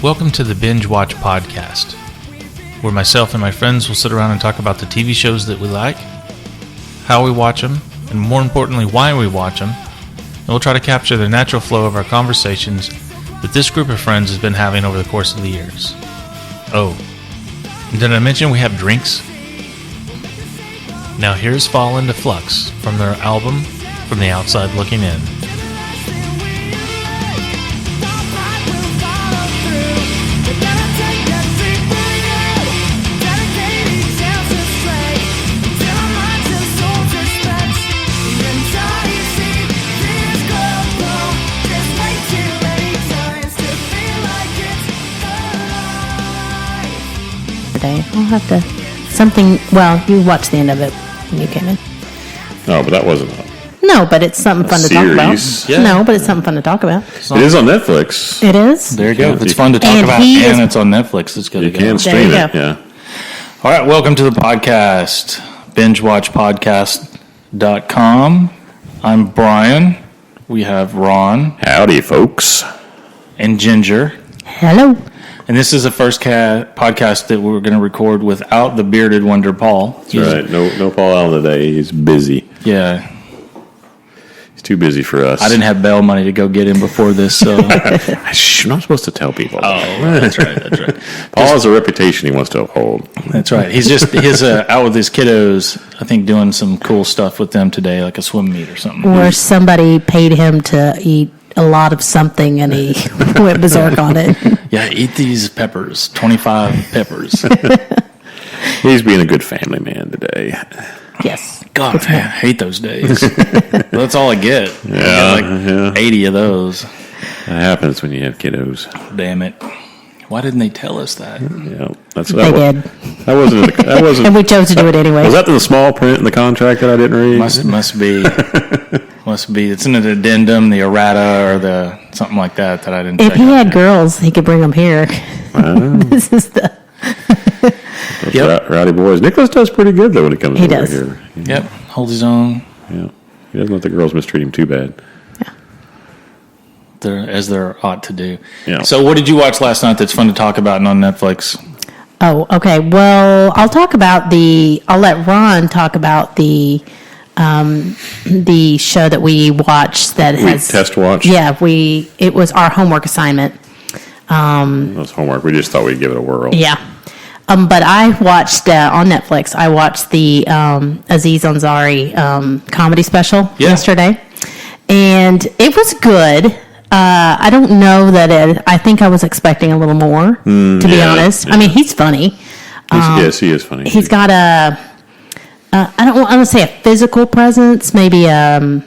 Welcome to the Binge Watch Podcast, where myself and my friends will sit around and talk about the TV shows that we like, how we watch them, and more importantly, why we watch them, and we'll try to capture the natural flow of our conversations that this group of friends has been having over the course of the years. Oh, and did I mention we have drinks? Now here's Fall into Flux from their album, From the Outside Looking In. I'll have to well, you watched the end of it when you came in. No, but that wasn't No, but it's something fun to talk about. Yeah. No, but it's something fun to talk about. It is on Netflix. It is? There you go. If it's fun to talk about and it's on Netflix, it's good to go. You can stream it, yeah. All right, welcome to the podcast, BingeWatchPodcast.com. I'm Brian. We have Ron. Howdy, folks. And Ginger. Hello. And this is the first podcast that we're going to record without the bearded wonder Paul. That's right. No Paul Allen today. He's busy. Yeah. He's too busy for us. I didn't have bail money to go get him before this, so. I'm not supposed to tell people. Oh, that's right. Paul has a reputation he wants to uphold. That's right. He's out with his kiddos, I think, doing some cool stuff with them today, like a swim meet or something. Or somebody paid him to eat a lot of something and he went berserk on it. Yeah, eat these peppers, 25 peppers. He's being a good family man today. Yes. God, man, I hate those days. That's all I get. Yeah, I get like 80 of those. That happens when you have kiddos. Damn it. Why didn't they tell us that? Yeah, they did. That wasn't. And we chose to do it anyway. Was that in the small print in the contract that I didn't read? Must be. Must be. It's in an addendum, the errata, or the something like that I didn't. If check he out had girls, he could bring them here. This is the. Rowdy boys. Nicholas does pretty good though when it comes over here. Yep, holds his own. Yeah, he doesn't let the girls mistreat him too bad. As there ought to do. Yeah. So what did you watch last night that's fun to talk about and on Netflix? Oh, okay. Well, I'll let Ron talk about the show that we watched that has test watch. Yeah, it was our homework assignment. It was homework. We just thought we'd give it a whirl. Yeah. But I watched on Netflix. I watched the Aziz Ansari comedy special yesterday, and it was good. I don't know that I think I was expecting a little more, to be honest. Yeah. I mean, he's funny. Yes, he is funny. He's got I don't want to say a physical presence, maybe it's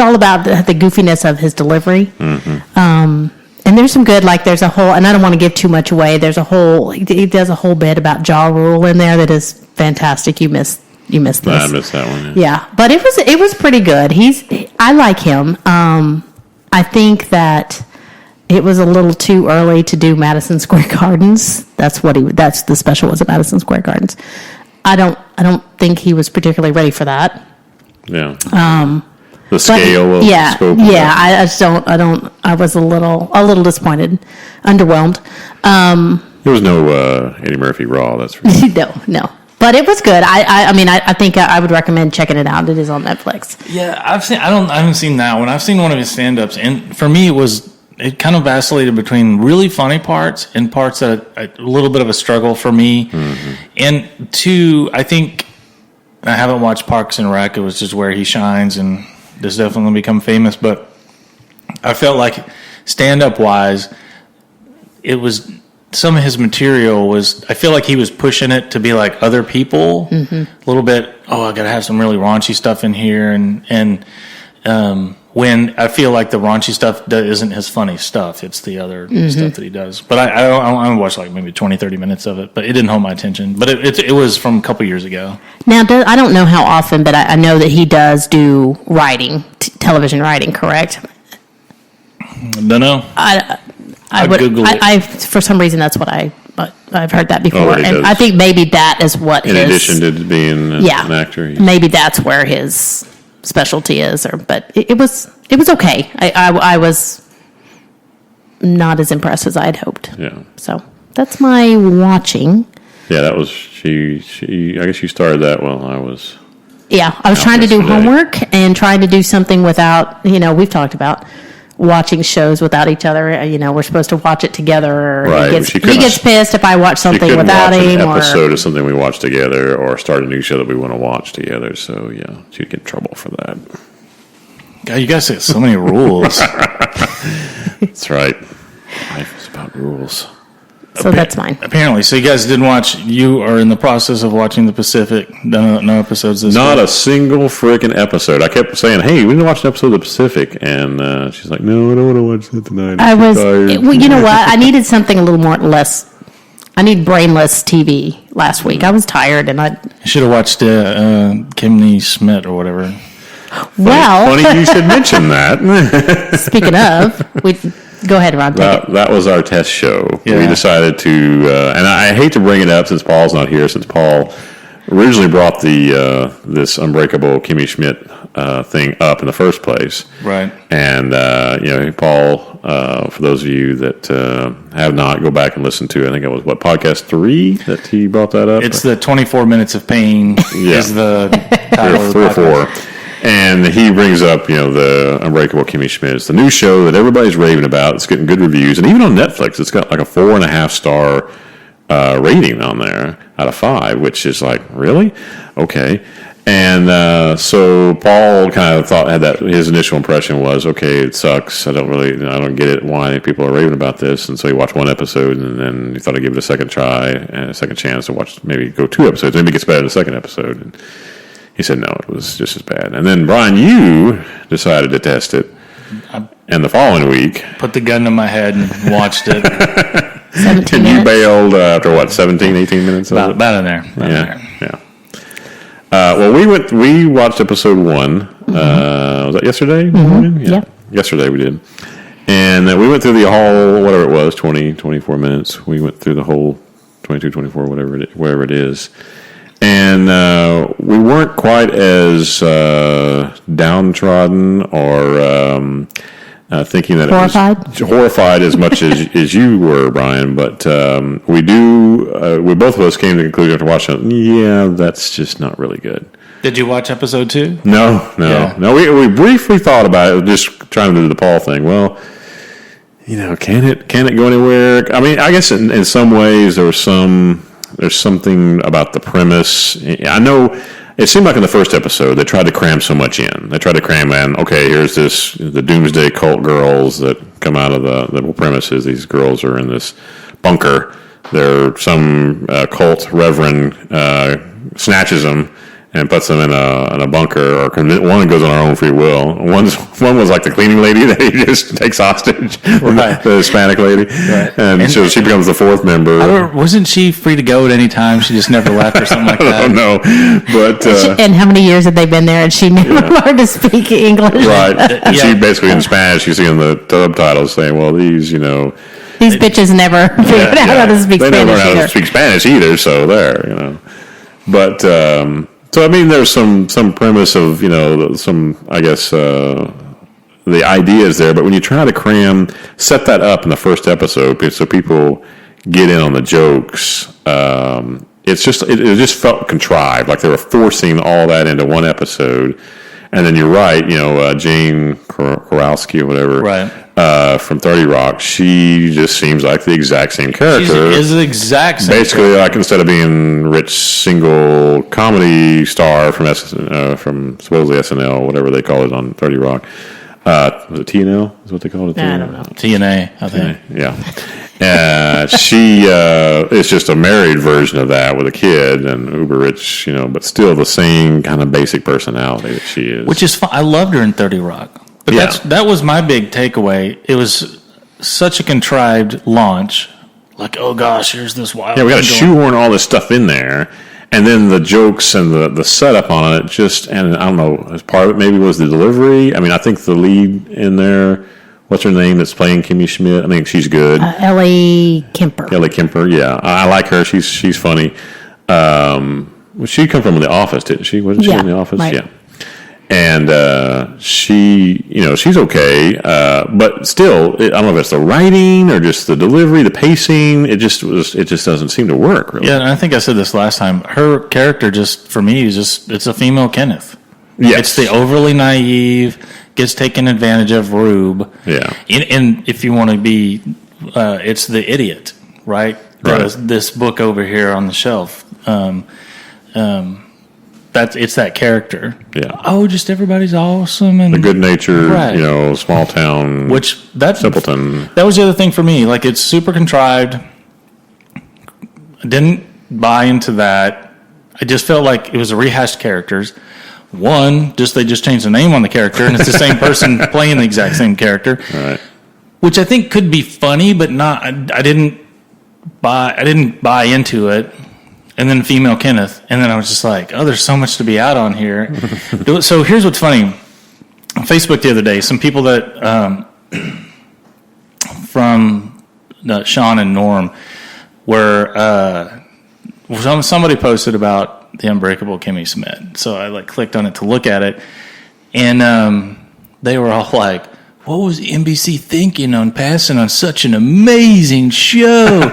all about the goofiness of his delivery. Mm-hmm. And there's some good, there's a whole, and I don't want to give too much away. He does a whole bit about Ja Rule in there that is fantastic. You missed this. I missed that one. Yeah, but it was pretty good. I like him. I think that it was a little too early to do Madison Square Gardens. That's the special was at Madison Square Gardens. I don't think he was particularly ready for that. Yeah. The scale of the scope. Yeah, I just don't. I was a little disappointed, underwhelmed. There was no Eddie Murphy Raw. That's for sure. No. But it was good. I think I would recommend checking it out. It is on Netflix. Yeah, I haven't seen that one. I've seen one of his stand-ups, and for me, it kind of vacillated between really funny parts and parts that a little bit of a struggle for me. Mm-hmm. And two, I think I haven't watched Parks and Rec. It was just where he shines, and this definitely going to become famous. But I felt like stand-up wise, it was. Some of his material I feel like he was pushing it to be like other people a little bit. Oh, I got to have some really raunchy stuff in here. And when I feel like the raunchy stuff isn't his funny stuff, it's the other stuff that he does. But I watched like maybe 20, 30 minutes of it, but it didn't hold my attention. But it was from a couple years ago. Now, I don't know how often, but I know that he does do writing, television writing, correct? Don't know. I would Google it. For some reason, that's what I've heard that before, and I think maybe that is what in addition to being an actor. Maybe that's where his specialty is, but it was okay. I was not as impressed as I had hoped. Yeah. So that's my watching. Yeah, that was she. I guess you started that while I was. Yeah, I was trying to do yesterday. homework and trying to do something without, we've talked about watching shows without each other. We're supposed to watch it together. Or Right, he gets pissed if I watch She something couldn't without watch him. an episode of something we watch together, or start a new show that we want to watch together. So yeah, she'd get in trouble for that. God, you guys have so many rules. That's right. Life is about rules. So that's mine. Apparently, so you guys didn't watch. You are in the process of watching The Pacific. No episodes this Not week. a single freaking episode. I kept saying, "Hey, we need to watch an episode of The Pacific," and she's like, "No, I don't want to watch that tonight. I I'm was, tired." well, you know what? I needed something a little more less. I need brainless TV last week. I was tired, and You should have watched Kimmy Schmidt or whatever. Funny you should mention that. Speaking of, go ahead, Ron. Take it. That was our test show. Yeah. We decided to, and I hate to bring it up since Paul's not here, since Paul originally brought the this Unbreakable Kimmy Schmidt thing up in the first place. Right. And Paul, for those of you that have not, go back and listen to. I think it was podcast 3 that he brought that up. It's the 24 Minutes of Pain is the title of the 3 or podcast. 4. And he brings up, the Unbreakable Kimmy Schmidt. It's the new show that everybody's raving about. It's getting good reviews. And even on Netflix, it's got like a 4.5 star rating on there out of 5, which is like, really? Okay. And so Paul kind of had that, his initial impression was, okay, it sucks. I don't get it why people are raving about this. And so he watched 1 episode, and then he thought I'd give it a second try and a second chance to watch, maybe go 2 episodes. Maybe it gets better in the second episode. And he said no, it was just as bad. And then, Brian, you decided to test it. And the following week, Put the gun to my head and watched it. 17 and you minutes. bailed after 17, 18 minutes? of it? about in there. About in there. Yeah. Well, we watched episode 1. Was that yesterday? morning? Yeah. Yesterday we did. And we went through the whole, whatever it was, 20, 24 minutes. We went through the whole 22, 24, whatever it is. And we weren't quite as downtrodden or thinking that Horrified? it was horrified as much as you were, Brian. But we both of us came to the conclusion after watching it, yeah, that's just not really good. Did you watch episode 2? No. We briefly thought about it, just trying to do the Paul thing. Well, can it go anywhere? I mean, I guess in some ways there's something about the premise. I know it seemed like in the first episode they tried to cram so much in. They tried to cram in, okay, here's the Doomsday Cult girls that come out of the premises. These girls are in this bunker. Some cult reverend snatches them and puts them in a bunker, or one goes on her own free will. One was like the cleaning lady that he just takes hostage, Right. the Hispanic lady, Right. and so she becomes the 4th member. Wasn't she free to go at any time? She just never left or something like I that? don't know, but And how many years had they been there, and she never learned to speak English? right, and she Yeah. basically in Spanish, you see in the subtitles saying, "Well, these, These bitches never figured out how to speak they never Spanish know how either. to speak Spanish either." So there, but so I mean, there's some premise of some, I guess, the idea is there, but when you try to set that up in the first episode so people get in on the jokes, it just felt contrived, like they were forcing all that into one episode. And then you're right, Jane Kowalski or whatever, Right. from 30 Rock, she just seems like the exact same character. She's the exact same. Basically, like instead of being rich single comedy star from supposedly SNL, whatever they call it on 30 Rock, was it TNL? Is what they call it? I don't know. TNA, I think. Yeah. She is just a married version of that with a kid and uber rich, but still the same kind of basic personality that she is. Which is fun. I loved her in 30 Rock. But Yeah. that was my big takeaway. It was such a contrived launch. Like, oh gosh, here's this wild. Yeah, we got to thing going- shoehorn all this stuff in there, and then the jokes and the setup on it. And I don't know, as part of it maybe was the delivery. I mean, I think the lead in there, what's her name that's playing Kimmy Schmidt? I think she's good. Ellie Kemper. Kelly Kemper. Yeah, I like her. She's funny. She come from The Office, didn't she? Wasn't she Yeah, in The Office? right. Yeah. And she's okay, but still, I don't know if it's the writing or just the delivery, the pacing. It just doesn't seem to work. Really. Yeah, and I think I said this last time. Her character, just for me, is it's a female Kenneth. Yes. It's the overly naive, gets taken advantage of Rube. Yeah. And if you want to be, it's the idiot, right? There's this book over here on the shelf. It's that character. Yeah. Oh, just everybody's awesome and The good natured, Right. small town, simpleton. That was the other thing for me. Like, it's super contrived. I didn't buy into that. I just felt like it was a rehashed characters. They just changed the name on the character, and it's the same person playing the exact same character. Right. Which I think could be funny, but not. I didn't buy into it. And then female Kenneth, and then I was just like, oh, there's so much to be out on here. So here's what's funny. On Facebook the other day, some people that from Sean and Norm were somebody posted about the Unbreakable Kimmy Schmidt. So I clicked on it to look at it, and they were all like, what was NBC thinking on passing on such an amazing show?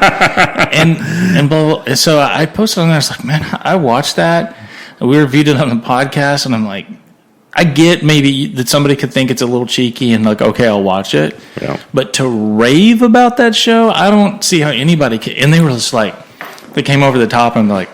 and blah, blah, blah. So I posted on there. I was like, man, I watched that. We reviewed it on the podcast, and I'm like, I get maybe that somebody could think it's a little cheeky and okay, I'll watch it. Yeah. But to rave about that show, I don't see how anybody can. And they were just like, they came over the top and like,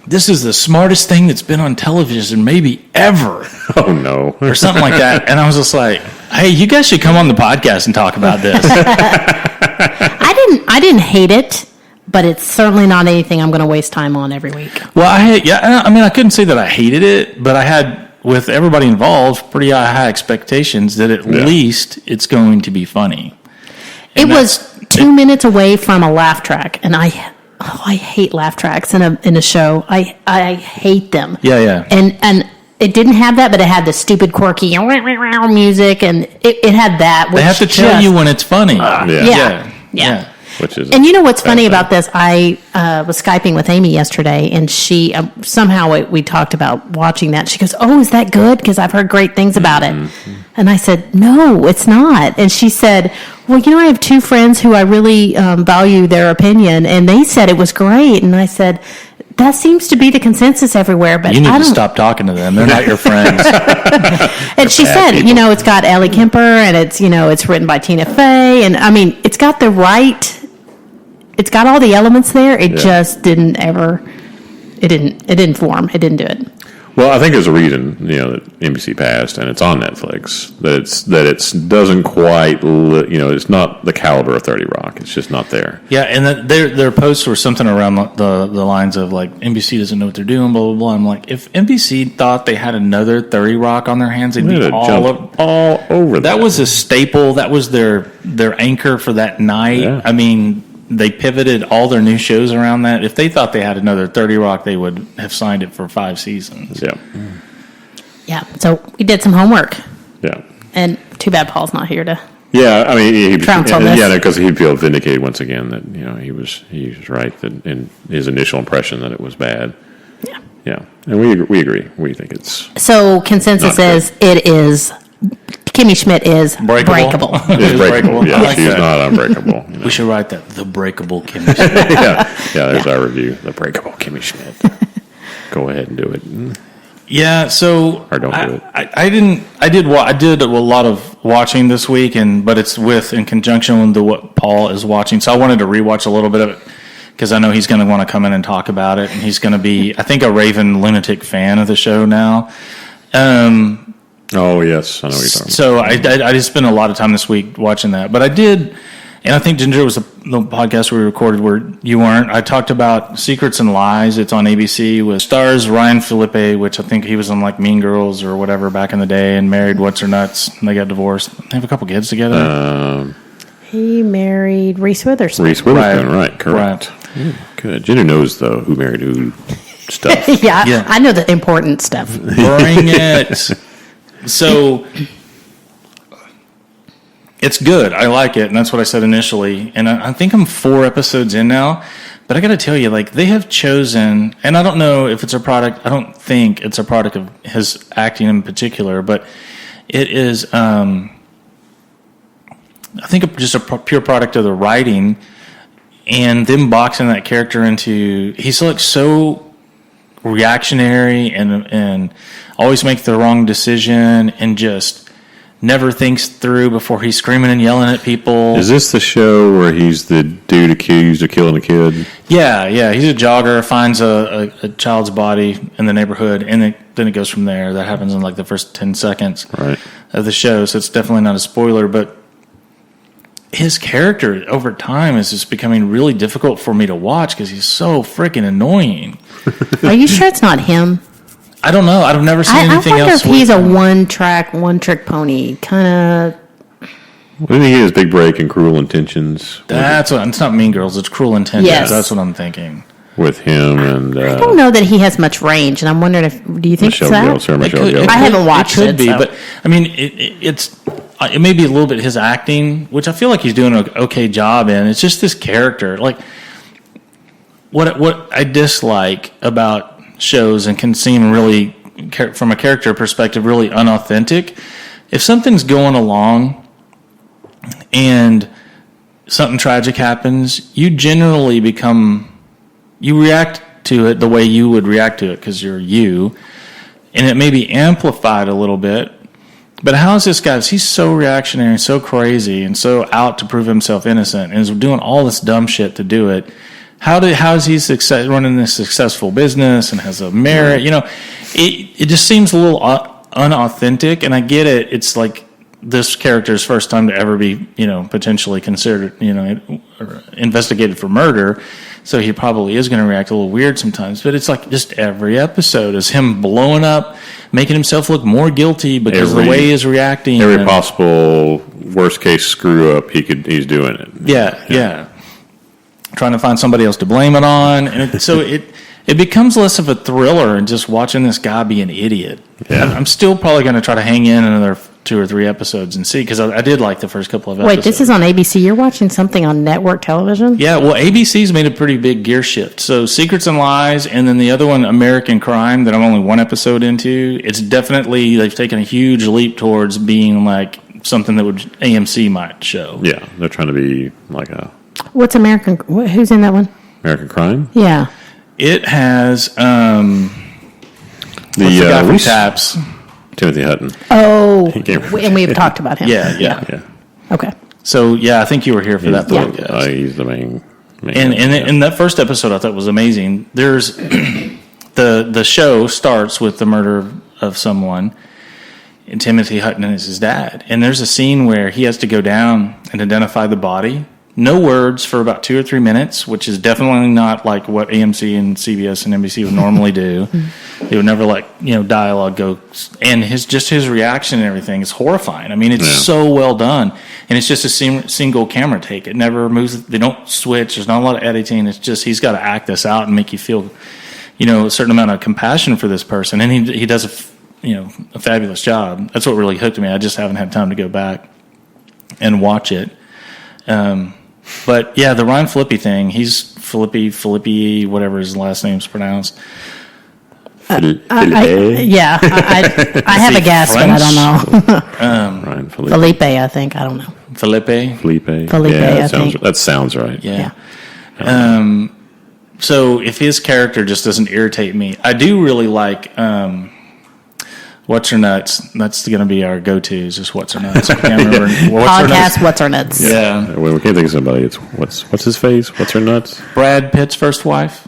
this is the smartest thing that's been on television maybe ever. Oh, no. Or something like that. And I was just like, hey, you guys should come on the podcast and talk about this. I didn't hate it, but it's certainly not anything I'm going to waste time on every week. Well, I couldn't say that I hated it, but I had, with everybody involved, pretty high expectations that at least it's going to be funny. And it was 2 minutes away from a laugh track, and I hate laugh tracks in a show. I hate them. Yeah. And it didn't have that, but it had the stupid quirky music, and it had that. Which they have to tell you when it's funny. Yeah. Which is and you know what's funny about this? I was Skyping with Amy yesterday, and she somehow we talked about watching that. She goes, "Oh, is that good? Because I've heard great things about it." And I said, "No, it's not." And she said, "Well, I have two friends who I really value their opinion, and they said it was great." And I said, that seems to be the consensus everywhere, but you need I to don't stop talking to them. They're not your friends. And she said, people. It's got Ellie Kemper, and it's written by Tina Fey, and I mean, it's got all the elements there. It just didn't form. It didn't do it. Well, I think there's a reason, that NBC passed, and it's on Netflix. That it doesn't quite, it's not the caliber of 30 Rock. It's just not there. Yeah, and their posts were something around the lines of NBC doesn't know what they're doing, blah blah blah. I'm like, if NBC thought they had another 30 Rock on their hands, they'd be all over. That was a staple. That was their anchor for that night. Yeah. I mean, they pivoted all their new shows around that. If they thought they had another 30 Rock, they would have signed it for 5 seasons. Yeah. Yeah. So we did some homework. Yeah. And too bad Paul's not here to. Yeah, I mean, trounce on this. Yeah, because he'd feel vindicated once again that he was right that in his initial impression that it was bad. Yeah. Yeah, and we agree. We think it's so consensus is it is. Kimmy Schmidt is breakable. It's breakable. Yeah, like she's that. not unbreakable. We should write that. The Breakable Kimmy Schmidt. yeah. There's our review. The breakable Kimmy Schmidt. Go ahead and do it. Yeah, so Or don't do it. I did a lot of watching this week, but it's in conjunction with what Paul is watching. So I wanted to rewatch a little bit of it because I know he's going to want to come in and talk about it, and he's going to be, I think, a raving lunatic fan of the show now. Oh yes, I know what you're talking about. So I just spent a lot of time this week watching that, but I did. And I think, Ginger, was the podcast we recorded where you weren't. I talked about Secrets and Lies. It's on ABC with stars Ryan Phillippe, which I think he was on Mean Girls or whatever back in the day, and married What's-Her-Nuts, and they got divorced. They have a couple kids together. He married Reese Witherspoon. Reese Witherspoon, right? Correct. Right. Good. Ginger knows who married who stuff. Yeah, I know the important stuff. Bring it. So it's good. I like it, and that's what I said initially. And I think I'm 4 episodes in now, but But I got to tell you, like, they have chosen, and I don't know if it's a product, I don't think it's a product of his acting in particular, but it is, I think, just a pure product of the writing and them boxing that character into, he's like so reactionary and always makes the wrong decision and just never thinks through before he's screaming and yelling at people. Is this the show where he's the dude accused of killing a kid? Yeah. He's a jogger, finds a child's body in the neighborhood, and then it goes from there. That happens in like the first 10 seconds of the show, so it's definitely not a spoiler. But his character over time is just becoming really difficult for me to watch because he's so freaking annoying. Are you sure it's not him? I don't know. I've never seen anything else. I wonder if he's a one-trick pony kind of. Didn't he get his big break in Cruel Intentions? It's not Mean Girls. It's Cruel Intentions. Yes. That's what I'm thinking. With him and I don't know that he has much range, and I'm wondering if do you think it's that? Sarah Michelle Gellar. I haven't watched it. Could be, so. but I mean, it may be a little bit his acting, which I feel like he's doing an okay job in. It's just this character, like what I dislike about shows and can seem really, from a character perspective, really unauthentic. If something's going along and something tragic happens, you generally you react to it the way you would react to it because you're you, and it may be amplified a little bit. But how is this guy? He's so reactionary and so crazy and so out to prove himself innocent and is doing all this dumb shit to do it. How is he running this successful business and has a merit? You know, it just seems a little unauthentic, and I get it. It's like this character's first time to ever be, potentially considered, investigated for murder. So he probably is going to react a little weird sometimes. But it's like just every episode is him blowing up, making himself look more guilty because of the way he's reacting. Every possible worst case screw up he's doing it. Yeah. Trying to find somebody else to blame it on. And so it becomes less of a thriller and just watching this guy be an idiot. Yeah. I'm still probably going to try to hang in another 2 or 3 episodes and see, because I did like the first couple of episodes. Wait, this is on ABC? You're watching something on network television? Yeah, well, ABC's made a pretty big gear shift. So Secrets and Lies, and then the other one, American Crime, that I'm only 1 episode into, it's definitely, they've taken a huge leap towards being like something that AMC might show. Yeah, they're trying to be like a... What's American? Who's in that one? American Crime? Yeah. It has the guy from Taps. Timothy Hutton. Oh, and we've talked about him. Yeah. Okay. So I think you were here for that podcast. He's the main and that first episode I thought was amazing. There's the show starts with the murder of someone, and Timothy Hutton is his dad. And there's a scene where he has to go down and identify the body. No words for about 2 or 3 minutes, which is definitely not like what AMC and CBS and NBC would normally do. They would never let dialogue go, and his reaction and everything is horrifying. I mean, it's so well done, and it's just a single camera take. It never moves. They don't switch. There's not a lot of editing. It's just he's got to act this out and make you feel, a certain amount of compassion for this person, and he does a fabulous job. That's what really hooked me. I just haven't had time to go back and watch it. But the Ryan Phillippe thing, he's Phillippe, whatever his last name's pronounced. I have a guess, French? but I don't know. Ryan Phillippe. Felipe, I think. I don't know. Felipe, I think. That sounds right. Yeah. So if his character just doesn't irritate me, I do really like What's Her Nuts. That's going to be our go-to, is just What's Her Nuts. I can't remember. Podcast What's Her Nuts. Yeah. We can't think of somebody. It's what's his face? What's her nuts? Brad Pitt's first wife?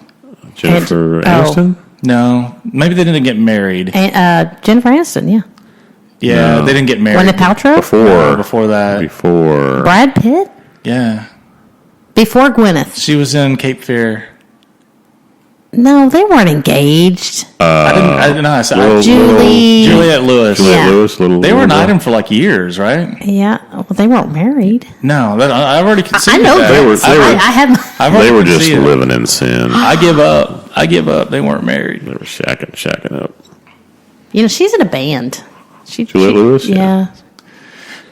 Jennifer Aniston? No. Maybe they didn't get married. And, Jennifer Aniston, yeah. Yeah, they didn't get married. Gwyneth Paltrow? Before that. Before. Brad Pitt? Yeah. Before Gwyneth. She was in Cape Fear. No, they weren't engaged. I didn't know. Juliette Lewis. They were an item for like years, right? Yeah. Well, they weren't married. No, I already conceded. I know that. They were just living in sin. I give up. They weren't married. They were shacking up. She's in a band. Juliette Lewis? Yeah.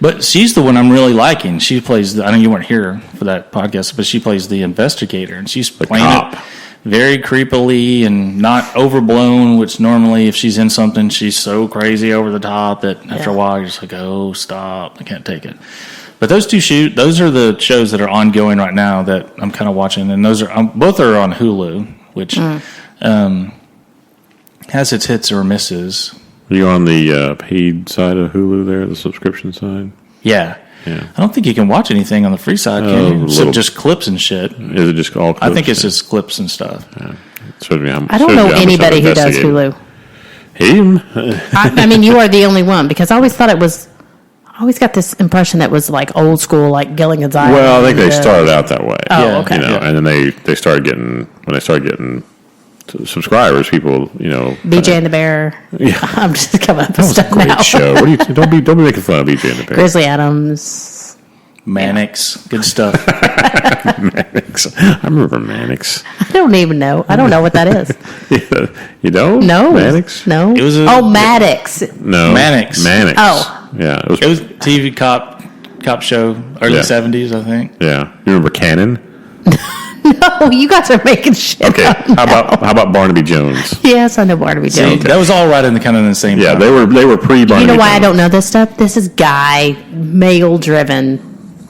But she's the one I'm really liking. She plays. I know you weren't here for that podcast, but she plays the investigator, and she's playing cop. it very creepily and not overblown. Which normally, if she's in something, she's so crazy over the top that after a while you're just like, "Oh, stop! I can't take it." But those those are the shows that are ongoing right now that I'm kind of watching, and those are both are on Hulu, which has its hits or misses. Are you on the paid side of Hulu there, the subscription side? Yeah. Yeah. I don't think you can watch anything on the free side, can you? So just clips and shit. Is it just all clips? I think it's just clips and stuff. Yeah. I don't know anybody who does Hulu. Him? I mean, you are the only one, because I always thought it was. I always got this impression that was like old school, like Gilligan's Island. Well, I think they started out that way. Oh, Yeah. okay. You know, and then they started getting subscribers, people, you know. BJ and the Bear. Yeah. I'm just coming up with stuff Great now. show. What do you? Don't be making fun of BJ and the Bear. Grizzly Adams. Mannix, good stuff. Mannix. I remember Mannix. I don't even know. I don't know what that is. You don't? No. Mannix? No. It was Maddox. No. Mannix. Mannix. Oh. Yeah. It was a TV cop show, early Yeah. 70s, I think. Yeah. You remember Cannon? Oh, you guys are making shit Okay. up now. How about Barnaby Jones? Yes, I know Barnaby See, Jones. that was all right in the kind of the same Yeah, time. they were pre Barnaby. You know why I Jones. don't know this stuff? This is male-driven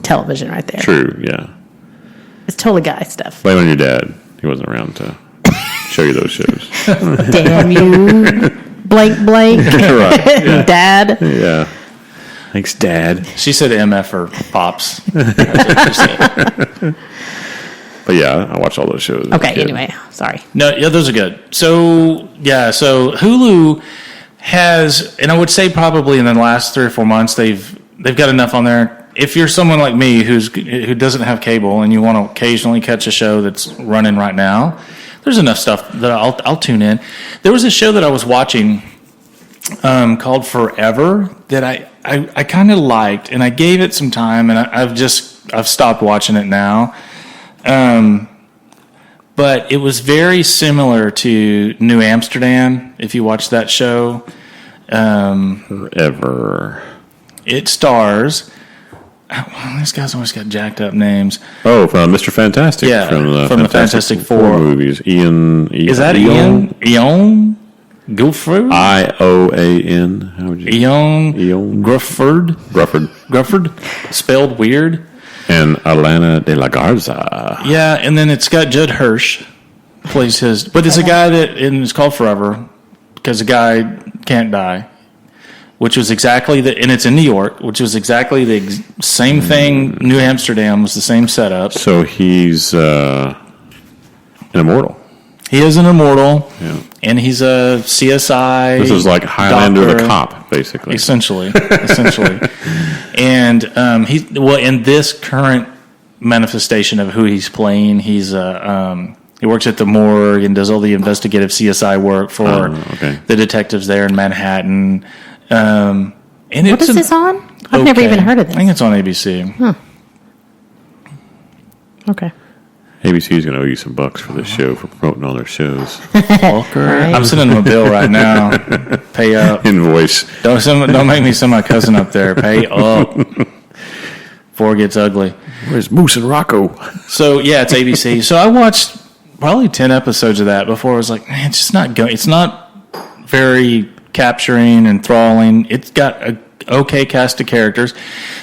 television right there. True. Yeah. It's totally guy stuff. Blame on your dad. He wasn't around to show you those shows. Damn you, blank. Right. Yeah. Dad. Yeah. Thanks, Dad. She said MF or Pops. That's what she said. But yeah, I watched all those shows. as a Okay, kid. anyway, sorry. No, yeah, those are good. So Hulu has, and I would say probably in the last 3 or 4 months, they've got enough on there. If you're someone like me who doesn't have cable and you want to occasionally catch a show that's running right now, there's enough stuff that I'll tune in. There was a show that I was watching called Forever that I kind of liked, and I gave it some time, and I've stopped watching it now. But it was very similar to New Amsterdam. If you watch that show, Forever. it stars. Well, these guys always got jacked up names. Oh, from Mr. Fantastic. Yeah, from the Fantastic Four. movies. Ian. Is that Ian? Ian Guilford? Ioan. How would you? Ian Grufford? Grufford? Spelled weird. And Alana de la Garza. Yeah, and then it's got Judd Hirsch plays his, but it's a guy and it's called Forever because the guy can't die, which was exactly and it's in New York, which was exactly the same thing. New Amsterdam was the same setup. So he's an immortal. He is an immortal, Yeah. and he's a CSI. This is like Highlander doctor, the cop, basically. essentially. And in this current manifestation of who he's playing, he works at the morgue and does all the investigative CSI work for the detectives there in Manhattan. And What is this on? I've never even heard of I think this. it's on ABC. Okay. ABC is going to owe you some bucks for this show for promoting all their shows. Walker. Right. I'm sending him a bill right now. Pay up. Invoice. Don't make me send my cousin up there. Pay up before it gets ugly. Where's Moose and Rocco? So yeah, it's ABC. So I watched probably 10 episodes of that before I was like, man, it's just not going. It's not very capturing and enthralling. It's got a okay cast of characters.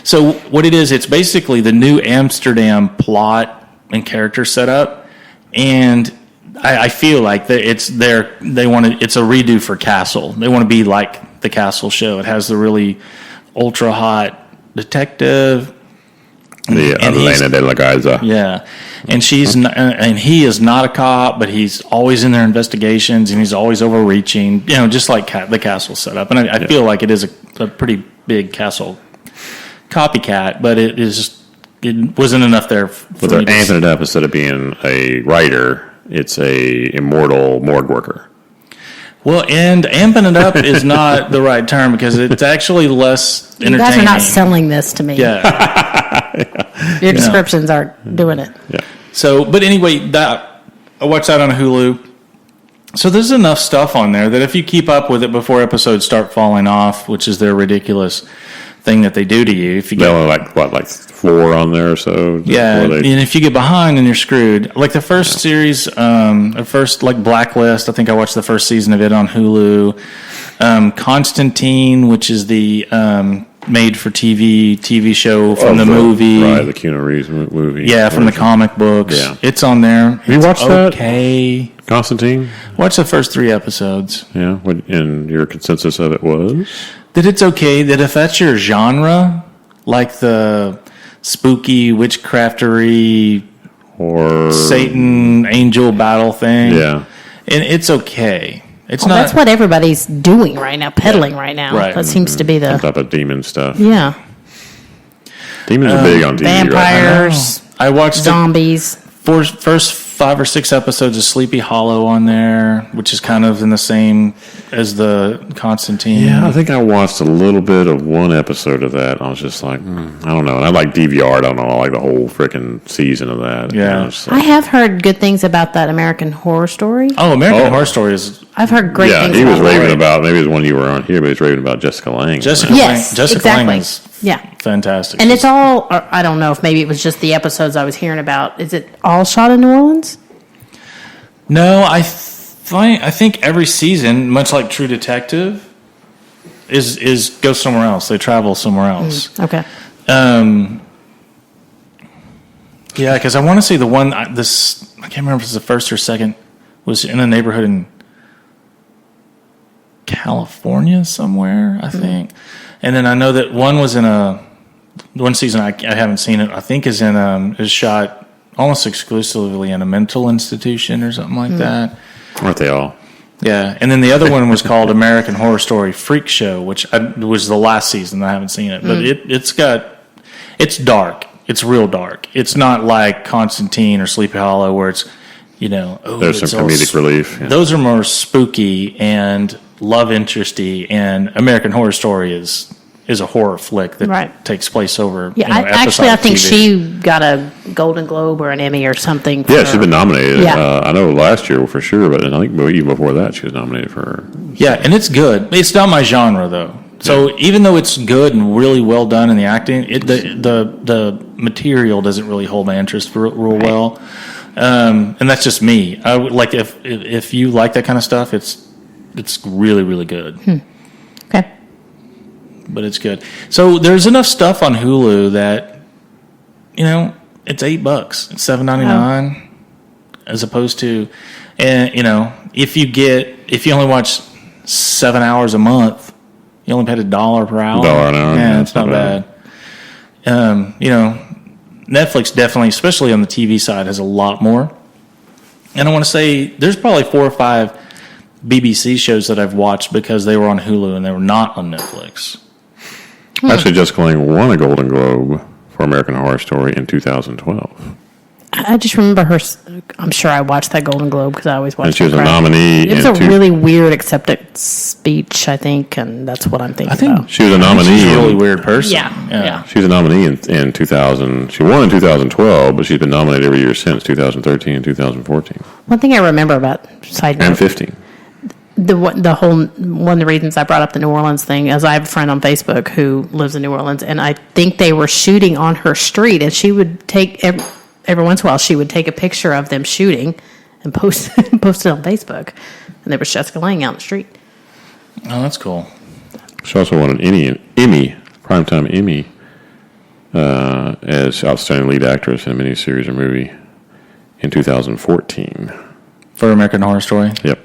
So what it is, it's basically the New Amsterdam plot and character setup, and I feel like it's a redo for Castle. They want to be like the Castle show. It has the really ultra hot detective. The And he's- Alana de la Garza. Yeah, and he is not a cop, but he's always in their investigations, and he's always overreaching. You know, just like the Castle setup. And I feel like it is a pretty big Castle copycat, but it wasn't enough there. But they're amping it up instead of being a writer. It's a immortal morgue worker. Well, and amping it up is not the right term because it's actually less You entertaining. guys are not selling this to me. Yeah. Your descriptions aren't doing it. Yeah. So, but anyway, I watched that on Hulu. So there's enough stuff on there that if you keep up with it before episodes start falling off, which is their ridiculous thing that they do to you. If you They get only like 4 on there or so. yeah, Before and they- if you get behind, then you're screwed. Like the first series, the first like Blacklist. I think I watched the first season of it on Hulu. Constantine, which is the made for TV show from the movie. Right, the Keanu Reeves movie. Yeah, from the comic books. Yeah. It's on there. you It's watched that? Okay. Constantine. Watch the first 3 episodes. Yeah, and your consensus of it was? That it's okay. That if that's your genre, like the spooky witchcraftery Or Satan angel battle thing. Yeah. And it's okay. It's Well, not. that's what everybody's doing right now, peddling right now. Right. That seems to be some the type of demon stuff. yeah. Demons are big on TV right now. Vampires, I watched the zombies. first 5 or 6 episodes of Sleepy Hollow on there, which is kind of in the same as the Constantine. Yeah, I think I watched a little bit of one episode of that. I was just like, I don't know. And I like DVR. I don't know. I like the whole freaking season of that. Yeah. So- I have heard good things about that American Horror Story. Oh, American Oh. Horror Story is I've heard great yeah, things he was about raving that. about, maybe it was one you were on here, but he was raving about Jessica Lange. Jessica Yes, Lange. Jessica exactly. Lange is Yeah. fantastic. And it's all, or I don't know if maybe it was just the episodes I was hearing about. Is it all shot in New Orleans? No, I think every season, much like True Detective, is go somewhere else. They travel somewhere else. Okay. Yeah, because I want to say the one I can't remember if it's the first or second was in a neighborhood in California somewhere, I think. And then I know that one was in one season I haven't seen it. I think is shot almost exclusively in a mental institution or something like that. Aren't they all? Yeah, and then the other one was called American Horror Story Freak Show, which was the last season. I haven't seen it, but it's dark. It's real dark. It's not like Constantine or Sleepy Hollow where it's There's it's some all comedic relief. Yeah. Those are more spooky and love interesty, and American Horror Story is a horror flick that Right. takes place over. Yeah, I episodic think TV. she got a Golden Globe or an Emmy or something. Yeah, she's been nominated. Yeah. I know last year for sure, but I think even before that, she was nominated for. Yeah, and it's good. It's not my genre though. So even though it's good and really well done in the acting, the material doesn't really hold my interest real well. And that's just me. I would like if you like that kind of stuff, it's really really good. Okay. But it's good. So there's enough stuff on Hulu that it's $8. It's $7.99 as opposed to, and if you only watch 7 hours a month, you only paid $1 per hour. $1 an hour, Yeah, yeah, it's not bad. Netflix definitely, especially on the TV side, has a lot more. And I want to say there's probably 4 or 5 BBC shows that I've watched because they were on Hulu and they were not on Netflix. Actually, Jessica Lange won a Golden Globe for American Horror Story in 2012. I just remember her. I'm sure I watched that Golden Globe because I always watch. And she was a that crap. nominee. It was in a really weird acceptance speech, I think, and that's what I'm thinking about. She was a nominee. She's a really in- weird person. Yeah. She was a nominee in 2000. She won in 2012, but she's been nominated every year since 2013 and 2014 One thing I remember about side and note, 15. the whole one of the reasons I brought up the New Orleans thing is I have a friend on Facebook who lives in New Orleans, and I think they were shooting on her street, and she would take every once in a while she would take a picture of them shooting and post it on Facebook, and there was Jessica Lange out in the street. Oh, that's cool. She also won an Emmy, Primetime Emmy, as Outstanding Lead Actress in a miniseries or movie in 2014. For American Horror Story. Yep.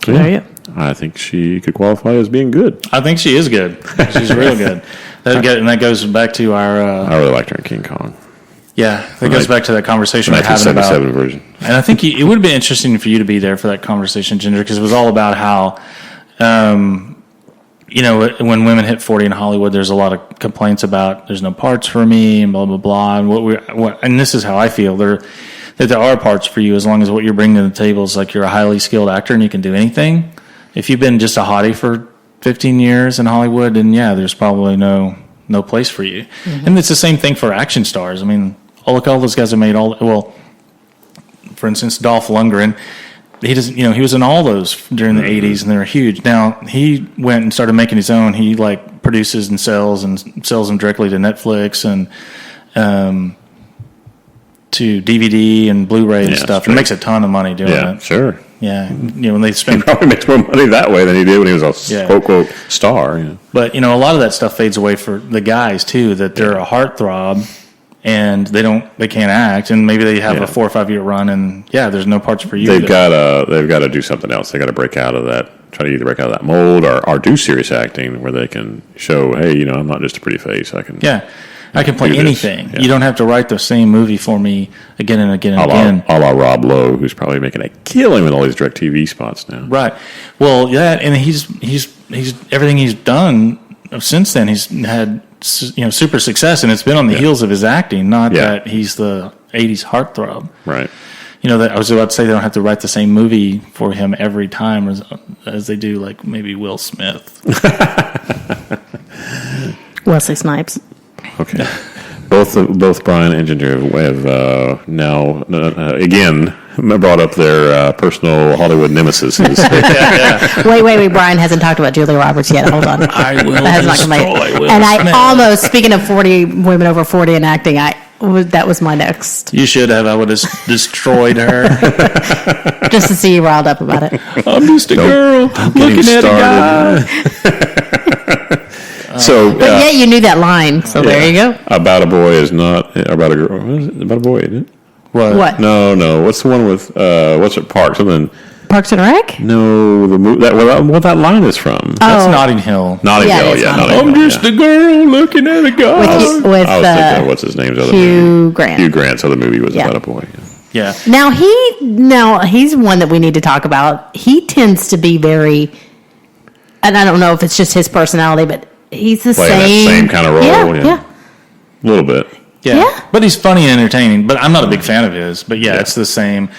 So, There you go. I think she could qualify as being good. I think she is good. She's real good. And that goes back to our I really liked her in King Kong, that goes back to that conversation we're having about. 1977 version. And I think it would have been interesting for you to be there for that conversation, Ginger, because it was all about how, when women hit 40 in Hollywood, there's a lot of complaints about there's no parts for me and blah blah blah. And and this is how I feel. That there are parts for you as long as what you're bringing to the table is like you're a highly skilled actor and you can do anything. If you've been just a hottie for 15 years in Hollywood, then there's probably no place for you. Mm-hmm. And it's the same thing for action stars. I mean, look, all those guys have made for instance, Dolph Lundgren. he doesn't, he was in all those during the 80s, and they were huge. Now, he went and started making his own. He, produces and sells them directly to Netflix and to DVD and Blu-ray and stuff. And makes a ton of money doing it. Sure. Yeah, when they spend... Probably makes more money that way than he did when he was a quote star. But, a lot of that stuff fades away for the guys, too, that they're a heartthrob, and they can't act, and maybe they have a 4 or 5 year run, and there's no parts for you. They've got to do something else. They got to break out of that. Try to either break out of that mold or do serious acting where they can show, hey, I'm not just a pretty face. I can play anything. You don't have to write the same movie for me again and again and again. A la Rob Lowe, who's probably making a killing with all these direct TV spots now. Right. Well, and he's everything he's done since then. He's had super success, and it's been on the heels of his acting, not that he's the 80s heartthrob. Right. That I was about to say they don't have to write the same movie for him every time as they do, like maybe Will Smith. Wesley Snipes. Okay. Both Brian and Ginger have now again brought up their personal Hollywood nemesis. Wait. Brian hasn't talked about Julia Roberts yet. Hold on. I will destroy Will And Smith. I almost, speaking of 40 women over 40 in acting, that was my next. You should have. I would have destroyed her. Just to see you riled up about it. I'm just a girl looking at a guy. But yet you knew that line, so there you go. About a boy is not about a girl. What is it? About a boy, isn't it? What? No. What's the one with what's it? Park something. Parks and Rec? No, the movie what that line is from. That's Notting Hill. Notting Hill. Notting Hill. I'm just a girl looking at a guy. With I was thinking of what's his name's other Hugh movie. Grant. Hugh Grant. So the movie was about a boy. Yeah. Now he's one that we need to talk about. He tends to be very, and I don't know if it's just his personality, but he's the Playing that same kind of role. Yeah. A little bit. Yeah. But he's funny and entertaining. But I'm not a big fan of his. But it's the same.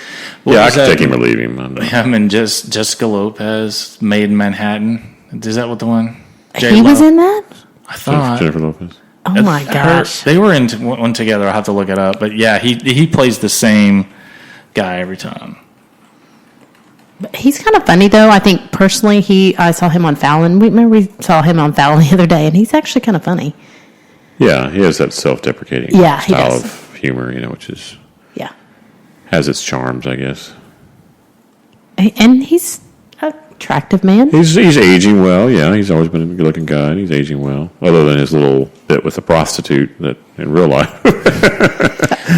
I can take him or leave him. Him and Jessica Lopez, Made in Manhattan. Is that what the one? He was in that? I thought. Jennifer Lopez. Oh my gosh. They were in one together. I'll have to look it up. But he plays the same guy every time. He's kind of funny, though. I think personally, I saw him on Fallon. We saw him on Fallon the other day, and he's actually kind of funny. Yeah, he has that self-deprecating style of humor, which is has its charms, I guess. And he's an attractive man. He's aging well. Yeah, he's always been a good-looking guy, and he's aging well. Other than his little bit with the prostitute that in real life.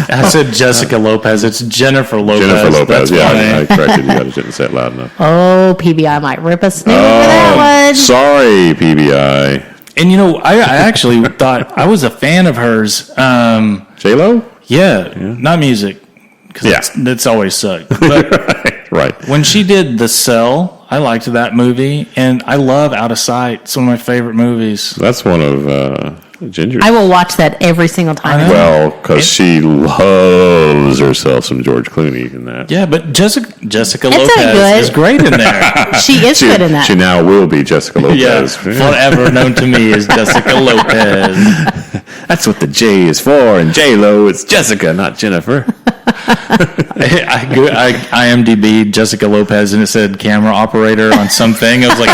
I said Jessica Lopez. It's Jennifer Lopez. Jennifer Lopez. That's I corrected you. I just didn't say it loud enough. Oh, PBI might rip us new for that one. Sorry, PBI. And I actually thought I was a fan of hers. J-Lo? Yeah, not music, because that's always sucked. But right. When she did The Cell, I liked that movie, and I love Out of Sight. It's one of my favorite movies. That's one of Ginger's. I will watch that every single time. Well, because she loves herself some George Clooney in that. Yeah, but Jessica It's Lopez is great in there. She is good in that. She now will be Jessica Lopez. Yeah, forever known to me as Jessica Lopez. That's what the J is for, and J-Lo is Jessica, not Jennifer. I IMDb Jessica Lopez, and it said camera operator on something. I was like,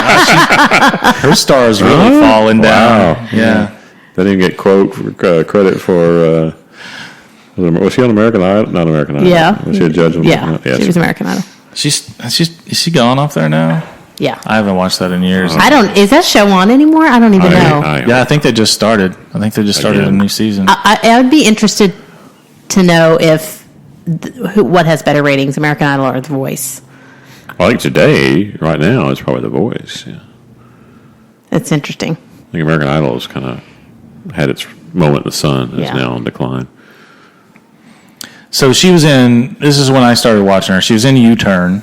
her star is really falling down. Wow. Yeah. They didn't get credit for. Was she on American Idol? Not American Idol. Yeah. Was she a judge? On Yeah, she was American Idol. Is she gone off there now? Yeah. I haven't watched that in years. Is that show on anymore? I don't even know. I think they just started. I think they just started a new season. I would be interested to know if what has better ratings, American Idol or The Voice. I think today, right now, it's probably The Voice. Yeah. It's interesting. I think American Idol has kind of had its moment in the sun. It's now on decline. So she was in. This is when I started watching her. She was in U-Turn,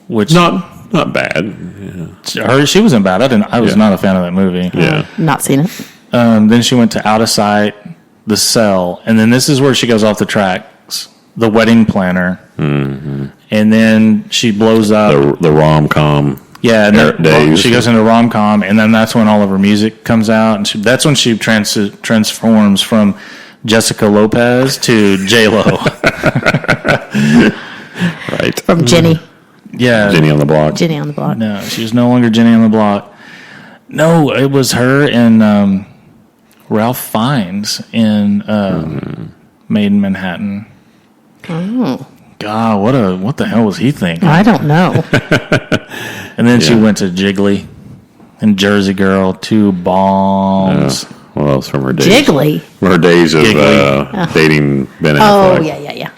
which not bad. Yeah. She wasn't bad. I was not a fan of that movie. Yeah. Not seen it. Then she went to Out of Sight, The Cell, and then this is where she goes off the tracks. The Wedding Planner, and then she blows up The rom-com. Yeah, and days. She goes into rom-com, and then that's when all of her music comes out, and that's when she transforms from Jessica Lopez to J-Lo. Right. From Jenny. Yeah. Jenny on the Block. Jenny on the Block. No, she was no longer Jenny on the Block. No, it was her and Ralph Fiennes in Made in Manhattan. Oh. God, what the hell was he thinking? I don't know. And then she went to Jiggly and Jersey Girl, 2 bombs. What else from her days? Jiggly. From her days of dating Ben Affleck. Oh, yeah.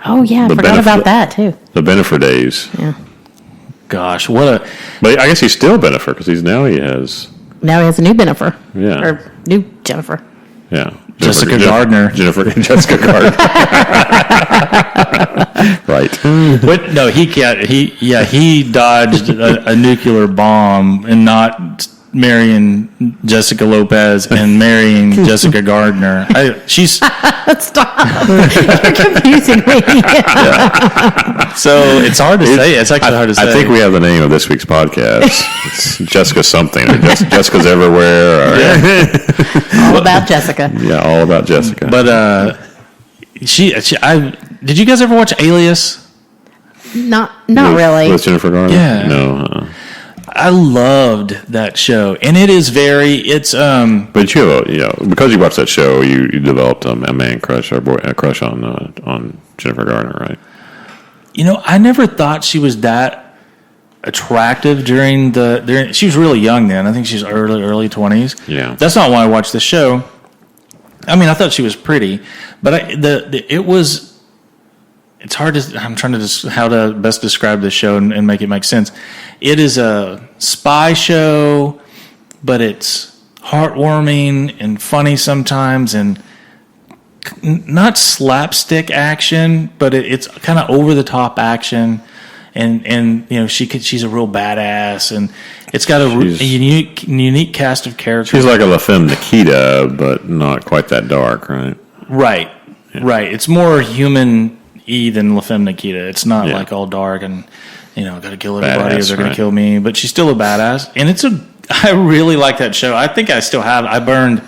Oh, yeah, I forgot about that, too. The Bennifer days. Yeah. Gosh, But I guess he's still Bennifer because now he has. Now he has a new Bennifer. Yeah. Or new Jennifer. Yeah. Jessica Gardner. Jessica Gardner. Right. But no, he dodged a nuclear bomb and not marrying Jessica Lopez and marrying Jessica Gardner. She's Stop. You're confusing me. so it's hard to say. It's actually hard to say. I think we have the name of this week's podcast. It's Jessica something. Or Jessica's everywhere. Or, All about Jessica. yeah, all about Jessica. But did you guys ever watch Alias? Not really. With Jennifer Garner? Yeah. No. I loved that show, and it is it's But because you watched that show, you developed a man crush or a crush on Jennifer Garner, right? I never thought she was that attractive during she was really young then. I think she's early 20s. Yeah. That's not why I watched the show. I mean, I thought she was pretty, but it's hard to. I'm trying to how to best describe the show and make it make sense. It is a spy show, but it's heartwarming and funny sometimes, and not slapstick action, but it's kind of over the top action. And she's a real badass, and it's got a unique cast of characters. She's like a La Femme Nikita, but not quite that dark, right? Right, right. It's more human-y than La Femme Nikita. It's not like all dark and got to kill everybody or they're going to kill me. But she's still a badass, and I really like that show. I think I still have. I burned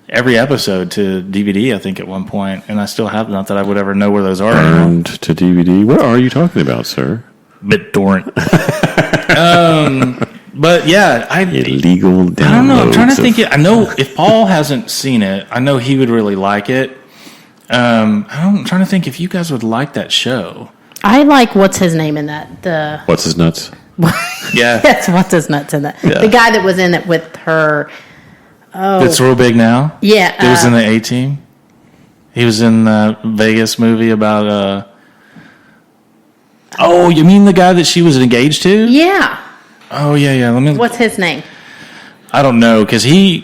every episode to DVD, I think, at one point, and I still have. Not that I would ever know where those are. Burned to DVD. What are you talking about, sir? BitTorrent. But yeah, illegal downloads. I don't know. I'm trying to think. I know if Paul hasn't seen it, I know he would really like it. I'm trying to think if you guys would like that show. I like what's his name in that. What's his nuts? Yeah, yes, what's his nuts in that? Yeah. The guy that was in it with her. Oh, it's real big now. Yeah, it was in the A-Team. He was in the Vegas movie about. Oh, you mean the guy that she was engaged to? Yeah. Oh yeah. What's his name? I don't know because I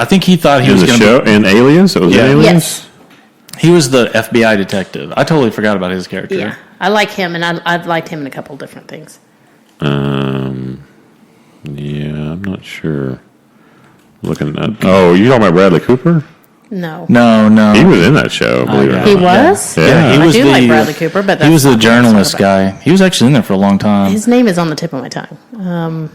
think he thought he was going to be in Aliens. It was Aliens. Yes. He was the FBI detective. I totally forgot about his character. Yeah, I like him, and I've liked him in a couple different things. Yeah, I'm not sure. Looking at you talking about Bradley Cooper? No. He was in that show. Believe it or not. He was. Yeah, he was. I do like Bradley Cooper, but that's he was the not journalist guy. He was actually in there for a long time. His name is on the tip of my tongue.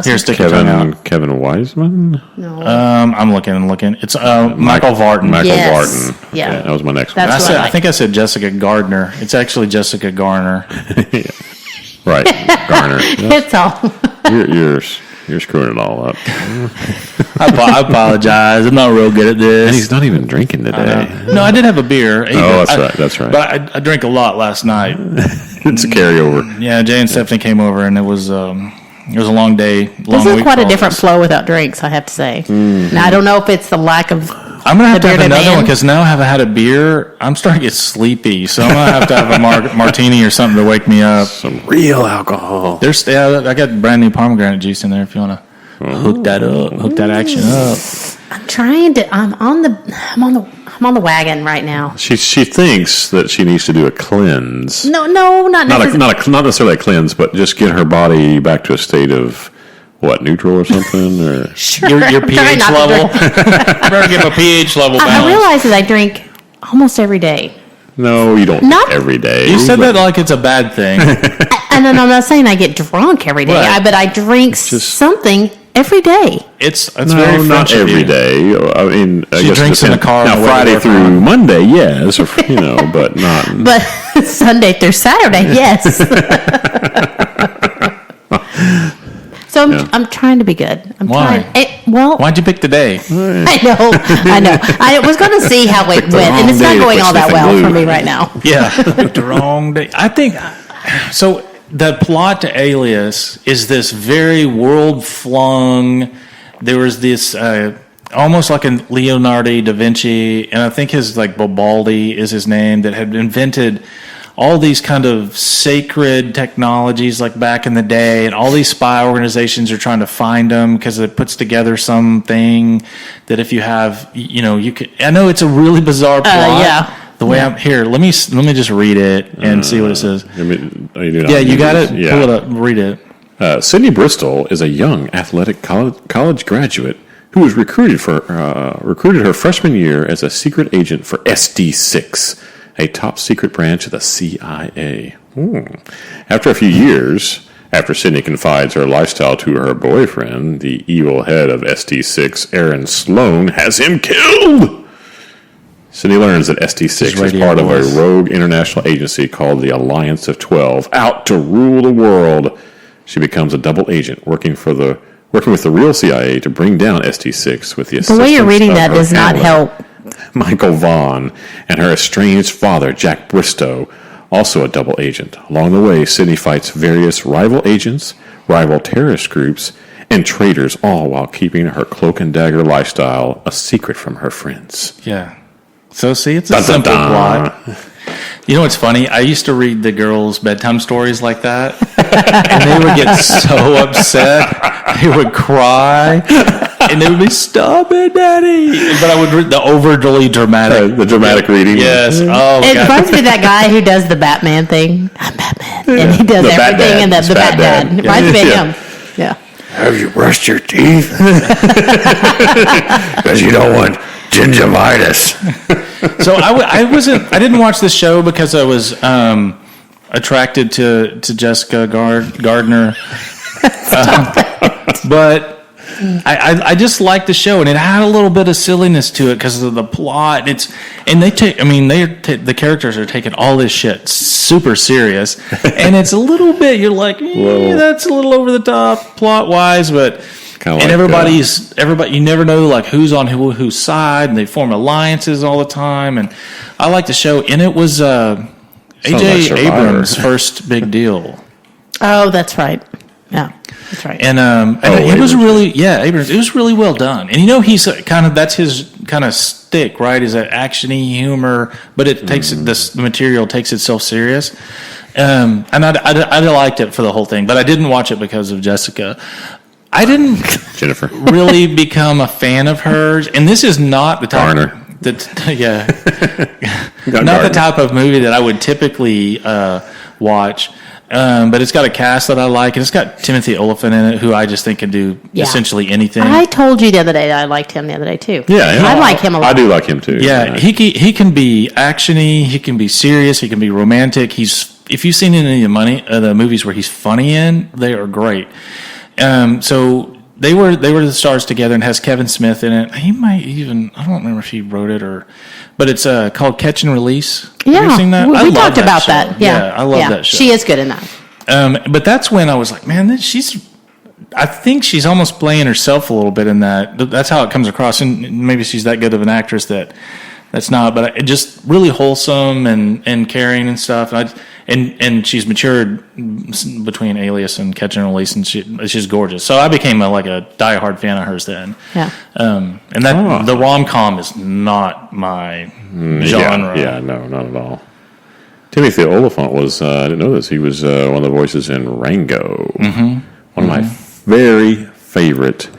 Here, stick your tongue out. Kevin Wiseman. No. I'm looking. It's Michael Vartan. Michael Yes. Vartan. Yeah. That was my next That's one. what I think I said Jessica Gardner. It's actually Jessica Garner. Right, Garner. It's all. You're screwing it all up. I apologize. I'm not real good at this. And he's not even drinking today. No, I did have a beer. That's right. But I drank a lot last night. It's a carryover. Yeah, Jay and Stephanie came over, and it was a long day. This is quite a different flow without drinks, I have to say. Now, I don't know if it's the lack of. I'm going to have another man. one because now I haven't had a beer. I'm starting to get sleepy, so I'm going to have a martini or something to wake me up. Some real alcohol. I got brand new pomegranate juice in there if you want to hook that up, hook that action up. I'm trying to. I'm on the wagon right now. She thinks that she needs to do a cleanse. No, not necessarily. Not necessarily a cleanse, but just get her body back to a state of neutral or something, or Sure. Your pH level. Better give a pH level balance. I realize that I drink almost every day. No, you don't. Not every day. You said that like it's a bad thing. And then I'm not saying I get drunk every day, Right. but I drink something every day. It's No, very French not of every you. day. I mean, I She guess it drinks in the depends. car on Now, the way to Friday work, through huh? Monday, yes, or, but not. But Sunday through Saturday, yes. So I'm trying to be good. I'm Why? trying. Well, Why'd you pick the day? I know. I was going to see how it went, and it's not wrong day to going quit all that sniffing well glue. for me right now. Yeah, the wrong day. I think so. The plot to Alias is this very world flung. There was this almost like a Leonardo da Vinci, and I think his like Bobaldi is his name, that had invented all these kind of sacred technologies like back in the day, and all these spy organizations are trying to find them because it puts together something that if you have, you could. I know it's a really bizarre plot. Yeah. The way I'm here, let me just read it and see what it says. I mean, you do not Yeah, you need got this. it. Pull it up. Read it. Sydney Bristol is a young athletic college graduate who was recruited her freshman year as a secret agent for SD6, a top secret branch of the CIA. After a few years, after Sydney confides her lifestyle to her boyfriend, the evil head of SD6, Aaron Sloan, has him killed. Sydney learns that SD6 is part of a rogue international agency called the Alliance of 12, out to rule the world. She becomes a double agent, working with the real CIA to bring down SD6 with the assistance The way you're reading of that her does not handler, help. Michael Vaughn, and her estranged father, Jack Bristow, also a double agent. Along the way, Sydney fights various rival agents, rival terrorist groups, and traitors, all while keeping her cloak and dagger lifestyle a secret from her friends. Yeah. So see, it's a simple plot. You know what's funny? I used to read the girls' bedtime stories like that, and they would get so upset. They would cry, and they would be, "Stop it, Daddy!" But I would read the overly dramatic, The dramatic reading. Yes. Oh, It God. reminds me of that guy who does the Batman thing. I'm Batman. And he does The Bat everything Dad. in the It's Bat Bat Dad. Dad. It reminds me of Yeah. him. Yeah. Have you brushed your teeth? Because you don't want gingivitis. So I didn't watch the show because I was attracted to Jessica Gardner, but I just liked the show, and it had a little bit of silliness to it because of the plot. The characters are taking all this shit super serious, and it's a little bit. You're like, that's a little over the top plot wise, but. Kinda And like, everybody, you never know like who's on whose side, and they form alliances all the time. And I like the show, and it was like A.J. Survivor. Abrams' first big deal, Oh, that's right. Yeah, that's right. and it was really Abrams. It was really well done, and he's that's his kind of stick, right? Is that actiony humor, but it takes the material takes itself serious. And I liked it for the whole thing, but I didn't watch it because of Jessica. I didn't Jennifer. really become a fan of hers, and this is not the type. Garner. Not the type of movie that I would typically watch. But it's got a cast that I like, and it's got Timothy Olyphant in it, who I just think can do essentially anything. I told you the other day that I liked him the other day too. Yeah, I like him a lot. I do like him too. Yeah, he can be actiony, he can be serious, he can be romantic. If you've seen any of the movies where he's funny in, they are great. So they were the stars together, and has Kevin Smith in it. He might even, I don't remember if he wrote it but it's called Catch and Release. Yeah, Have you seen that? we I love talked about show. that. Yeah, I love that show. She is good in that. But that's when I was like, man, I think she's almost playing herself a little bit in that. That's how it comes across, and maybe she's that good of an actress that's not. But it just really wholesome and caring and stuff. And she's matured between Alias and Catch and Release, and she's gorgeous. So I became a diehard fan of hers then. Yeah. And that the rom-com is not my genre. Yeah, no, not at all. Timothy Olyphant was, I didn't know this, he was one of the voices in Rango. Mm-hmm. One of my very favorite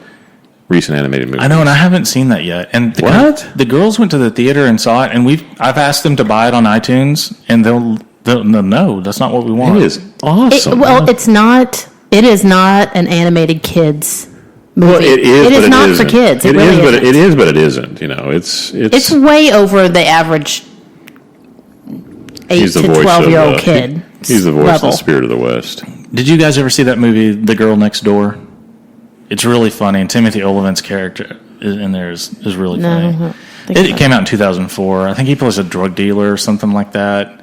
recent animated movies. I know, and I haven't seen that yet. And the girls went to the theater and saw it, and I've asked them to buy it on iTunes, and they'll no, that's not what we want. It is awesome. It's not. It is not an animated kids movie. Well, it is, It but is it not isn't. for kids. It It really is, but isn't. it is, but it isn't. It's way over the average 8 he's to the voice 12-year-old of, kid. He's the voice level. of the Spirit of the West. Did you guys ever see that movie, The Girl Next Door? It's really funny, and Timothy Olyphant's character in there is really No, I funny. don't think It so. came out in 2004. I think he plays a drug dealer or something like that.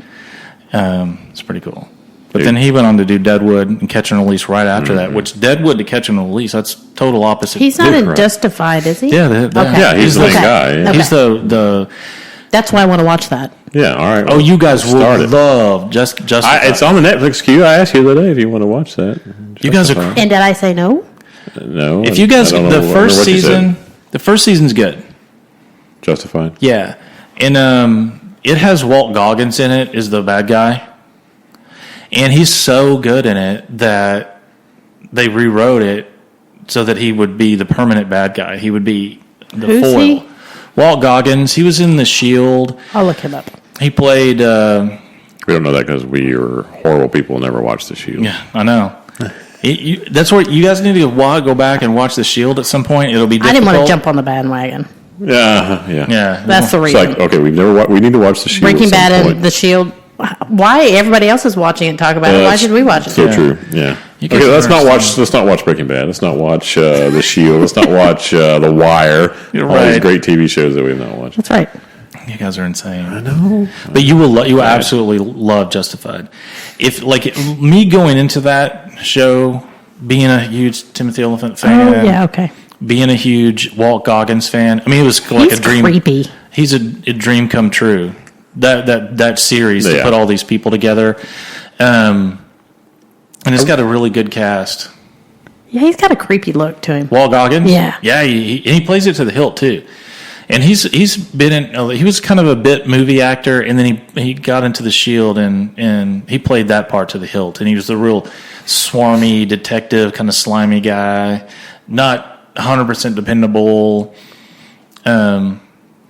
It's pretty cool. But then he went on to do Deadwood and Catch and Release right after that, which Deadwood to Catch and Release, that's total opposite. He's not in Correct. Justified, is he? Yeah, Okay. Yeah, he's the main Okay. guy. Yeah. Okay. He's the That's why I want to watch that. Yeah, all right. oh, you guys will Started. love Justified. It's on the Netflix queue. I asked you the other day if you want to watch that. You guys are- Justified. And did I say no? No. If you guys, I don't the know first what you said. the first season's good. Justified. Yeah, and it has Walt Goggins in it is the bad guy, and he's so good in it that they rewrote it so that he would be the permanent bad guy. He would be the Who's foil. he? Walt Goggins. He was in The Shield. I'll look him up. He played. We don't know that because we are horrible people and never watched The Shield. Yeah, I know. That's where you guys need to go back and watch The Shield at some point. It'll be I difficult. didn't want to jump on the bandwagon. Yeah. Yeah, That's the It's reason. like, okay, we need to watch The Shield. Breaking at some Bad and point. The Shield. Why everybody else is watching it and talk about it? Why That's should we watch it? So true. Yeah. You guys Okay, let's not understand. watch. Let's not watch Breaking Bad. Let's not watch The Shield. Let's not watch The Wire. You're All these right. great TV shows that we've not watched. That's right. You guys are insane. I know, but you will absolutely love Justified. If like me going into that show, being a huge Timothy Olyphant fan, Oh, yeah, okay. being a huge Walt Goggins fan. I mean, it was like He's a dream. creepy. He's a dream come true. That series to Yeah. put all these people together, and it's got a really good cast. Yeah, he's got a creepy look to him. Walt Goggins. Yeah. yeah, he plays it to the hilt too. And he's been in. He was kind of a bit movie actor, and then he got into The Shield, and he played that part to the hilt. And he was the real swarmy detective, kind of slimy guy, not 100% dependable.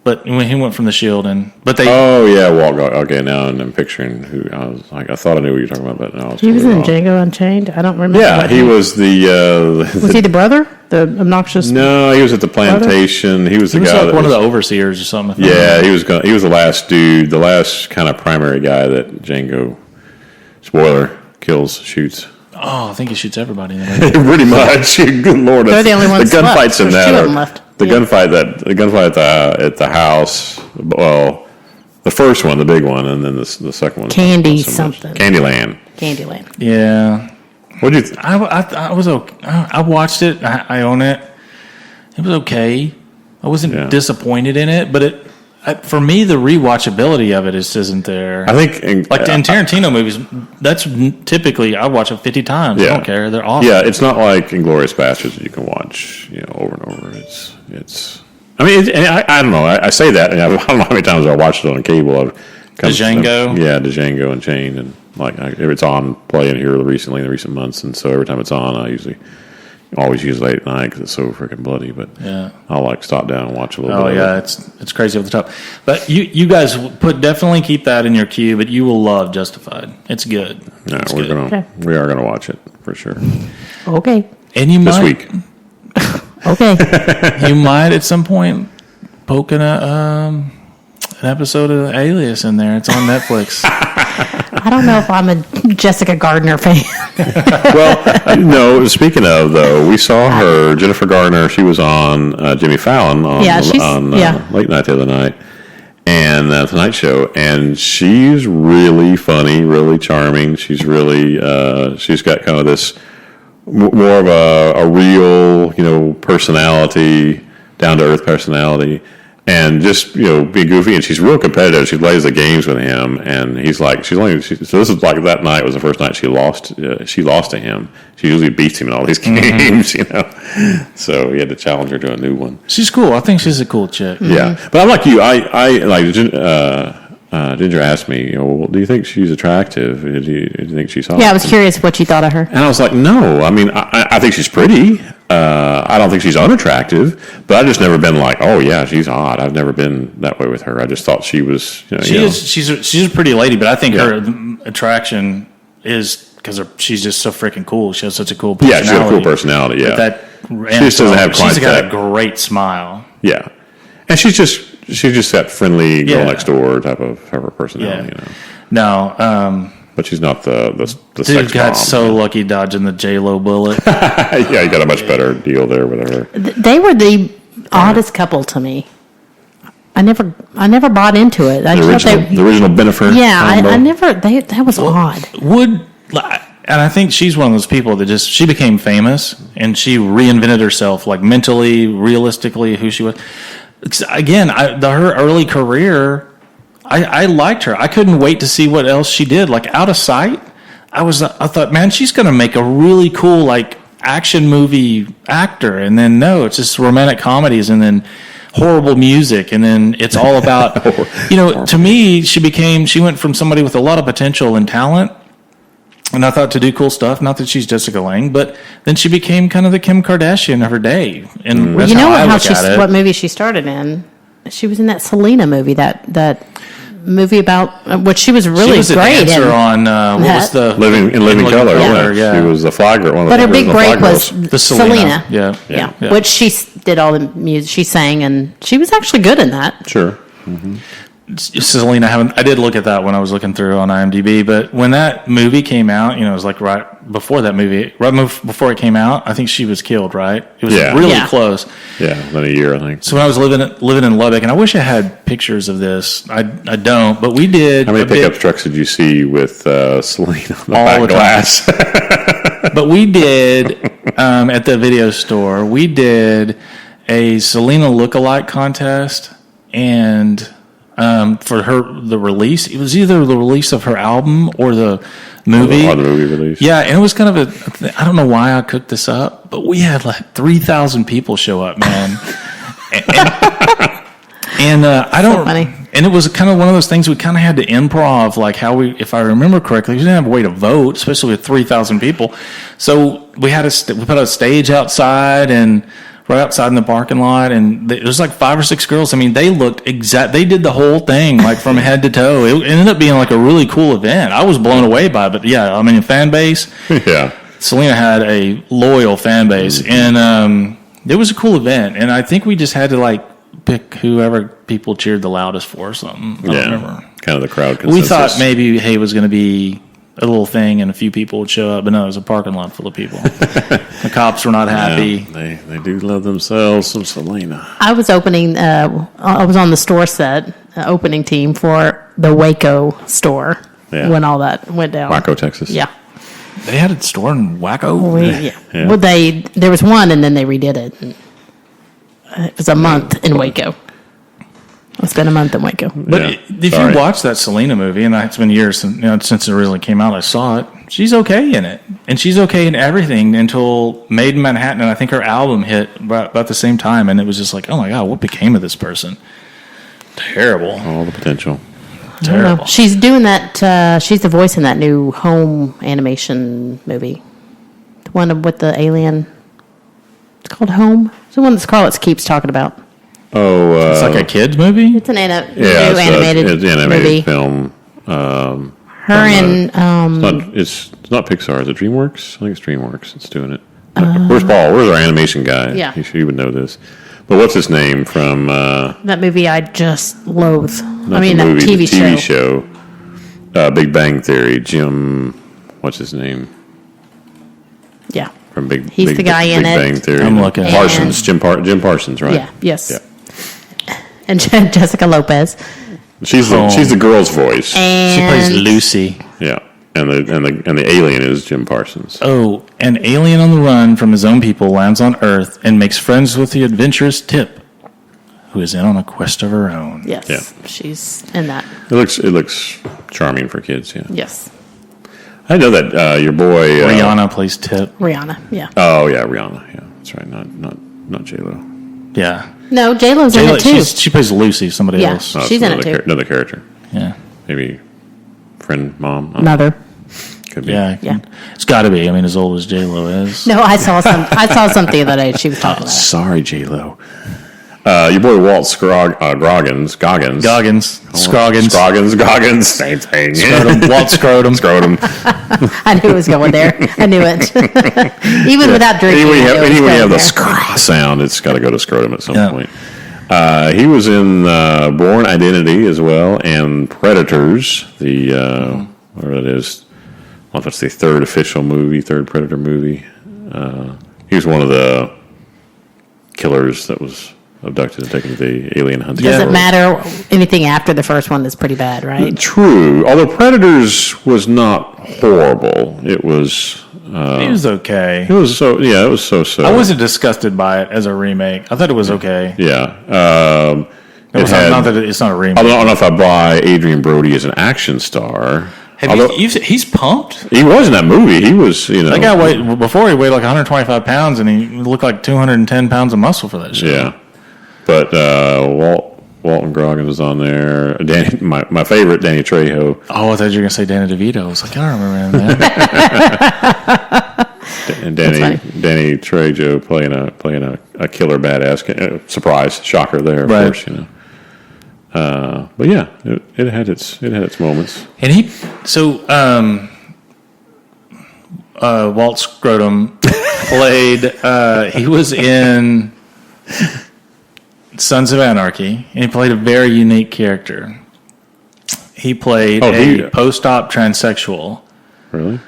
But when he went from The Shield, but they Oh yeah, Walt. Okay, now I'm picturing who I was. Like, I thought I knew what you were talking about, but no. He was in totally wrong. Django Unchained. I don't remember. Yeah, what he was the. Was he the brother? The obnoxious. No, he was at the plantation. He was the he was guy like that one of was- the overseers or something. Yeah, he was the last dude, the last kind of primary guy that Django, spoiler, shoots. Oh, I think he shoots everybody. In the movie. Pretty much. Good lord, They're the only ones The gunfights left. in There's that two of are them left. the Yeah. gunfight at the house. Well, the first one, the big one, and then the second one. Candy not so much. something. Candyland. Candyland. Yeah, What did you? I was okay. I watched it. I own it. It was okay. I wasn't Yeah. disappointed in it, but for me, the rewatchability of it just isn't there. I think in Tarantino movies, that's typically I watch them 50 times. I Yeah. don't care. They're awesome. Yeah, it's not like Inglourious Bastards that you can watch, over and over. It's. I mean, I don't know. I say that, and I don't know how many times I watched it on cable. Django? Yeah, Django Unchained, and it's on playing here recently in the recent months, and so every time it's on, I always use late at night because it's so freaking bloody. But Yeah. I'll stop down and watch a little Oh bit. yeah, of it. it's crazy over the top. But you guys definitely keep that in your queue. But you will love Justified. It's good. No, It's we good. are gonna watch it for sure Okay. And you this might week. Okay. you might at some point poke an episode of Alias in there. It's on Netflix. I don't know if I'm a Jessica Gardner fan. Well, no. Speaking of though, we saw her, Jennifer Gardner. She was on Jimmy Fallon on, Yeah, she's- on yeah. Late Night the other night, and Tonight Show, and she's really funny, really charming. She's really she's got kind of this more of a real personality, down to earth personality. And just be goofy, and she's real competitive. She plays the games with him, and he's like, so this is like that night was the first night she lost. She lost to him. She usually beats him in all these games, So he had to challenge her to a new one. She's cool. I think she's a cool chick. Yeah, but I'm like you. I like Ginger asked me, well, do you think she's attractive? Do you think she's hot? Yeah, I was curious what you thought of her. And I was like, no. I mean, I think she's pretty. I don't think she's unattractive, but I've just never been like, oh yeah, she's hot. I've never been that way with her. I just thought she was. She's a pretty lady, but I think her attraction is because she's just so freaking cool. She has such a cool personality. Yeah, she's got a cool personality. Yeah, She just doesn't have quite She's got that. a great smile. Yeah, and she's just that friendly girl Yeah. next door type of her personality. Yeah. No, but she's not the Dude sex got bomb. so lucky dodging the J-Lo bullet. Yeah, you got a much better deal there with her. They were the oddest couple to me. I never bought into it. I The original Bennifer. yeah, combo. that was odd. And I think she's one of those people that she became famous and she reinvented herself, like mentally, realistically, who she was. Again, her early career, I liked her. I couldn't wait to see what else she did. Like Out of Sight, I thought, man, she's going to make a really cool like action movie actor. And then no, it's just romantic comedies and then horrible music, and then it's all about, to me, she went from somebody with a lot of potential and talent, and I thought to do cool stuff, not that she's Jessica Lange, but then she became kind of the Kim Kardashian of her day, and that's how I look at it. What movie she started in? She was in that Selena movie, that movie about which she was really She was a great dancer in. on, what was the... Living Color. Color, Yeah. She was the fly girl. One of But the her big original break fly was girls. The Selena. Yeah. Which she did all the music. She sang, and she was actually good in that. Sure. Selena, I did look at that when I was looking through on IMDb, but when that movie came out, it was like right before before it came out, I think she was killed, right? It was really close. Yeah, within a year, I think. So when I was living in Lubbock, and I wish I had pictures of this. I don't, but we did. How many pickup trucks did you see with Selena on the All back the time. glass? But we did at the video store. We did a Selena lookalike contest, and for the release, it was either the release of her album or the movie. Or the movie release. Yeah, and it was kind of I don't know why I cooked this up, but we had like 3,000 people show up, man. and I don't. funny. And it was kind of one of those things we kind of had to improv, like if I remember correctly, we didn't have a way to vote, especially with 3,000 people. So we had we put a stage outside and right outside in the parking lot, and there was like 5 or 6 girls. I mean, they looked they did the whole thing like from head to toe. It ended up being like a really cool event. I was blown away by it, but yeah, I mean, fan base. Yeah. Selena had a loyal fan base, and it was a cool event. And I think we just had to like pick whoever people cheered the loudest for or something. I don't remember. Kind of the crowd consensus. We thought maybe it was going to be a little thing and a few people would show up, but no, it was a parking lot full of people. The cops were not happy. Yeah, they do love themselves some Selena. I was opening. I was on the store set opening team for the Waco store when all that went down. Waco, Texas. Yeah. They had a store in Waco? Yeah. Well, there was one, and then they redid it. It was a month in Waco. I spent a month in Waco. But if you watch that Selena movie, and it's been years since it originally came out, I saw it. She's okay in it, and she's okay in everything until Made in Manhattan, and I think her album hit about the same time, and it was just like, oh my god, what became of this person? Terrible. All the potential. Terrible. She's doing that. She's the voice in that new home animation movie, the one with the alien. It's called Home. It's the one that Scarlett keeps talking about. Oh, it's like a kids movie. It's an new it's animated it's an animated movie. film. Her and It's not Pixar. Is it DreamWorks? I think it's DreamWorks. It's doing it. Where's Paul? Where's our animation guy? Yeah. He would know this. But what's his name from? that movie I just loathe. Not the that movie, TV the TV show. show. Big Bang Theory. Jim. What's his name? Yeah. From He's the guy in it. Bang Theory. I'm looking. Parsons. Jim Parsons, right? Yeah. Yes. Yeah. And Jessica Lopez. She's the girl's voice. She And plays Lucy. Yeah. And the alien is Jim Parsons. Oh, an alien on the run from his own people lands on Earth and makes friends with the adventurous Tip, who is in on a quest of her own. Yes. Yeah. She's in that. It looks charming for kids. Yeah. Yes. I know that your boy Rihanna plays Tip. Rihanna. Yeah. Oh yeah, Rihanna. Yeah, that's right. Not J Lo. Yeah. No, J-Lo's in it too. She plays Lucy, somebody Yeah. else. She's in it too. Another character. Yeah. Maybe friend, mom. I don't know. Mother. Could be. Yeah. Yeah. It's got to be. I mean, as old as J-Lo is. No, I saw something the other day. She was talking about it. Sorry, J Lo. Your boy Walt Goggins. Goggins. Scroggins. Same thing. Scrotum. Walt Scrotum. Scrotum. I knew it was going there. I knew it. Even without drinking. Anyway, I knew it was you going have the there. scraw sound. It's got to go to scrotum at some Yeah. point. He was in Born Identity as well, and Predators, the whatever that is. I don't know if it's the third Predator movie. He was one of the killers that was abducted and taken to the alien hunting. Does it matter? Anything after the first one is pretty bad, right? True. Although Predators was not horrible. It was okay. It was so. I wasn't disgusted by it as a remake. I thought it was okay. Yeah. Not that it's not a remake. I don't know if I buy Adrian Brody as an action star. He's pumped. He was in that movie. He was, That guy before he weighed like 125 pounds, and he looked like 210 pounds of muscle for that show. Yeah. But Walton Goggins was on there. My favorite, Danny Trejo. Oh, I thought you were going to say Danny DeVito. I was like, I don't remember him. Man. And Danny Trejo playing a killer badass. Surprise, shocker there, of course. But yeah, it had its moments. And Walt Scrotum played. He was in Sons of Anarchy, and he played a very unique character. He played a post-op transsexual. Really?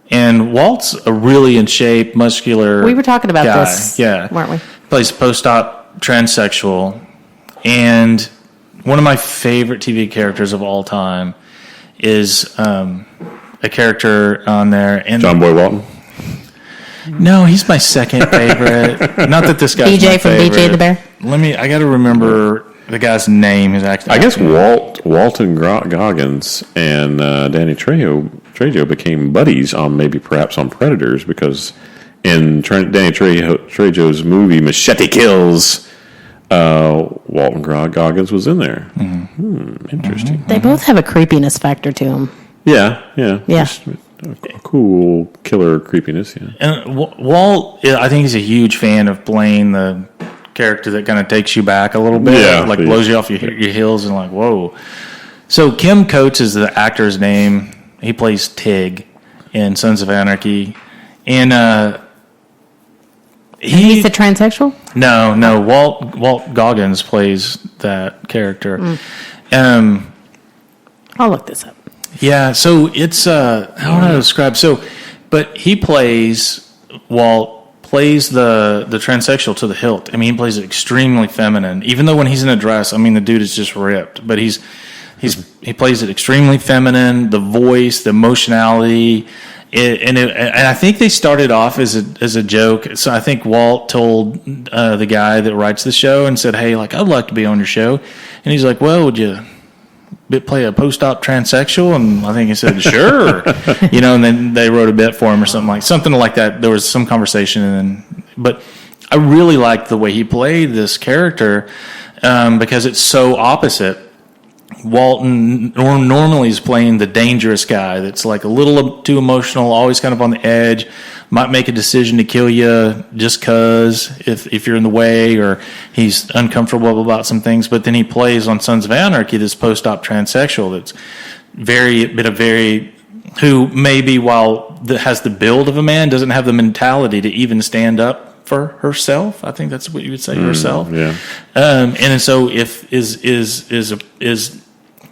And Walt's a really in shape, muscular. We were talking about guy. this, weren't we? Plays post-op transsexual, and one of my favorite TV characters of all time is a character on there. And John Boy Walton? No, he's my second favorite. Not that this guy's BJ my from favorite. BJ the Bear? I got to remember the guy's name. I guess Walton Goggins and Danny Trejo became buddies perhaps on Predators, because in Danny Trejo's movie Machete Kills, Walton Goggins was in there. Interesting. They both have a creepiness factor to them. Yeah. Yeah. A cool killer creepiness. Yeah. And Walt, I think he's a huge fan of playing the character that kind of takes you back a little bit, blows you off your heels and like, whoa. So Kim Coates is the actor's name. He plays Tig in Sons of Anarchy, and he's a transsexual? No. Walt Goggins plays that character. I'll look this up. Yeah, so it's how do I describe? But Walt plays the transsexual to the hilt. I mean, he plays it extremely feminine. Even though when he's in a dress, I mean, the dude is just ripped. But he plays it extremely feminine. The voice, the emotionality, and I think they started off as a joke. So I think Walt told the guy that writes the show and said, "Hey, like I'd like to be on your show," and he's like, "Well, would you play a post-op transsexual?" And I think he said, "Sure," and then they wrote a bit for him or something like that. There was some conversation, but I really liked the way he played this character because it's so opposite. Walton normally is playing the dangerous guy that's like a little too emotional, always kind of on the edge, might make a decision to kill you just because if you're in the way, or he's uncomfortable about some things. But then he plays on Sons of Anarchy this post-op transsexual that's who maybe while has the build of a man, doesn't have the mentality to even stand up for herself. I think that's what you would say, herself. Yeah. And so if is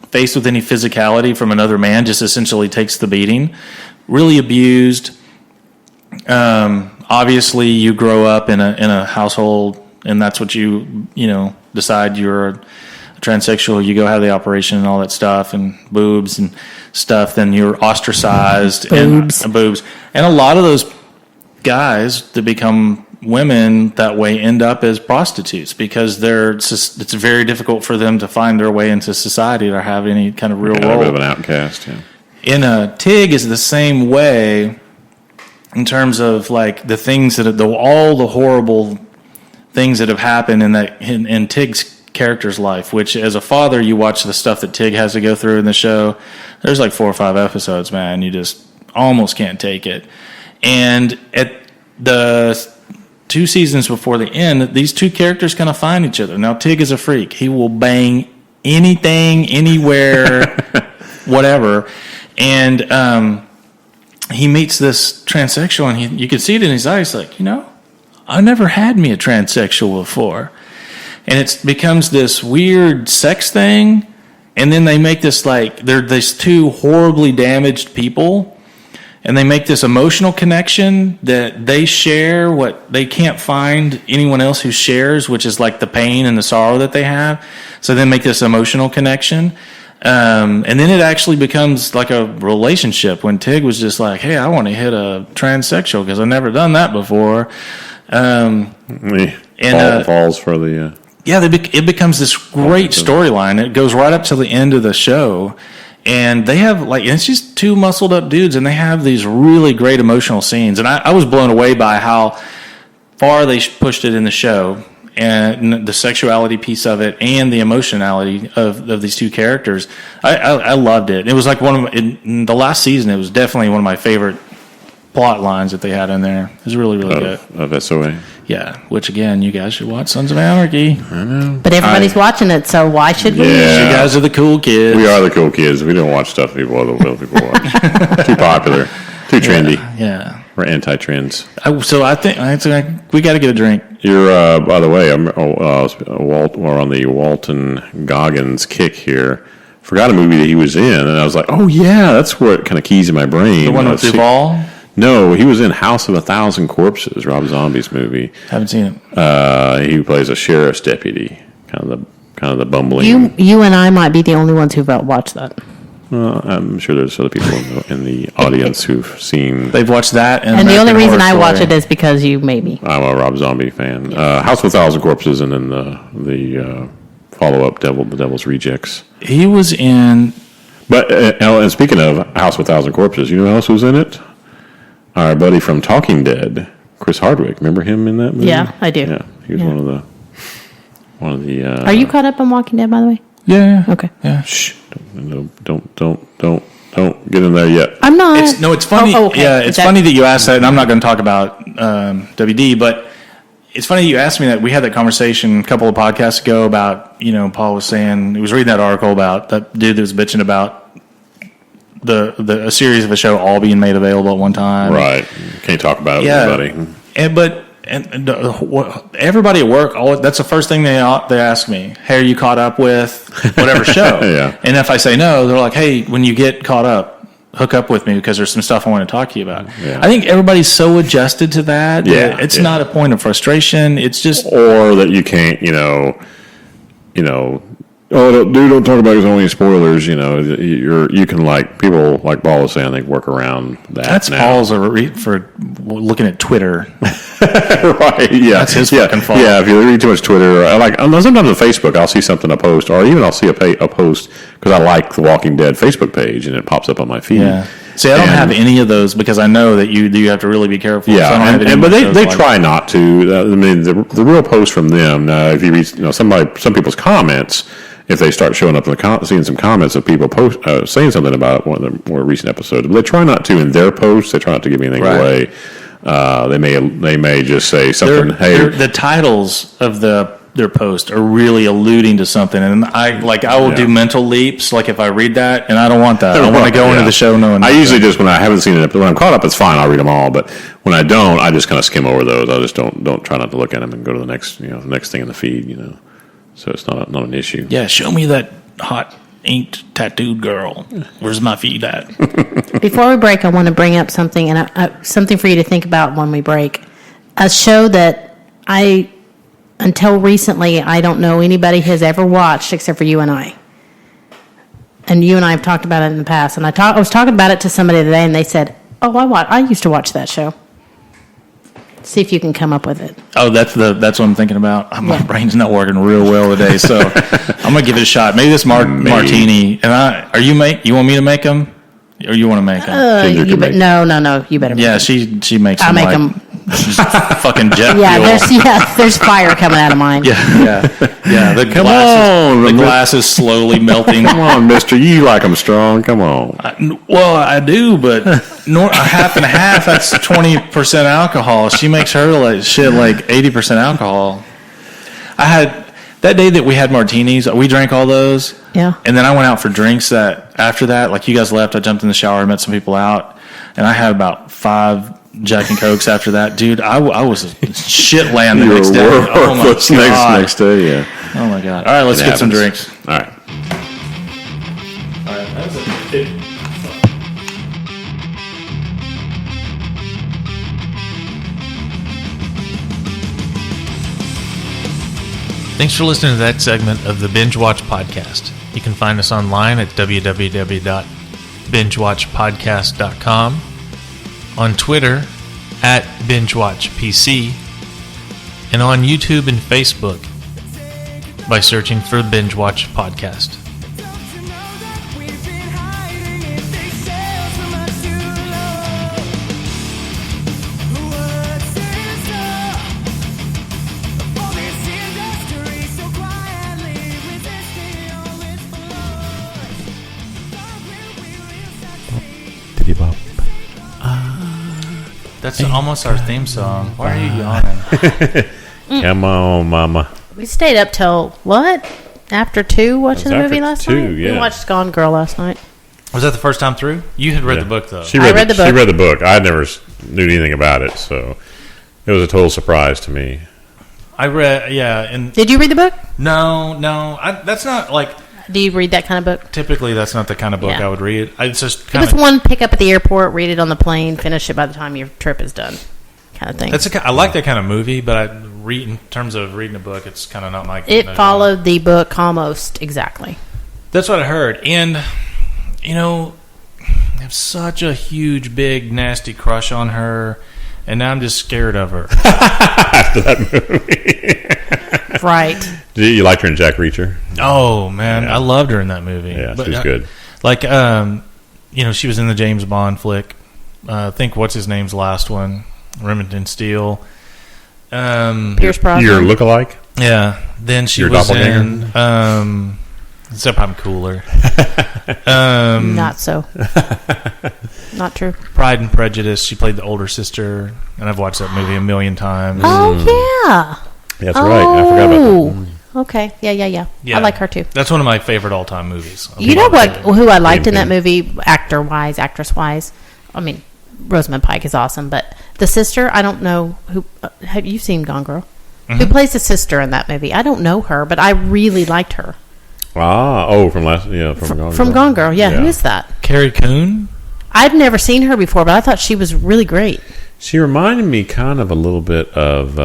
faced with any physicality from another man, just essentially takes the beating. Really abused. Obviously, you grow up in a household, and that's what you decide you're a transsexual. You go have the operation and all that stuff, and boobs and stuff. Then you're ostracized and boobs. And a lot of those guys that become women that way end up as prostitutes because it's very difficult for them to find their way into society or have any kind of real role. A bit of an outcast, yeah. In Tig is the same way in terms of like the things all the horrible things that have happened in Tig's character's life, which as a father, you watch the stuff that Tig has to go through in the show. There's like 4 or 5 episodes, man. You just almost can't take it. And at the 2 seasons before the end, these two characters kind of find each other. Now, Tig is a freak. He will bang anything, anywhere, whatever. And he meets this transsexual, and you can see it in his eyes, like, I never had me a transsexual before. And it becomes this weird sex thing, And then they make this they're these two horribly damaged people, and they make this emotional connection that they share what they can't find anyone else who shares, which is like the pain and the sorrow that they have. So they make this emotional connection. And then it actually becomes like a relationship when Tig was just like, hey, I want to hit a transsexual because I've never done that before. Falls for the... Yeah, it becomes this great storyline. It goes right up to the end of the show. And they have, it's just two muscled up dudes, and they have these really great emotional scenes. And I was blown away by how far they pushed it in the show, and the sexuality piece of it, and the emotionality of these two characters. I loved it. It was like in the last season, it was definitely one of my favorite plot lines that they had in there. It was really, really good. Of SOA. Yeah, which again, you guys should watch Sons of Anarchy. I know. But everybody's watching it, so why should we? Yeah. You guys are the cool kids. We are the cool kids. We don't watch stuff other people watch. Too popular. Too trendy. Yeah. We're anti-trends. So I think we got to get a drink. You're, by the way, we're on the Walton Goggins kick here. Forgot a movie that he was in, and I was like, oh, yeah, that's what kind of keys in my brain. The one with Duvall? No, he was in House of a Thousand Corpses, Rob Zombie's movie. Haven't seen it. He plays a sheriff's deputy, kind of the bumbling. You and I might be the only ones who've watched that. I'm sure there's other people in the audience who've seen. They've watched that, and the only reason I watch it is because you made me. I'm a Rob Zombie fan. House of a Thousand Corpses, and then the follow-up, The Devil's Rejects. He was in. But and speaking of House of a Thousand Corpses, you know who else was in it? Our buddy from Talking Dead, Chris Hardwick. Remember him in that movie? Yeah, I do. Yeah, he was one of the. Are you caught up on Walking Dead, by the way? Yeah. Okay. Yeah. Shh! Don't get in there yet. I'm not. It's funny. Oh, okay. Yeah, it's funny that you asked that, and I'm not going to talk about WD, but it's funny that you asked me that. We had that conversation a couple of podcasts ago about, Paul was saying, he was reading that article about that dude that was bitching about a series of a show all being made available at one time. Right. Can't talk about it with anybody. And everybody at work, that's the first thing they ask me. Hey, are you caught up with whatever show? Yeah. And if I say no, they're like, hey, when you get caught up, hook up with me because there's some stuff I want to talk to you about. Yeah. I think everybody's so adjusted to that. Yeah, It's not a point of frustration. It's just. Or that you can't, don't talk about it, it's only spoilers. You can, like, people like Paul was saying, they work around that. That's now. Paul's for looking at Twitter. Right, yeah. That's his fucking fault. Yeah, if you read too much Twitter, sometimes on Facebook, I'll see something I post, or even I'll see a post because I like the Walking Dead Facebook page, and it pops up on my feed. Yeah. See, I don't have any of those because I know that you have to really be careful. Yeah, so I don't have any but of they those try not to. I mean, the real post from them. If you read, some people's comments, if they start showing up seeing some comments of people saying something about one of the more recent episodes, but they try not to in their posts. They try not to give anything away. They may just say something. The titles of their post are really alluding to something, and I will do mental leaps. Like if I read that, and I don't want that. I want to go into the show knowing. I usually just when I haven't seen it, when I'm caught up, it's fine. I'll read them all. But when I don't, I just kind of skim over those. I just don't try not to look at them and go to the next thing in the feed. So it's not an issue. Yeah, show me that hot inked tattooed girl. Where's my feed at? Before we break, I want to bring up something, and something for you to think about when we break. A show that until recently, I don't know anybody has ever watched except for you and I. And you and I have talked about it in the past. And I was talking about it to somebody today, and they said, "Oh, I used to watch that show." See if you can come up with it. Oh, that's what I'm thinking about. My brain's not working real well today, so I'm gonna give it a shot. Maybe this martini. And you want me to make them, or you want to make them? No. You better. Yeah, she makes. I'll make them. Fucking jet fuel. There's fire coming out of mine. Yeah. The glass is slowly melting. Come on, mister. You like them strong. Come on. I do, but half and half, that's 20% alcohol. She makes her like 80% alcohol. I had that day that we had martinis, we drank all those. Yeah. And then I went out for drinks after that, like you guys left, I jumped in the shower, met some people out, and I had about 5 Jack and Cokes after that. Dude, I was shit land the next day. Oh my God. Next day, yeah. Oh my God. All right, let's get some drinks. All right. Thanks for listening to that segment of the Binge Watch Podcast. You can find us online at www.bingewatchpodcast.com, on Twitter at BingeWatchPC, and on YouTube and Facebook by searching for Binge Watch Podcast. That's almost our theme song. Why are you yawning? Come on, mama. We stayed up till what? After 2 watching the After movie last 2, night? yeah. We watched Gone Girl last night. Was that the first time through? You had read the book, though. She I read read the book. She read the book. I never knew anything about it, so it was a total surprise to me. I read, yeah. And Did you read the book? no. That's not like... Do you read that kind of book? Typically, that's not the kind of book Yeah. I would read. It's just It kind was of... one pick up at the airport, read it on the plane, finish it by the time your trip is done, kind of thing. I like that kind of movie, but in terms of reading a book, it's kind of not my... It followed the book almost exactly. That's what I heard. And, you know, I have such a huge, big, nasty crush on her, and now I'm just scared of her. After that movie. Right. You liked her in Jack Reacher? Oh, man. Yeah. I loved her in that movie. Yeah, But, she's good. Like, you know, she was in the James Bond flick. I think, what's his name's last one? Remington Steele. Pierce Brosnan. Your lookalike? Yeah. Then she Your was doppelganger? in... except I'm cooler. Not so. Not true. Pride and Prejudice. She played the older sister, and I've watched that movie a million times. Oh, yeah. That's right. I forgot about that. Okay. Yeah. Yeah. I like her too. That's one of my favorite all-time movies. You know what? Who I liked in that Kingpin. movie, actor-wise, actress-wise? I mean, Rosamund Pike is awesome, but the sister, I don't know who. Have you seen Gone Girl? Who plays the sister in that movie? I don't know her, but I really liked her. From Gone Girl. From Gone Girl, yeah. Who is that? Carrie Coon? I've never seen her before, but I thought she was really great. She reminded me kind of a little bit of...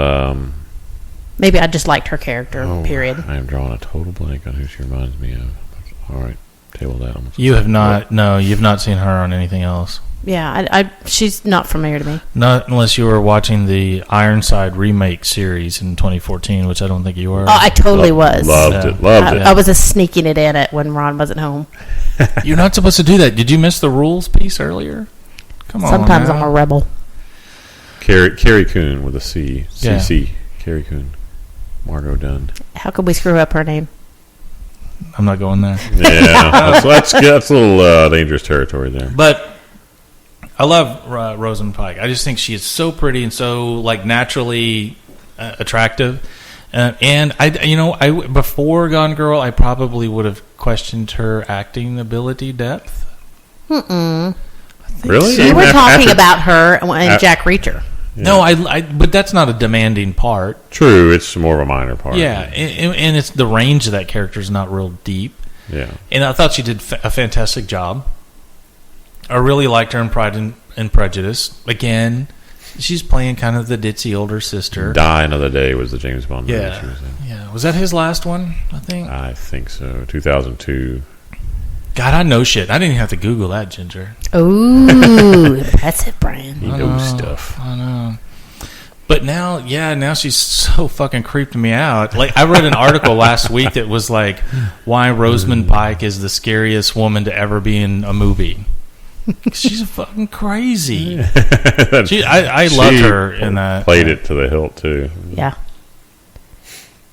Maybe I just liked her character, period. I am drawing a total blank on who she reminds me of. All right, table that. You have not. No, you've not seen her on anything else. Yeah, she's not familiar to me. Not unless you were watching the Ironside remake series in 2014, which I don't think you were. Oh, I totally was. Loved it. Loved it. I was sneaking it in it when Ron wasn't home. You're not supposed to do that. Did you miss the rules piece earlier? Come on. Sometimes now. I'm a rebel. Carrie Coon with a C. Yeah. CC. Carrie Coon. Margot Dunn. How could we screw up her name? I'm not going there. Yeah, that's a little dangerous territory there. But I love Rosamund Pike. I just think she is so pretty and so like naturally attractive. And I before Gone Girl, I probably would have questioned her acting ability depth. Really? You were talking about her in Jack Reacher. Yeah. No, but that's not a demanding part. True, it's more of a minor part. Yeah, and it's the range of that character is not real deep. Yeah. And I thought she did a fantastic job. I really liked her in Pride and Prejudice. Again, she's playing kind of the ditzy older sister. Die Another Day was the James Bond movie she was in. Yeah. Was that his last one, I think? I think so. 2002. God, I know shit. I didn't even have to Google that, Ginger. Ooh, impressive, Brian. You know stuff. I know. But now she's so fucking creeped me out. Like, I read an article last week that was like, why Rosamund Pike is the scariest woman to ever be in a movie. She's fucking crazy. I loved her in that. Played it to the hilt, too. Yeah.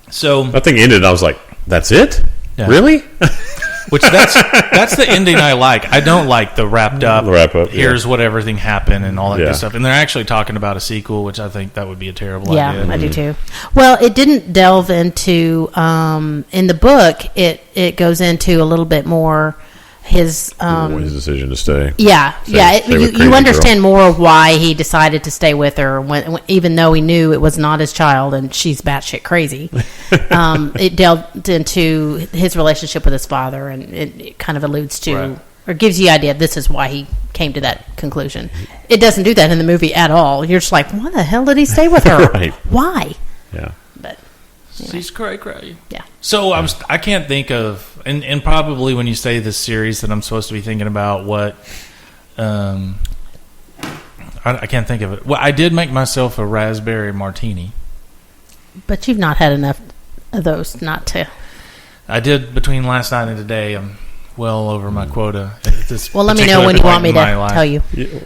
So That thing ended, and I was like, that's it? Yeah. Really? Which that's the ending I like. I don't like the wrapped up. The wrap up, yeah. Here's what everything happened and all that Yeah. good stuff. And they're actually talking about a sequel, which I think that would be a terrible Yeah, idea. I do too. Well, it didn't delve into in the book. It goes into a little bit more his His decision to stay. yeah. Stay with You Crazy understand more of why he decided to stay with her when even though he knew it was not his child and she's batshit crazy. It delved into his relationship with his father, and it kind of alludes to Right. or gives you the idea this is why he came to that conclusion. It doesn't do that in the movie at all. You're just like, why the hell did he stay with her? Right. Why? Yeah. But She's cray. yeah. So I can't think of, and probably when you say this series that I'm supposed to be thinking about what, I can't think of it. Well, I did make myself a raspberry martini. But you've not had enough of those not to. I did between last night and today. I'm well over my quota. At this Well, let me know when you want me to tell you.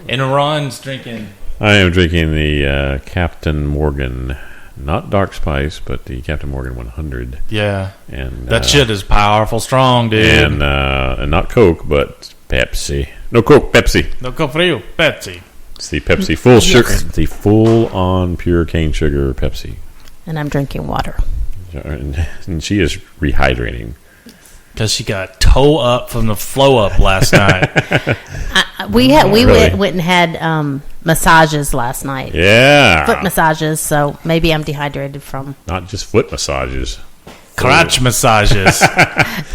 And Ron's drinking. I am drinking the Captain Morgan, not Dark Spice, but the Captain Morgan 100. Yeah. And That shit is powerful strong, dude. and not Coke, but Pepsi. No Coke, Pepsi. No Cofrio, Pepsi. It's the Pepsi full sugar, the full on pure cane sugar Pepsi. And I'm drinking water. And she is rehydrating. Because she got toe up from the flow up last night. We Really? went and had massages last night. Yeah. Foot massages, so maybe I'm dehydrated from. Not just foot massages. Crotch massages.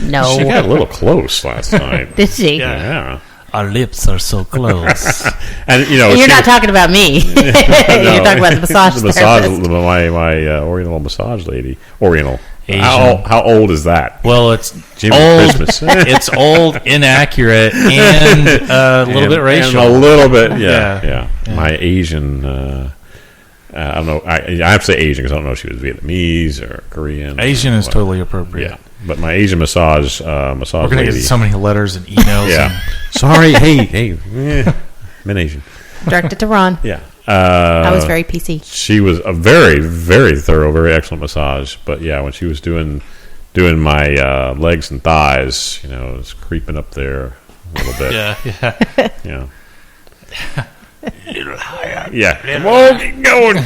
No. She got a little close last night. Did she? Yeah. Yeah. Our lips are so close. And, you know, You're she not was- talking about me. No. You're talking about the massage The massage, therapist. my Oriental massage lady. Oriental. Asian. How old is that? Well, it's Jimmy old. Christmas. It's old, inaccurate, and a little bit racial. And a little bit, Yeah. yeah. My Asian, I don't know. I have to say Asian because I don't know if she was Vietnamese or Korean. Asian is What. totally appropriate. Yeah. But my Asian massage We're going to lady. get so many letters and emails. Yeah. And Sorry. Hey. I'm Asian. Directed to Ron. Yeah. I was very PC. She was a very, very thorough, very excellent massage. But yeah, when she was doing my legs and thighs, you know, it was creeping up there a little bit. yeah. Yeah. Come on, keep going.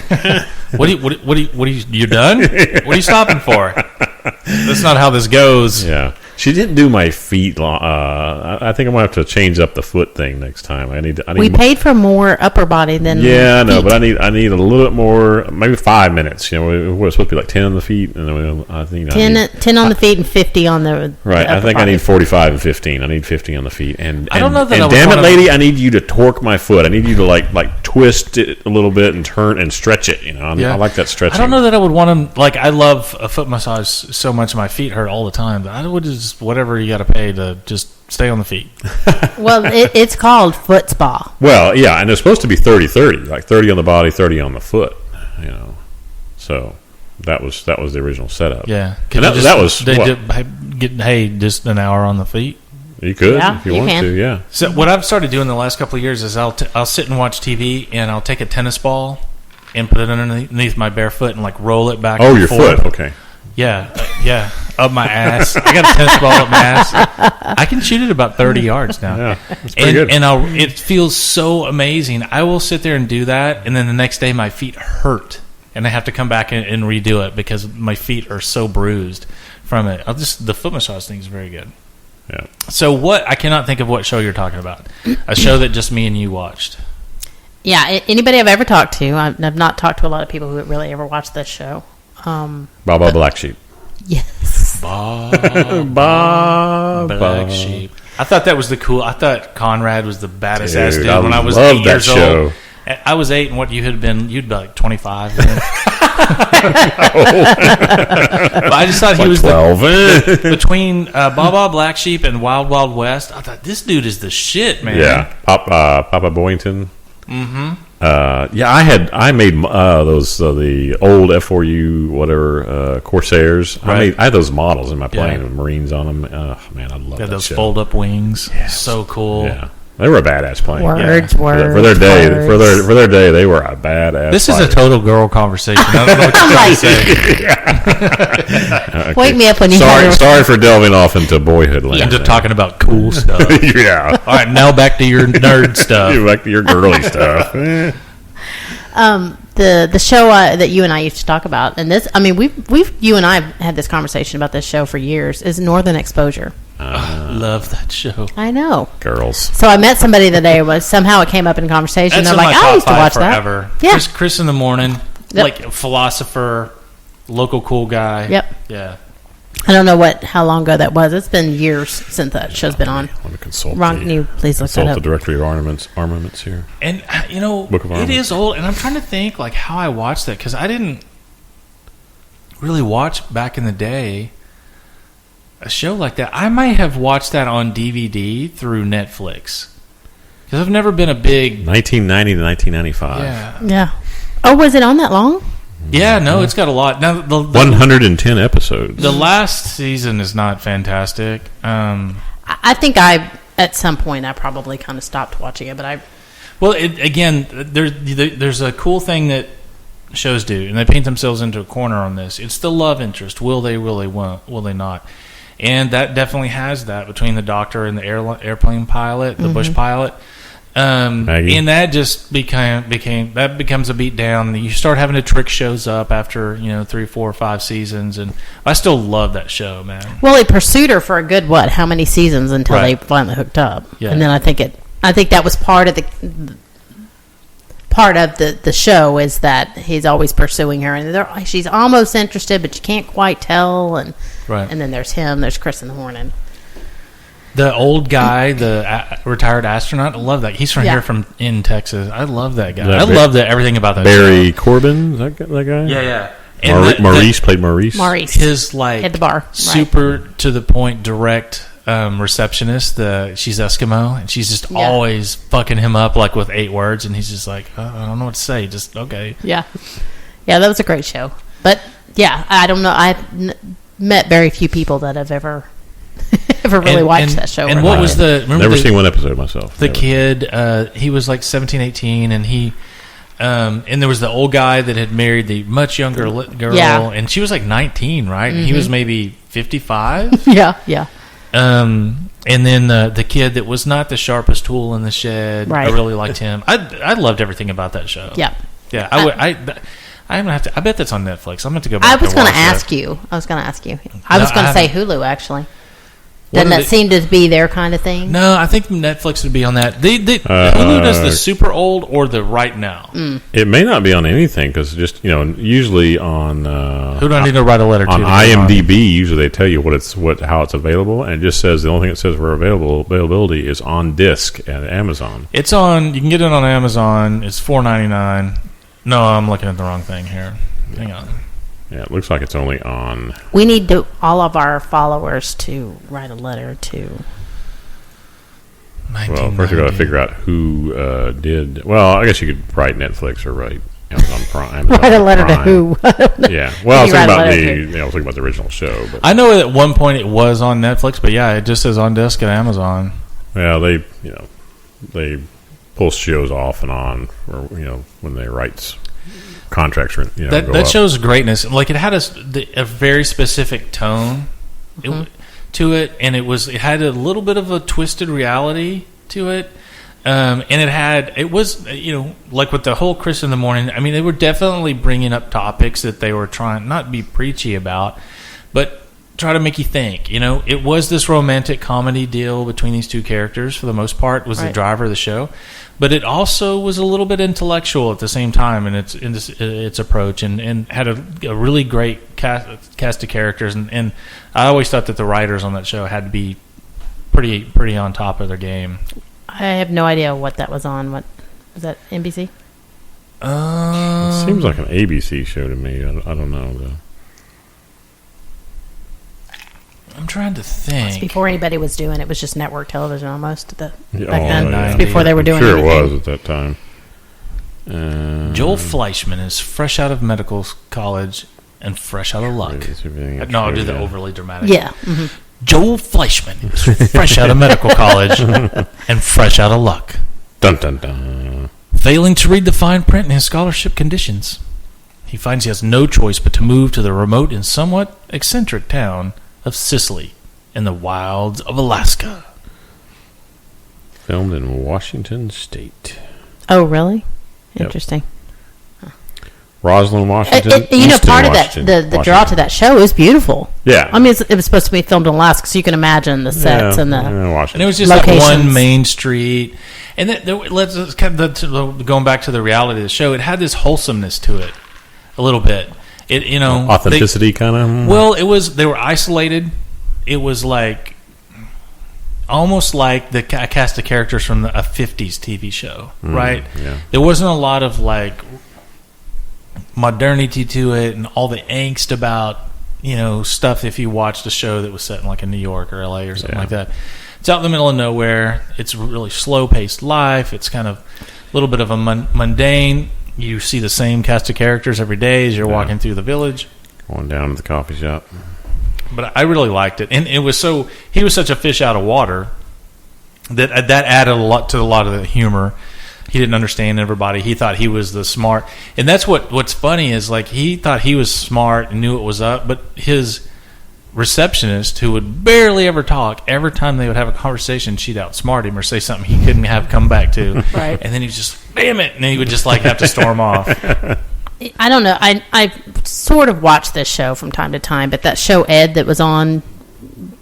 What do you done? What are you stopping for? That's not how this goes. Yeah. She didn't do my feet. I think I'm gonna have to change up the foot thing next time. I need. We paid for more upper body than Yeah, I know, feet. but I need a little bit more. Maybe 5 minutes. You know, we're supposed to be like 10 on the feet, and then I think 10 on the feet and 50 on the right. the I upper think I body. need 45 and 15. I need 50 on the feet, and I don't know that I And would damn it, wanna- lady, I need you to torque my foot. I need you to like twist it a little bit and turn and stretch it. You know, I like that stretching. I don't know that I would want to. Like, I love a foot massage so much. My feet hurt all the time. But I would just whatever you got to pay to just stay on the feet. Well, it's called foot spa. Well, yeah, and it's supposed to be 30-30, like 30 on the body, 30 on the foot. You know, so that was the original setup. Yeah, And that was what? hey, just an hour on the feet. You could Yeah, if you you want can. to. Yeah. So what I've started doing the last couple of years is I'll sit and watch TV and I'll take a tennis ball and put it underneath my bare foot and like roll it back. Oh, and your forth. foot. Okay. Yeah, up my ass. I got a tennis ball up my ass. I can shoot it about 30 yards now. Yeah, that's pretty good. And it feels so amazing. I will sit there and do that, and then the next day my feet hurt, and I have to come back and redo it because my feet are so bruised from it. The foot massage thing is very good. Yeah. So I cannot think of what show you're talking about. A show that just me and you watched. Yeah, anybody I've ever talked to, I've not talked to a lot of people who really ever watched this show. Baba Black Sheep. Yes. Baba Black Sheep. I thought that was I thought Conrad was the baddest ass Dude, dude I when I was loved 8 that years show. old. I was 8, and what you'd be like 25. Then. But I just thought he was 12. between Baba Black Sheep and Wild Wild West. I thought this dude is the shit, man. Yeah. Papa Boyington. Mm-hmm. Yeah, I made those the old F4U whatever Corsairs. Right. I had those models in my plane Yeah. with Marines on them. Man, I love Got that those show. fold up wings. So cool. Yeah, they were a badass plane. Words, Yeah. words. For their day, words. for their day, they were a badass. This is a fighter. total girl conversation. I don't know what you're trying to say. Wake me up when you Sorry for delving off into boyhood land. Into talking about cool stuff. Yeah. All right, now back to your nerd stuff. Back to your girly stuff. the show that you and I used to talk about, and this, I mean, you and I have had this conversation about this show for years, is Northern Exposure. Love that show. I know. Girls. So I met somebody today. Somehow it came up in conversation. That's They're in like, my top I used to 5 watch forever. that. Yeah. Chris in the morning, Yep. like a philosopher, local cool guy. Yep. Yeah. I don't know how long ago that was. It's been years since that show's been on. I want to consult. Ron, can you please look that consult up? the Directory of Armaments here. And you know, Book of it Armaments. is old, and I'm trying to think like how I watched that because I didn't really watch back in the day a show like that. I might have watched that on DVD through Netflix because I've never been a big 1990 to 1995. Yeah. Oh, was it on that long? Yeah, no, it's got a lot. Now, the 110 episodes. the last season is not fantastic. I think at some point, I probably kind of stopped watching it, but there's a cool thing that shows do, and they paint themselves into a corner on this. It's the love interest. Will they, won't, will they not? And that definitely has that between the doctor and the airplane pilot, the bush pilot. Maggie. And that just becomes a beat down. You start having the trick shows up after 3, 4, 5 seasons, and I still love that show, man. Well, he pursued her for a good how many seasons until Right. they finally hooked up. Yeah. And then I think that was part of the show is that he's always pursuing her, and she's almost interested, but you can't quite tell. And Right. and then there's him, there's Chris in the Morning. The old guy, the retired astronaut, I love that. He's from Yeah. here, in Texas. I love that guy. That I love everything about that Barry Corbin, is that guy? show. Yeah. And Maurice played Maurice. Maurice. his like At the bar, right. super to the point direct receptionist. She's Eskimo, and she's just Yeah. always fucking him up like with 8 words, and he's just like, I don't know what to say. Just okay. Yeah. Yeah, that was a great show. But, yeah, I don't know. I've met very few people that have ever really watched that show. And or what liked was it. Never seen one episode myself. The Never. kid, he was like 17, 18, and he, and there was the old guy that had married the much younger girl, Yeah. and she was like 19, right? And he was maybe 55. Yeah. And then the kid that was not the sharpest tool in the shed, Right. I really liked him. I loved everything about that show. Yeah. Yeah, I'm gonna have to. I bet that's on Netflix. I'm going to go back. I was going to ask you. I was going to I say haven't. Hulu, actually. What Doesn't are that they- seem to be their kind of thing? No, I think Netflix would be on that. Hulu does the super old or the right now. It may not be on anything because just usually on Who do I need to write a letter to? on to get on? IMDb, usually they tell you how it's available, and it just says the only thing it says for availability is on disc at Amazon. It's on. You can get it on Amazon. It's $4.99. No, I'm looking at the wrong thing here. Hang on. Yeah, it looks like it's only on. We need all of our followers to write a letter to. Well, first we got to figure out who did. Well, I guess you could write Netflix or write Amazon Prime. Write a letter to Prime. who? I don't know. Yeah, well, I was You thinking write a about letter I was thinking about the original show, but I know at one point it was on Netflix, but yeah, it just says on disc at Amazon. well, they pull shows off and on, or when they write contracts, go That up. shows greatness. Like it had a very specific tone to it, and it had a little bit of a twisted reality to it. And it was like with the whole Chris in the Morning. I mean, they were definitely bringing up topics that they were trying not to be preachy about, but try to make you think. It was this romantic comedy deal between these two characters for the most part. Was the Right. driver of the show, but it also was a little bit intellectual at the same time in its approach, and had a really great cast of characters. And I always thought that the writers on that show had to be pretty on top of their game. I have no idea what that was on. What was that? NBC? It seems like an ABC show to me. I don't know though. I'm trying to think. Before anybody was doing it, it was just network television almost. Back Yeah, then, yeah. It's before they were doing I'm sure anything. it was at that time. Joel Fleischman is fresh out of medical college and fresh out of luck. No, I'll do the overly dramatic. Yeah. Mhm. Joel Fleischman is fresh out of medical college and fresh out of luck. Dun dun dun. Failing to read the fine print in his scholarship conditions, he finds he has no choice but to move to the remote and somewhat eccentric town of Sicily in the wilds of Alaska. Filmed in Washington State. Oh, really? Yep. Interesting. Roslyn, Washington. Easton, Part of Washington, that, the draw to that show is beautiful. Yeah. I mean, it was supposed to be filmed in Alaska, so you can imagine the sets and the. Washington. And it was just that Locations. one main street. And let's kind of going back to the reality of the show. It had this wholesomeness to it, a little bit. It, you know, Authenticity, kind of. Well, they were isolated. It was like almost like a cast of characters from a 50s TV show, right? Yeah. There wasn't a lot of like modernity to it and all the angst about, you know, stuff if you watched a show that was set in like a New York or LA or something like that. It's out in the middle of nowhere. It's really slow-paced life. It's kind of a little bit of a mundane. You see the same cast of characters every day as you're walking through the village. Going down to the coffee shop. But I really liked it, and he was such a fish out of water that added a lot to a lot of the humor. He didn't understand everybody. He thought he was the smart, and that's what's funny is like he thought he was smart and knew what was up, but his receptionist, who would barely ever talk, every time they would have a conversation, she'd outsmart him or say something he couldn't have come back to, Right. And then he was just damn it, and then he would just like have to storm off. I don't know. I sort of watched this show from time to time, but that show Ed that was on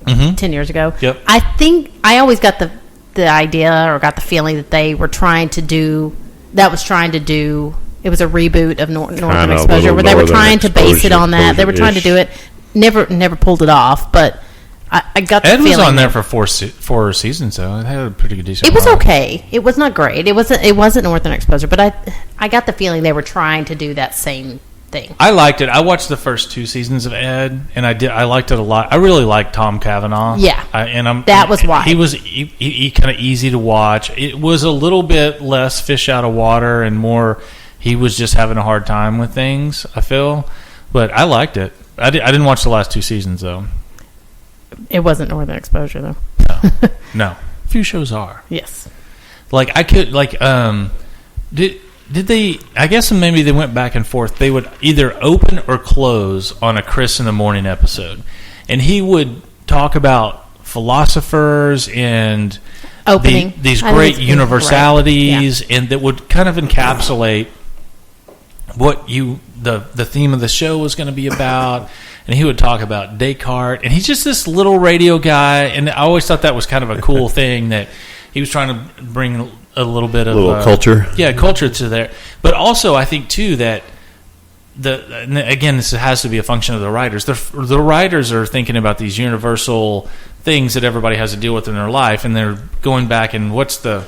10 years ago. Yep. I think I always got the idea or got the feeling that they were trying to do. It was a reboot of Northern Exposure, where they were trying to base it on that. They were trying to do it. Never pulled it off, but I got the Ed feeling was on there for four seasons, though. It had a pretty good decent. It was run. okay. It was not great. It wasn't Northern Exposure, but I got the feeling they were trying to do that same thing. I liked it. I watched the first 2 seasons of Ed, and I liked it a lot. I really liked Tom Cavanaugh. Yeah. That was why. He was he kind of easy to watch. It was a little bit less fish out of water and more he was just having a hard time with things, I feel. But I liked it. I didn't watch the last 2 seasons, though. It wasn't Northern Exposure, though. No. A few shows are. Yes. Like, I could, like, did they, I guess maybe they went back and forth. They would either open or close on a Chris in the Morning episode. And he would talk about philosophers and these great universalities, right. And that would kind of encapsulate what the theme of the show was going to be about. And he would talk about Descartes, and he's just this little radio guy, and I always thought that was kind of a cool thing that he was trying to bring a little bit of culture. Yeah, culture to there. But also, I think too that again, this has to be a function of the writers. The writers are thinking about these universal things that everybody has to deal with in their life, and they're going back and what's the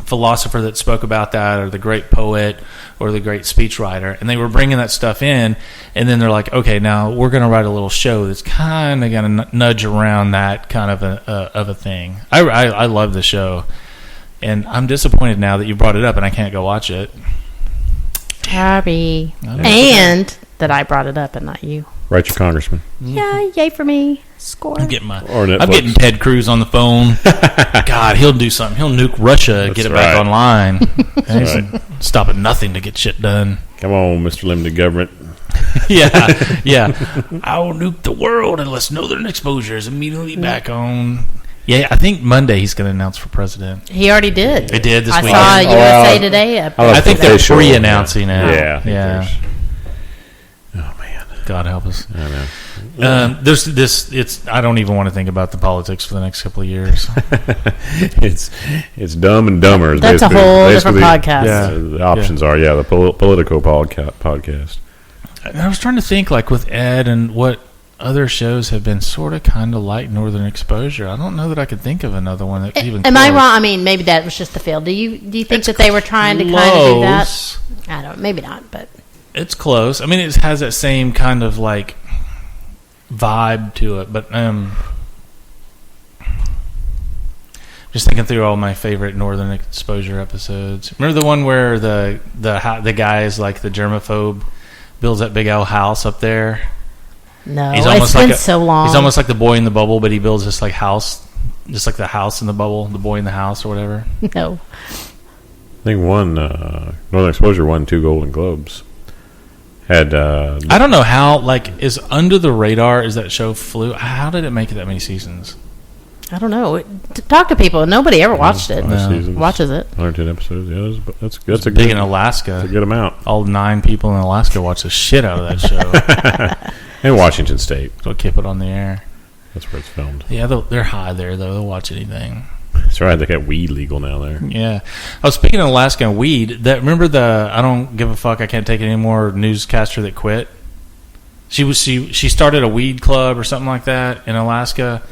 philosopher that spoke about that, or the great poet, or the great speechwriter, and they were bringing that stuff in, and then they're like, okay, now we're going to write a little show that's kind of going to nudge around that kind of a thing. I love the show, and I'm disappointed now that you brought it up, and I can't go watch it. Sorry, and that I brought it up and not you. Write your congressman. Yeah, yay for me. Score. I'm getting Ted Cruz on the phone. God, he'll do something. He'll nuke Russia, get it back online. He's stop at nothing to get shit done. Come on, Mr. Limited Government. Yeah. I will nuke the world unless Northern Exposure is immediately back on. Yeah, I think Monday he's going to announce for president. He already did. He did this week. I saw USA Today. I think they're pre-announcing it. Yeah. Oh man, God help us. I know. It's. I don't even want to think about the politics for the next couple of years. it's dumb and dumber. That's a whole different podcast. Yeah, the options are the political podcast. I was trying to think, like with Ed and what other shows have been sort of kind of like Northern Exposure. I don't know that I could think of another one that even. Am I wrong? I mean, maybe that was just the field. Do you think that they were trying to kind of do that? I don't. Maybe not, but it's close. I mean, it has that same kind of like vibe to it, but just thinking through all my favorite Northern Exposure episodes. Remember the one where the guy is like the germaphobe, builds that big old house up there? No, it's been so long. He's almost like the boy in the bubble, but he builds this like house, just like the house in the bubble, the boy in the house or whatever. No. I think Northern Exposure won 2 Golden Globes. I don't know how, like, is Under the Radar, is that show flew? How did it make it that many seasons? I don't know. Talk to people. Nobody ever watched it. Watches it. 110 episodes. Yeah, that's big good, in Alaska. That's a good amount. All 9 people in Alaska watch the shit out of that show. And Washington State. They'll keep it on the air. That's where it's filmed. Yeah, they're high there, though. They'll watch anything. That's right. They got weed legal now there. Yeah. I was speaking of Alaska and weed. Remember the I don't give a fuck, I can't take it anymore newscaster that quit? She started a weed club or something like that in Alaska.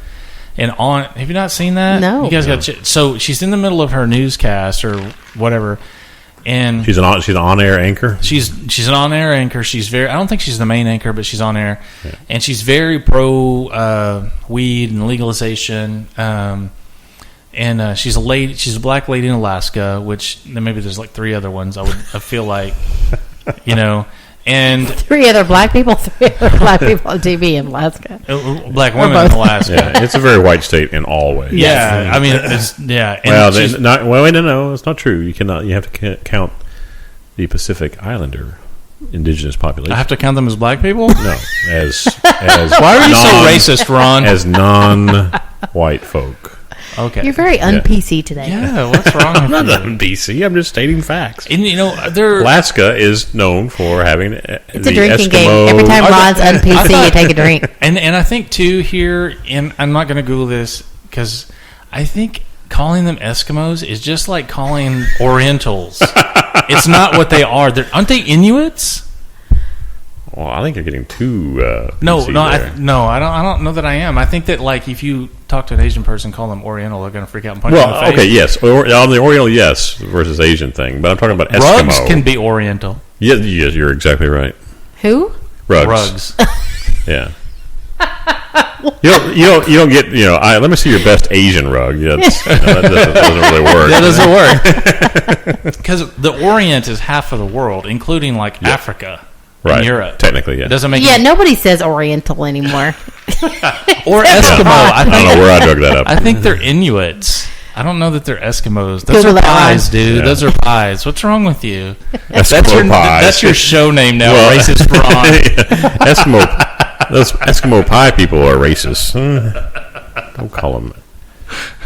And have you not seen that? No. You guys got so she's in the middle of her newscast or whatever, and She's an on-air anchor. she's an on-air anchor. She's very. I don't think she's the main anchor, but she's on air, and she's very pro weed and legalization. And she's a lady. She's a black lady in Alaska, which maybe there's like 3 other ones. I feel like, and 3 other black people on TV in Alaska. black women in Alaska. Yeah, it's a very white state in all ways. Yeah, I mean, it's, yeah. And Well, she's- no, it's not true. You cannot. You have to count the Pacific Islander indigenous population. I have to count them as black people. No, as Why are you so racist, Ron? As non-white folk. Okay. You're very un-PC today. Yeah, what's wrong with I'm not you? in BC. I'm just stating facts. And they're Alaska is known for having It's a drinking game. Every time Ron's un-PC, you take a drink. and I think too here, and I'm not going to Google this because I think calling them Eskimos is just like calling Orientals. It's not what they are. Aren't they Inuits? Well, I think you're getting too. No, PC no, there. I don't know that I am. I think that like if you talk to an Asian person, call them Oriental, they're going to freak out and punch you in the Well, face. okay, yes, on the Oriental, yes, versus Asian thing, but I'm talking about Eskimo. Rugs can be Oriental. Yes, you're exactly right. Who? Rugs. Rugs. Yeah. You don't get let me see your best Asian rug. Yeah, that doesn't really work. That doesn't work. Because the Orient is half of the world, including like Africa Right. and Europe. Technically, yeah. It doesn't make Yeah, any, nobody says Oriental anymore. or Eskimo. I don't know where I dug that up. I think they're Inuits. I don't know that they're Eskimos. Those Google are that pies, one. dude. Yeah. Those are pies. What's wrong with you? Eskimo pies. That's your show name now, Well- Racist Ron. Those Eskimo pie people are racist. Don't call them.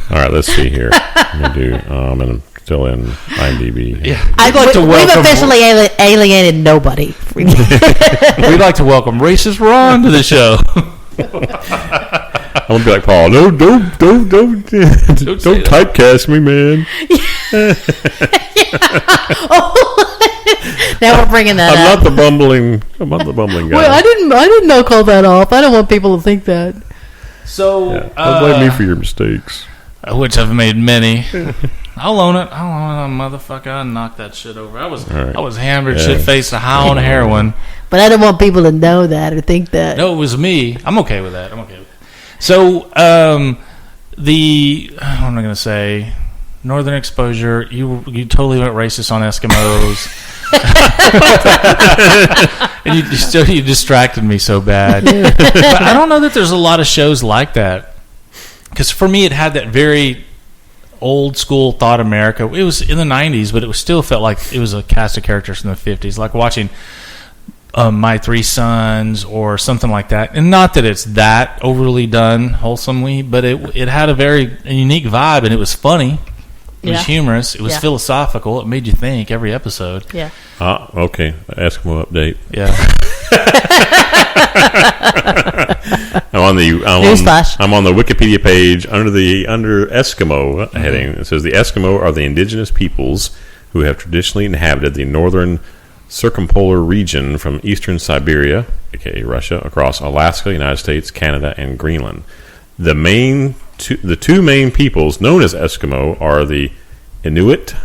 All right, let's see here. Let me do. I'm still in IMDb. Yeah. We've officially alienated nobody. We'd like to welcome Racist Ron to the show. I'm gonna be like Paul. No, don't say that. typecast me, man. Now we're bringing that I'm up. not the bumbling guy. Wait, I didn't know call that off. I don't want people to think that. So, Don't blame me for your mistakes. which I've made many. I'll own it, motherfucker. I knocked that shit over. I was hammered, shit faced, high on heroin. But I don't want people to know that or think that. No, it was me. I'm okay with that. So, what am I going to say? Northern exposure. You totally went racist on Eskimos. And you distracted me so bad. But I don't know that there's a lot of shows like that. Because for me, it had that very old school thought America. It was in the 90s, but it was still felt like it was a cast of characters from the 50s. Like watching My Three Sons or something like that. And not that it's that overly done wholesomely, but it had a very unique vibe, and it was funny. It was humorous. It was philosophical. It made you think every episode. Yeah. Okay. Eskimo update. Yeah. Newsflash. I'm on the Wikipedia page under Eskimo heading. It says the Eskimo are the indigenous peoples who have traditionally inhabited the northern circumpolar region from eastern Siberia, aka Russia, across Alaska, United States, Canada, and Greenland. The two main peoples known as Eskimo are the Inuit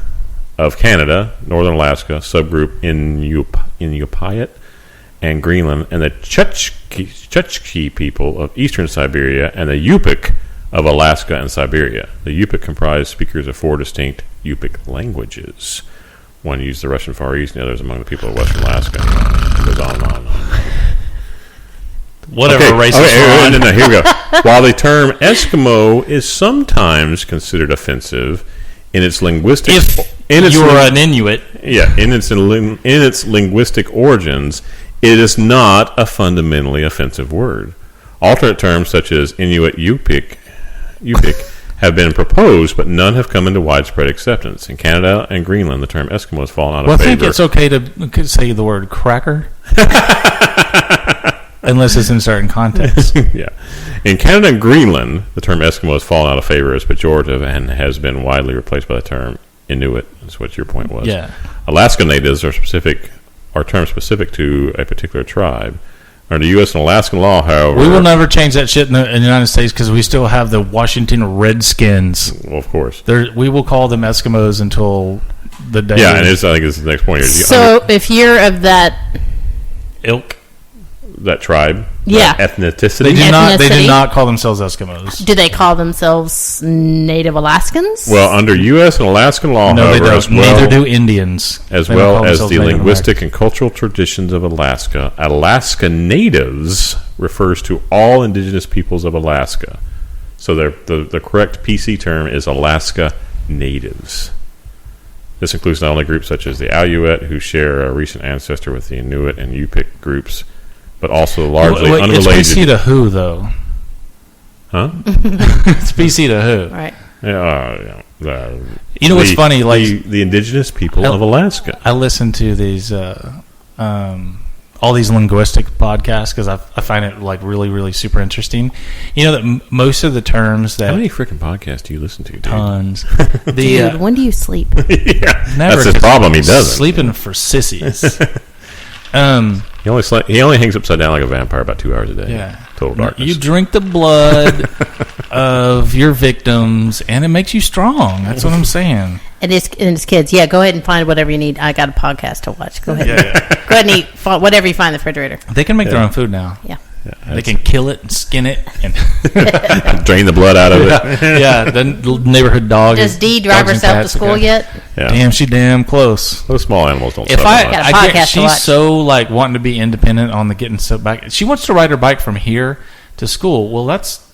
of Canada, northern Alaska, subgroup Inupiat, and Greenland, and the Chukchi people of eastern Siberia, and the Yupik of Alaska and Siberia. The Yupik comprise speakers of 4 distinct Yupik languages. One used the Russian Far East, and the others among the people of western Alaska. It goes on and on and on. Whatever, racist Ron. No, here we go. While the term Eskimo is sometimes considered offensive in its linguistic... in an Inuit. Yeah, in its linguistic origins, it is not a fundamentally offensive word. Alternate terms such as Inuit Yupik have been proposed, but none have come into widespread acceptance. In Canada and Greenland, the term Eskimo has fallen out of favor. I think it's okay to say the word cracker. Unless it's in certain contexts. Yeah. In Canada and Greenland, the term Eskimo has fallen out of favor as pejorative and has been widely replaced by the term Inuit. That's what your point was. Yeah. Alaska natives are terms specific to a particular tribe. Under U.S. and Alaskan law, however, We will never change that shit in the United States because we still have the Washington Redskins. Well, of course. We will call them Eskimos until the day. Yeah, and I think it's the next point here. So if you're of that, ilk. That tribe, Yeah. that ethnicity. They do Ethnicity? not call themselves Eskimos. do they call themselves Native Alaskans? Well, under U.S. and Alaskan law, No, they however, don't. as well, Neither do Indians. as They don't well call as themselves the Native linguistic and cultural traditions of Alaska. Alaska Natives refers to all indigenous peoples of Alaska. So the correct PC term is Alaska Natives. This includes not only groups such as the Aleut, who share a recent ancestor with the Inuit and Yupik groups, but also largely Wait, unrelated. It's PC to who, though? Huh? It's PC to who? Right. Yeah, You know what's funny? Like the indigenous people of Alaska. I listen to these all these linguistic podcasts because I find it like really, really super interesting. You know that most of the terms that How many freaking podcasts do you listen to, dude? tons the Dude, when do you sleep? Yeah, never that's his problem. He doesn't. sleeping for sissies. He only hangs upside down like a vampire about 2 hours a day. Yeah. Total darkness. You drink the blood of your victims, and it makes you strong. That's what I'm saying. And it's kids. Yeah, go ahead and find whatever you need. I got a podcast to watch. Go ahead. Go ahead and eat whatever you find in the refrigerator. They can make their own food now. Yeah. They can kill it and skin it, and drain the blood out of it. yeah, the neighborhood dog. Does Dee drive herself to school yet? Yeah. Damn, she damn close. Those small animals don't If suffer I, much. Got a I podcast get, to she's watch. so like wanting to be independent on the getting stuff back. She wants to ride her bike from here to school. Well, that's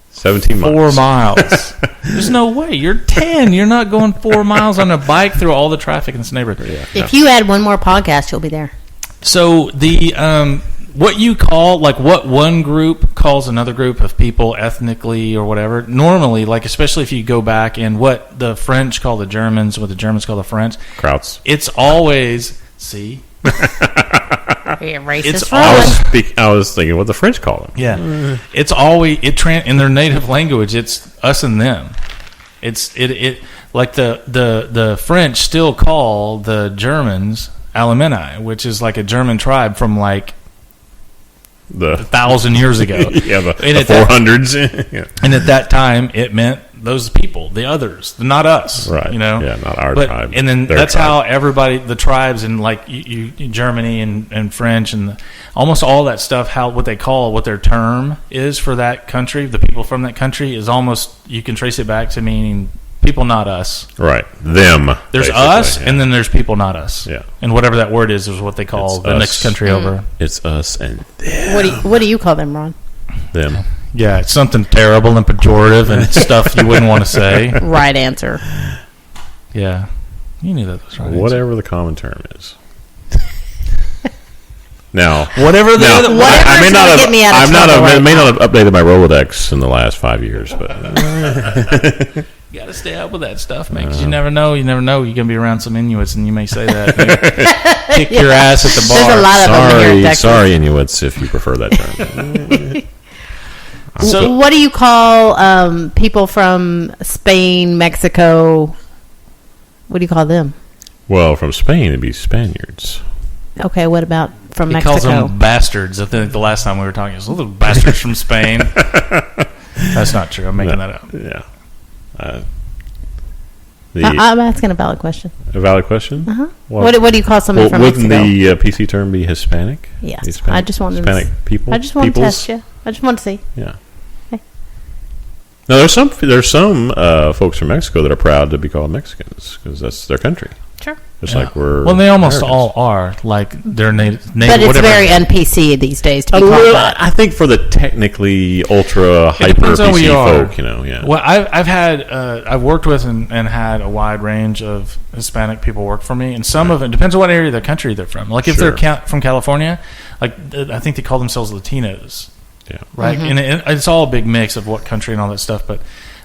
17 4 miles. miles. There's no way. You're 10. You're not going 4 miles on a bike through all the traffic in this neighborhood. If you add one more podcast, you'll be there. So the what you call like what one group calls another group of people ethnically or whatever. Normally, like especially if you go back and what the French call the Germans, what the Germans call the French. Krauts. It's always see. You're racist. It's Rowan. I was thinking what the French call them. Yeah, it's always in their native language. It's us and them. It's like the French still call the Germans Alemanni, which is like a German tribe from like The 1,000 years ago. yeah, the And at that- 400s. Yeah. And at that time, it meant those people, the others, not us. Right. You know. Yeah, not our but, tribe. And then Their that's tribe. how everybody, the tribes in like Germany and French and almost all that stuff, what their term is for that country, the people from that country is almost, you can trace it back to meaning people, not us. Right. Them. There's basically, us, yeah. and then there's people, not us. Yeah. And whatever that word is what they call It's the us. next country over. It's us and What do you call them, Ron? them. Yeah, it's something terrible and pejorative and stuff you wouldn't want to say. Right answer. Yeah. You knew that was right. Whatever the common term is. Now, Whatever the now, other- Whatever's I may not gonna have. get me out of I'm not. trouble I right may now. not have updated my Rolodex in the last 5 years, but You got to stay up with that stuff, man, because you never know. You never know. You're going to be around some Inuits, and you may say that. And kick your ass at the bar. There's a lot of them here in Texas. sorry, Inuits, if you prefer that term. So, What do you call people from Spain, Mexico? What do you call them? Well, from Spain, it'd be Spaniards. Okay, what about from he Mexico? calls them bastards. I think the last time we were talking, he was little bastards from Spain. That's not true. I'm making that up. Yeah. I'm asking a valid question. A valid question? Uh-huh. Well, What do you call somebody well, from wouldn't Mexico? the PC term be Hispanic? Yes. Hispanic, I just wanted to Hispanic people. I just want to peoples? test you. I just want to see. Yeah. Okay. Now there's some folks from Mexico that are proud to be called Mexicans because that's their country. Sure. Just like we're. Well, they almost Americans. all are. Like, they're native. But it's whatever. very un-PC these days to A be called little, that. I think for the technically ultra hyper depends on who PC you are. folk, yeah. Well, I've worked with and had a wide range of Hispanic people work for me, and some of it depends on what area of the country they're from. Like if Sure. they're from California, like I think they call themselves Latinos, Yeah. right? And it's all a big mix of what country and all that stuff. But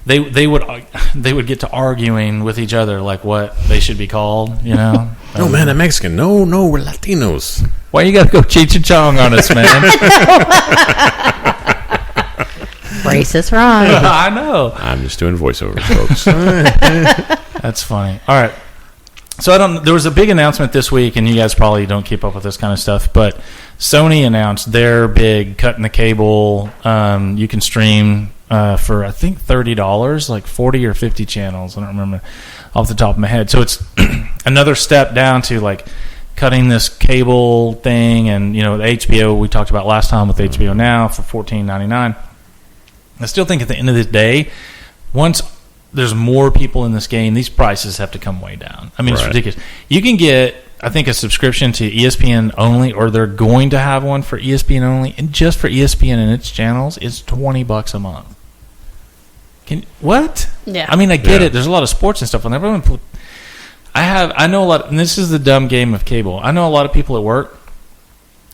they would get to arguing with each other like what they should be called. You know? No, man, I'm Mexican. No, we're Latinos. Why you got to go Cheech and Chong on us, man? Racist Ron. I know. I'm just doing voiceovers, folks. That's funny. All right. So there was a big announcement this week, and you guys probably don't keep up with this kind of stuff, but Sony announced their big cutting the cable. You can stream for I think $30, like 40 or 50 channels. I don't remember off the top of my head. So it's another step down to like cutting this cable thing, and the HBO we talked about last time with HBO Now for $14.99. I still think at the end of the day, once there's more people in this game, these prices have to come way down. I mean, it's ridiculous. You can get, I think, a subscription to ESPN only, or they're going to have one for ESPN only, and just for ESPN and its channels, it's $20 a month. What? Yeah. I mean, I get it. There's a lot of sports and stuff on there. But I know a lot, and this is the dumb game of cable. I know a lot of people at work,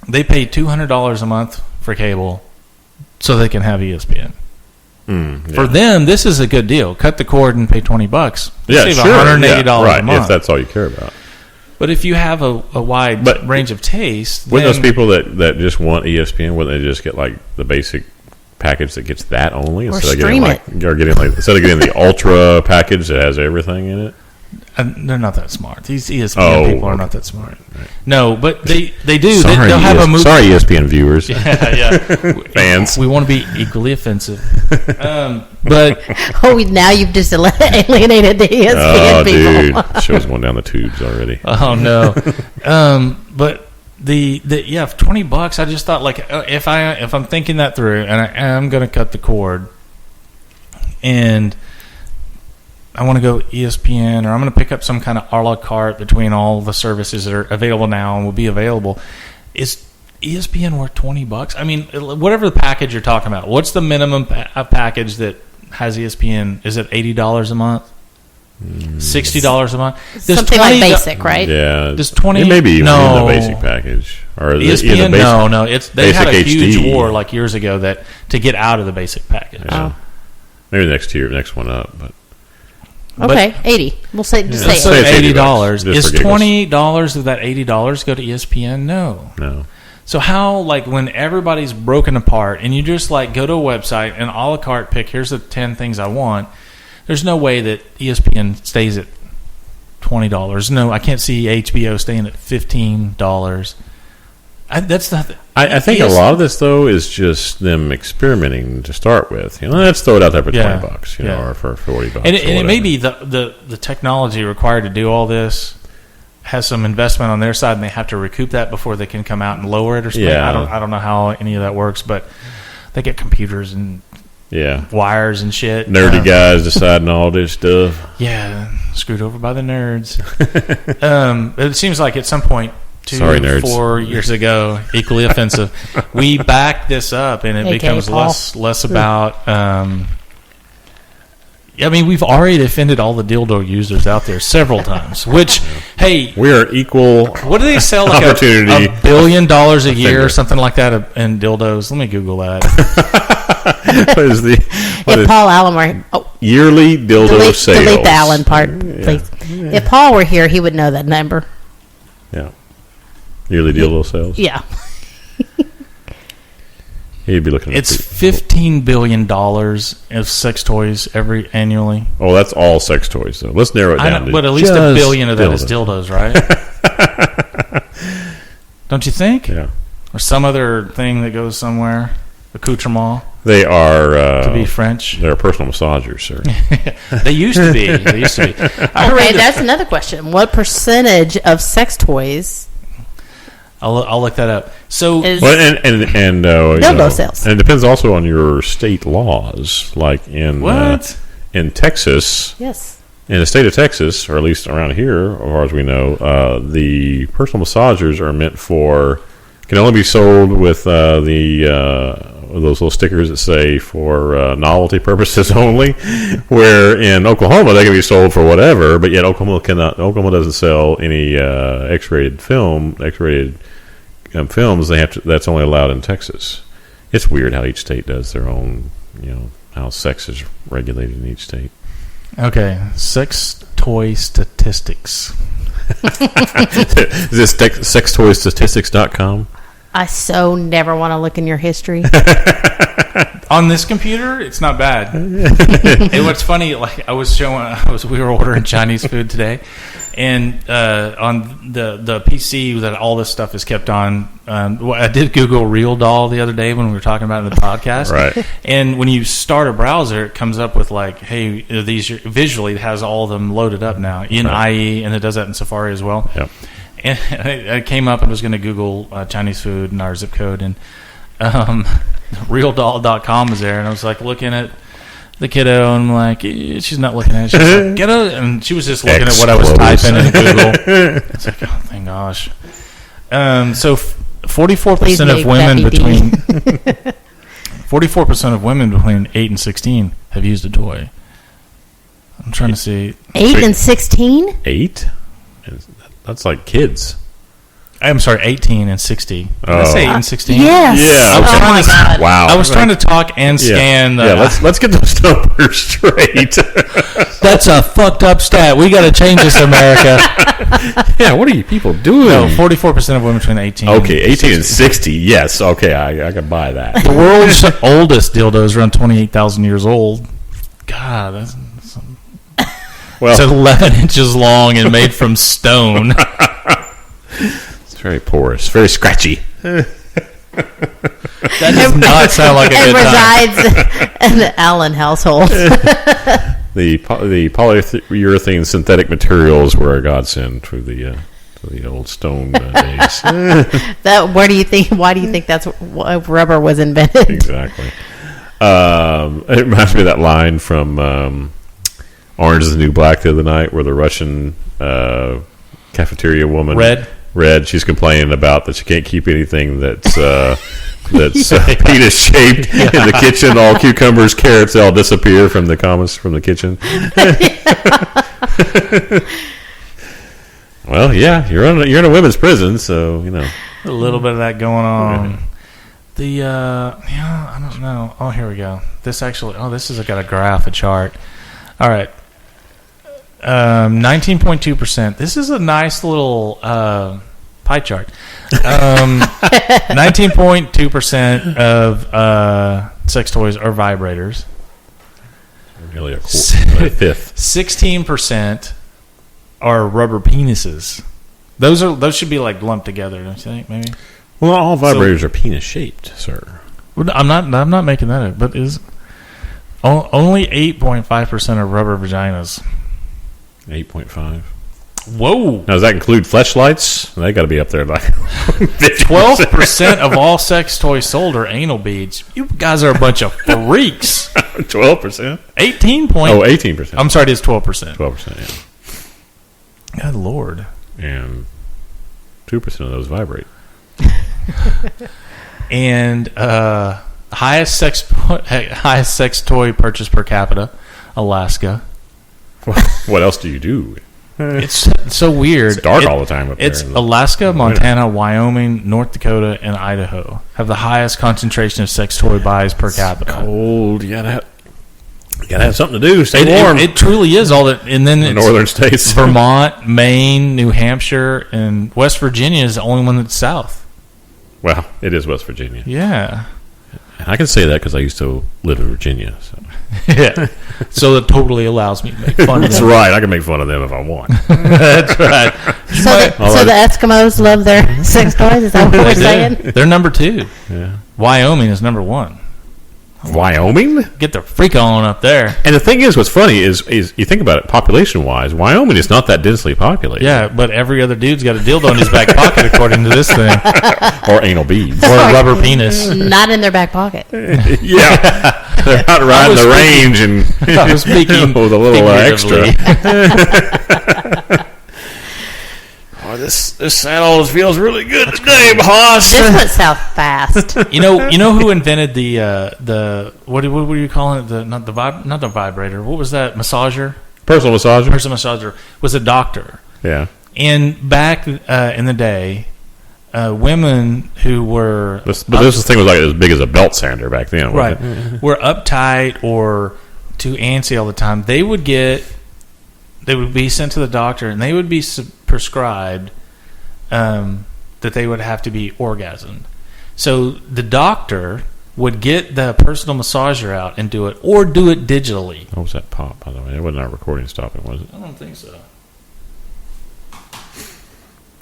they pay $200 a month for cable so they can have ESPN. For them, this is a good deal. Cut the cord and pay $20. Save $180 a month. If that's all you care about. But if you have a wide range of taste, with those people that just want ESPN, wouldn't they just get like the basic package that gets that only instead of getting instead of getting the ultra package that has everything in it? They're not that smart. These ESPN people are not that smart. Right. No, but they do. Sorry, they'll have a movie. Sorry, ESPN viewers. Yeah. Fans. We want to be equally offensive. But now you've just alienated the ESPN people. Dude, show's going down the tubes already. Oh no. But the $20. I just thought, like, if I'm thinking that through, and I am going to cut the cord, and I want to go ESPN, or I'm going to pick up some kind of a la carte between all the services that are available now and will be available. Is ESPN worth $20? I mean, whatever the package you're talking about, what's the minimum package that has ESPN? Is it $80 a month? $60 a month? Something like basic, right? Yeah. Does 20? It may be even in the basic package. Or ESPN? No. They had a huge HD. war like years ago to get out of the basic package. Yeah. Maybe the next one up, but. Okay, 80. We'll say Let's say say it's $80. Is for giggles. $20 of that $80 go to ESPN? No. So how, like, when everybody's broken apart and you just like go to a website and a la carte pick, here's the 10 things I want, there's no way that ESPN stays at $20. No, I can't see HBO staying at $15. I think a lot of this though is just them experimenting to start with. Let's throw it out there for $20, or for $40. And it may be the technology required to do all this has some investment on their side, and they have to recoup that before they can come out and lower it or something. I don't know how any of that works, but they get computers and wires and shit. Nerdy guys deciding all this stuff. Yeah, screwed over by the nerds. It seems like at some point, 4 years ago, equally offensive, we back this up, and it becomes less about. I mean, we've already offended all the dildo users out there several times. Which, hey, we are equal. What do they sell? Like opportunity. $1 billion a year, or something like that, in dildos. Let me Google that. If Paul Allen were yearly dildo sales. Delete the Allen part, please. Yeah. If Paul were here, he would know that number. Yeah. Yearly dildo sales? Yeah. He'd be looking at it's $15 billion of sex toys annually. Oh, that's all sex toys, though. Let's narrow it down. But at least $1 billion of that is dildos, right? Don't you think? Yeah. Or some other thing that goes somewhere. Accoutrement. They are to be French. They're personal massagers, sir. They used to be. Okay, that's another question. What percentage of sex toys? I'll look that up. So, dildo sales. And it depends also on your state laws. Like in Texas, yes, in the state of Texas, or at least around here, as far as we know, the personal massagers are meant can only be sold with those little stickers that say for novelty purposes only. Where in Oklahoma they can be sold for whatever, but yet Oklahoma doesn't sell any X-rated films. That's only allowed in Texas. It's weird how each state does their own. How sex is regulated in each state. Okay, sex toy statistics. Is this sextoystatistics.com? I so never want to look in your history. On this computer, it's not bad. And what's funny, like we were ordering Chinese food today, and on the PC that all this stuff is kept on. I did Google Real Doll the other day when we were talking about it in the podcast. Right. And when you start a browser, it comes up with like, hey, these visually it has all of them loaded up now in IE, and it does that in Safari as well. Yep. And I came up and was going to Google Chinese food and our zip code, and realdoll.com was there, and I was like looking at the kiddo, and I'm like, she's not looking at it. She's like, get it, and she was just looking at what I was typing in Google. It's like, oh, thank gosh. So 44% of women between 44% of women between 8 and 16 have used a toy. I'm trying to see 8 and 16. 8? That's like kids. I'm sorry, 18 and 60. Did I say 8 and 16? Yes. Yeah. Oh my God. Wow. I was trying to talk and scan. Let's get those numbers straight. That's a fucked up stat. We got to change this, America. Yeah, what are you people doing? No, 44% of women between 18. Okay, 18 and 60. Yes. Okay, I can buy that. The world's oldest dildo is around 28,000 years old. God, it's Well, 11 inches long and made from stone. it's very porous, very scratchy. That does not sound like a It good time. resides in the Allen household. The polyurethane synthetic materials were a godsend to the old stone days. Why do you think that's why rubber was invented? Exactly. It reminds me of that line from Orange is the New Black the other night, where the Russian cafeteria woman, Red, she's complaining about that she can't keep anything that's penis shaped in the kitchen. All cucumbers, carrots, they all disappear from the kitchen. Well, yeah, you're in a women's prison, so you know A little bit of that going on. I don't know. Oh, here we go. This has got a graph, a chart. All right. 19.2%. This is a nice little pie chart. 19.2% of sex toys are vibrators. nearly a fifth. 16% are rubber penises. Those should be like lumped together, don't you think? Maybe. Well, all vibrators are penis shaped, sir. I'm not making that up, but is only 8.5% are rubber vaginas. 8.5. Whoa! Now, does that include fleshlights? They got to be up there like 12% of all sex toys sold are anal beads. You guys are a bunch of freaks. 12%. 18%. I'm sorry, it is 12%. 12%. Yeah. God Lord. And 2% of those vibrate. And highest sex toy purchase per capita, Alaska. What else do you do? It's so weird. It's dark all the time up there. It's Alaska, Montana, Wyoming, North Dakota, and Idaho have the highest concentration of sex toy buys per capita. Cold. You gotta have something to do. Stay warm. It truly is all that. And then the northern states, Vermont, Maine, New Hampshire, and West Virginia is the only one that's south. Well, it is West Virginia. Yeah. I can say that because I used to live in Virginia. So. Yeah. So it totally allows me to make fun of That's them. right. I can make fun of them if I want. That's right. So the Eskimos love their sex toys? Is that what we're saying? They're number 2. Yeah. Wyoming is number 1. Wyoming? Get the freak on up there. And the thing is, what's funny is you think about it population-wise, Wyoming is not that densely populated. Yeah, but every other dude's got a dildo in his back pocket, according to this thing. Or anal beads. Or a rubber penis. Not in their back pocket. Yeah. They're out riding the range and I was speaking with a little extra. figuratively. Oh, this saddle feels really good today, boss. This went south fast. You know who invented the what do you call it? Not the vibrator. What was that? Massager? Personal massager? Personal massager was a doctor. Yeah. And back in the day, women who were This thing was like as big as a belt sander back then, wasn't right it? were uptight or too antsy all the time. They would be sent to the doctor, and they would be prescribed that they would have to be orgasmed. So the doctor would get the personal massager out and do it, or do it digitally. What was that pop, by the way? It wasn't our recording stopping, was it? I don't think so.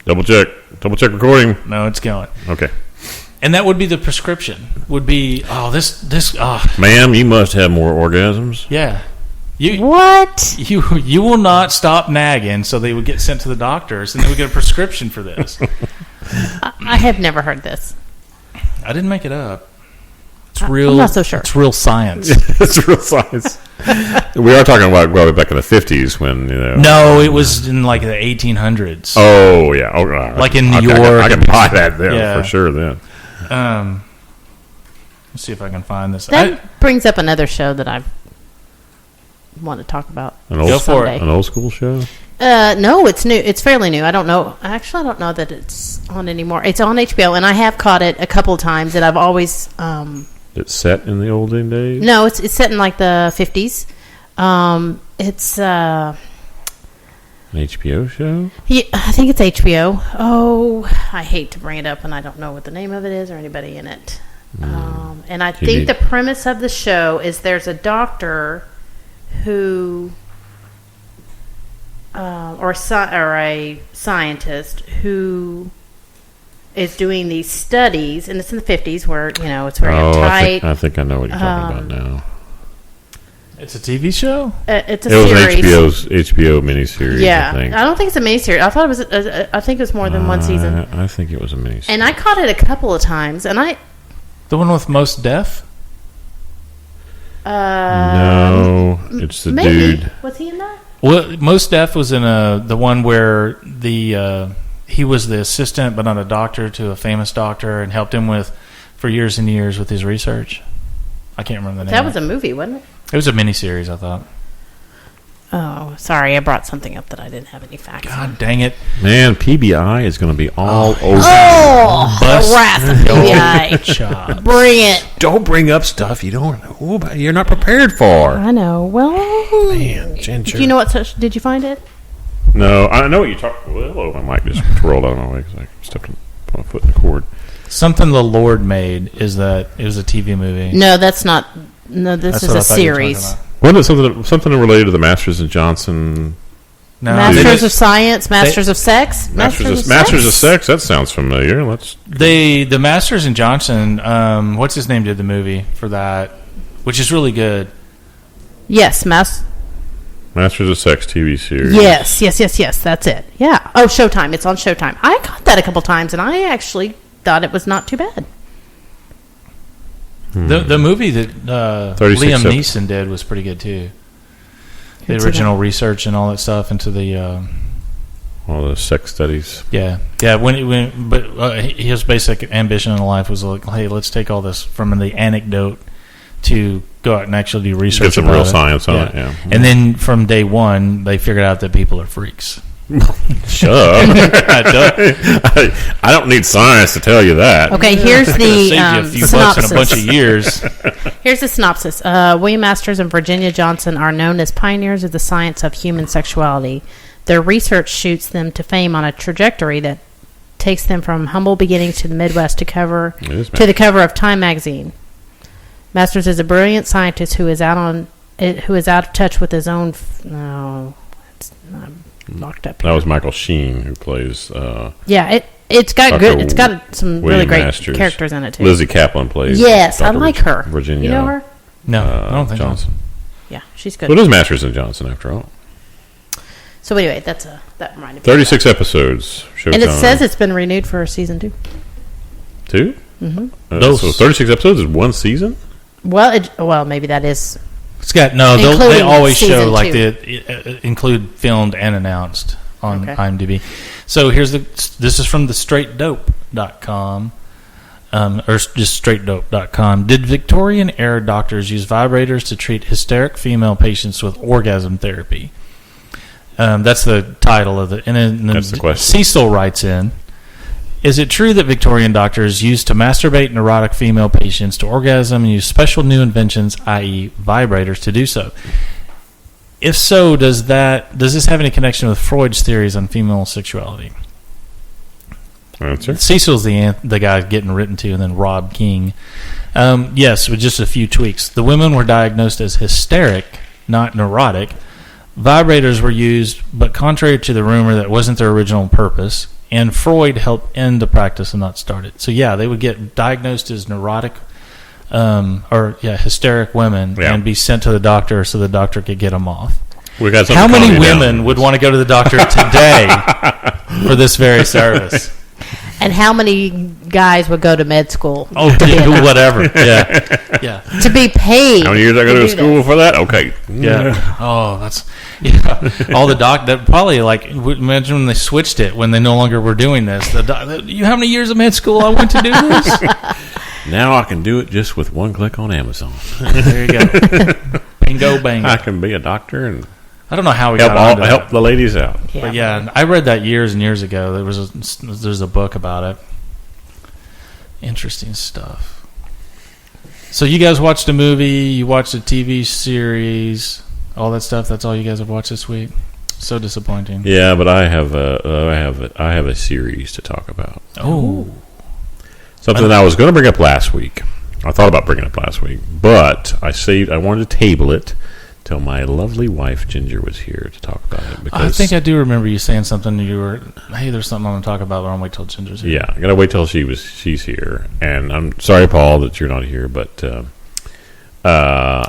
Double check recording. No, it's going. Okay. And that would be the prescription. Would be, Ma'am, you must have more orgasms. yeah. What? You will not stop nagging, so they would get sent to the doctors, and they would get a prescription for this. I have never heard this. I didn't make it up. It's real. I'm not so sure. It's real science. It's real science. We are talking about well, back in the 50s when, No, it was in like the 1800s. Oh, yeah. Oh, Like in New I York. can buy that there Yeah. for sure then. Let's see if I can find this. That brings up another show that I want to talk about. An old, Go for it. An old school show? No, it's new. It's fairly new. I don't know. Actually, I don't know that it's on anymore. It's on HBO, and I have caught it a couple of times, and I've always... It's set in the olden days? No, it's set in like the 50s. It's... An HBO show? Yeah, I think it's HBO. Oh, I hate to bring it up, and I don't know what the name of it is or anybody in it. And I think the premise of the show is there's a doctor who, or a scientist who is doing these studies, and it's in the 50s where, it's very uptight. I think I know what you're talking about now. It's a TV show? It's a It was series. an HBO miniseries, Yeah, I think. I don't think it's a miniseries. I thought it was. I think it was more than one season. I think it was a miniseries. And I caught it a couple of times, and The one with Most Def? no, it's the maybe. dude. Was he in that? Well, Most Def was in the one where he was the assistant, but not a doctor, to a famous doctor, and helped him for years and years with his research. I can't remember the name. That was a movie, wasn't it? It was a miniseries, I thought. Oh, sorry, I brought something up that I didn't have any facts on. God dang it! Man, PBI is going to be all over. Oh, Bust harass the PBI. Chops. Bring it. Don't bring up stuff you don't know about. You're not prepared for. I know. Well, Man, Ginger. do you know what? Did you find it? No, I know what you're talking about. Well, my mic just rolled out of my way because I stepped my foot in the cord. Something the Lord made is that it was a TV movie. No, that's not. No, this That's is what a I thought you were talking series. about. Wasn't it something related to the Masters and Johnson? No, Masters of Science, Masters of Sex, Masters of Sex. That sounds familiar. the Masters and Johnson. What's his name did the movie for that, which is really good. Yes, Masters of Sex TV series. Yes. That's it. Yeah. Oh, Showtime. It's on Showtime. I got that a couple times, and I actually thought it was not too bad. The movie that 36 Liam Neeson did was pretty good too. The Who's original research and all that stuff into the All the sex studies. yeah. But his basic ambition in life was like, hey, let's take all this from the anecdote to go out and actually do research. Get some about real it. science on it, yeah. And then from day one, they figured out that people are freaks. Shut up. I don't need science to tell you that. Okay, here's Saved the you a few bucks synopsis. in a bunch of years. Here's the synopsis. William Masters and Virginia Johnson are known as pioneers of the science of human sexuality. Their research shoots them to fame on a trajectory that takes them from humble beginnings to the Midwest to the cover of Time magazine. Masters is a brilliant scientist who is out of touch with his own. Locked up here. That was Michael Sheen who plays. It's got Dr. good. It's got some really William great Masters. characters in it too. Lizzie Kaplan plays. Yes, I Dr. like her. Virginia. You know her? No, I don't think Johnson. Yeah, she's good. Well, it is Masters and Johnson after all. So anyway, that reminded me. 36 episodes. Showtime. And it says it's been renewed for season 2. 2? Mm-hmm. So 36 episodes is one season? Well, maybe that is. It's got they Including always show season like 2. the include filmed and announced on Okay. IMDb. So this is from the straightdope.com. Or just straightdope.com. Did Victorian era doctors use vibrators to treat hysteric female patients with orgasm therapy? That's the title of it. And then That's the question. Cecil writes in, is it true that Victorian doctors used to masturbate neurotic female patients to orgasm and use special new inventions, i.e. vibrators, to do so? If so, does this have any connection with Freud's theories on female sexuality? Answer. Cecil's the guy getting written to, and then Rob King. Yes, with just a few tweaks. The women were diagnosed as hysteric, not neurotic. Vibrators were used, but contrary to the rumor, that wasn't their original purpose. And Freud helped end the practice and not start it. So yeah, they would get diagnosed as neurotic, hysteric women, and be sent to the doctor so the doctor could get them off. We got How many women would want to go to the doctor today for this very service? And how many guys would go to med school? Oh, whatever. Yeah. To be paid. How many years I go to school for that? Okay. Yeah. Oh, that's all the that probably imagine when they switched it when they no longer were doing this. You how many years of med school I went to do this? Now I can do it just with one click on Amazon. There you go. Bingo, bango. I can be a doctor and I don't know how we help the ladies out. Yeah. But yeah, I read that years and years ago. There's a book about it. Interesting stuff. So you guys watched a movie, you watched a TV series, all that stuff. That's all you guys have watched this week. So disappointing. Yeah, but I have a series to talk about. Oh, something that I was going to bring up last week. I thought about bringing it up last week, but I wanted to table it till my lovely wife Ginger was here to talk about it. Because I think I do remember you saying something. You were, hey, there's something I'm going to talk about, but I'll wait till Ginger's here. Yeah, I got to wait till she's here. And I'm sorry, Paul, that you're not here, but I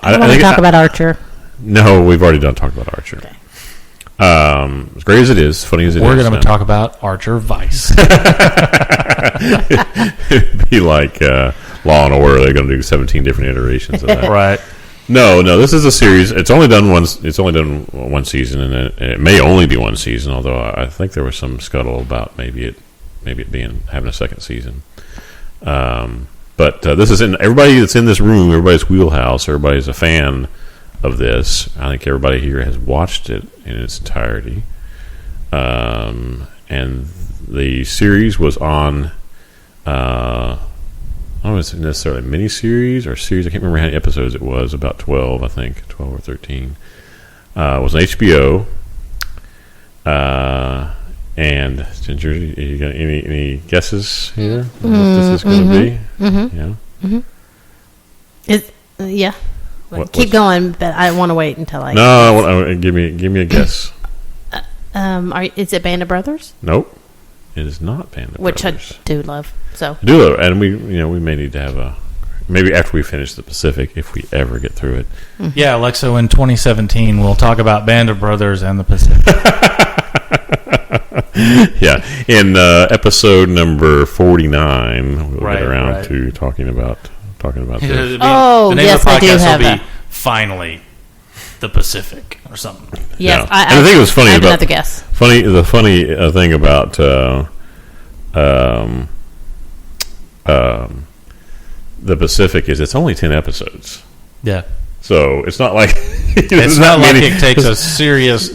want to talk about Archer. No, we've already talked about Archer. Okay. As great as it is, funny as it We're is, going to talk about Archer Vice. It'd be like Law and Order. They're going to do 17 different iterations of that. Right. No, this is a series. It's only done one season, and it may only be one season. Although I think there was some scuttle about maybe it having a second season. But this is everybody that's in this room. Everybody's wheelhouse. Everybody's a fan of this. I think everybody here has watched it in its entirety. And the series was on. I don't know if it's necessarily a mini-series or series. I can't remember how many episodes it was. About 12, I think. 12 or 13. It was on HBO. And Ginger, you got any guesses here? What this is going to be? Yeah. Yeah. Keep going, but I want to wait until I. No, give me a guess. Is it Band of Brothers? Nope. It is not Band of Brothers. Which I do love. So I do love, and we may need to have maybe after we finish the Pacific, if we ever get through it. Mm-hmm. Yeah, like so in 2017, we'll talk about Band of Brothers and the Pacific. Yeah, in episode number 49, we'll get around to talking about this. Oh, the name yes, of the I do podcast have will that. be Finally the Pacific or something. Yes, yeah. And I think it was funny. I have another guess. The funny thing about the Pacific is it's only 10 episodes. Yeah. So it's not like it's not like it takes a serious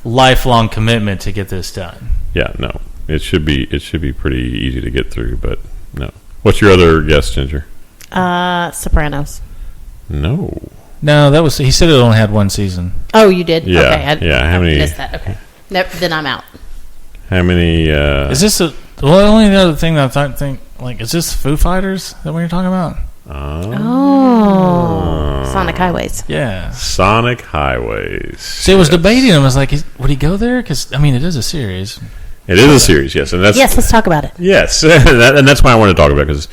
lifelong commitment to get this done. Yeah, no. It should be pretty easy to get through, but no. What's your other guess, Ginger? Sopranos. No, that was he said it only had one season. Oh, you did? Yeah. Okay. How many? Missed that. Okay. Then I'm out. How many? Is this the only other thing that I think is this Foo Fighters that we're talking about? Sonic Highways. Yeah, Sonic Highways. See, I was debating. I was like, would he go there? Because it is a series. It is a series, yes, and let's talk about it. Yes, and that's why I want to talk about it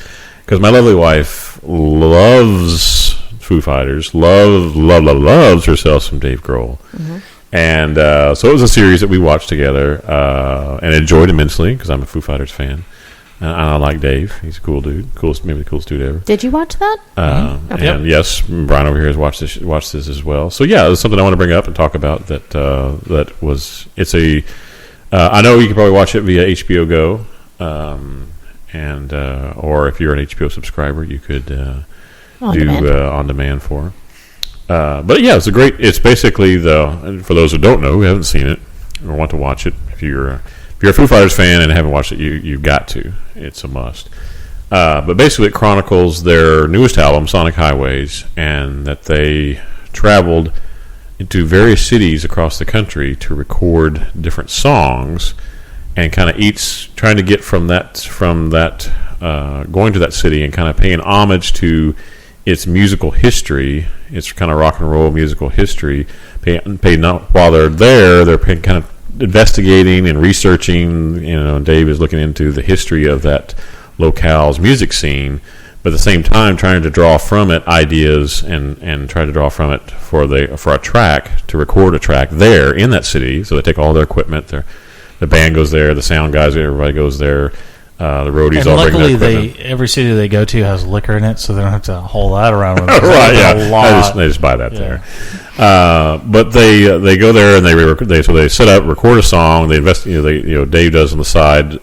because my lovely wife loves Foo Fighters, loves herself some Dave Grohl, and so it was a series that we watched together and enjoyed immensely because I'm a Foo Fighters fan. And I like Dave. He's a cool dude. Maybe the coolest dude ever. Did you watch that? And yes, Brian over here has watched this as well. So yeah, it's something I want to bring up and talk about. It's a. I know you can probably watch it via HBO Go, or if you're an HBO subscriber, you could do on demand for. But yeah, it's basically for those who don't know, who haven't seen it or want to watch it, if you're a Foo Fighters fan and haven't watched it, you've got to. It's a must. But basically, it chronicles their newest album, Sonic Highways, and that they traveled into various cities across the country to record different songs and kind of each trying to get from that going to that city and kind of paying homage to its musical history, its kind of rock and roll musical history. While they're there, they're kind of investigating and researching. Dave is looking into the history of that locale's music scene, but at the same time trying to draw from it ideas and try to draw from it for a track, to record a track there in that city. So they take all their equipment, the band goes there, the sound guys, everybody goes there, the roadies And all bring their luckily, equipment. every city they go to has liquor in it, so they don't have to haul that around with them. Right, yeah. A lot. They just buy that Yeah. there. But they go there and they set up, record a song. They Dave does on the side,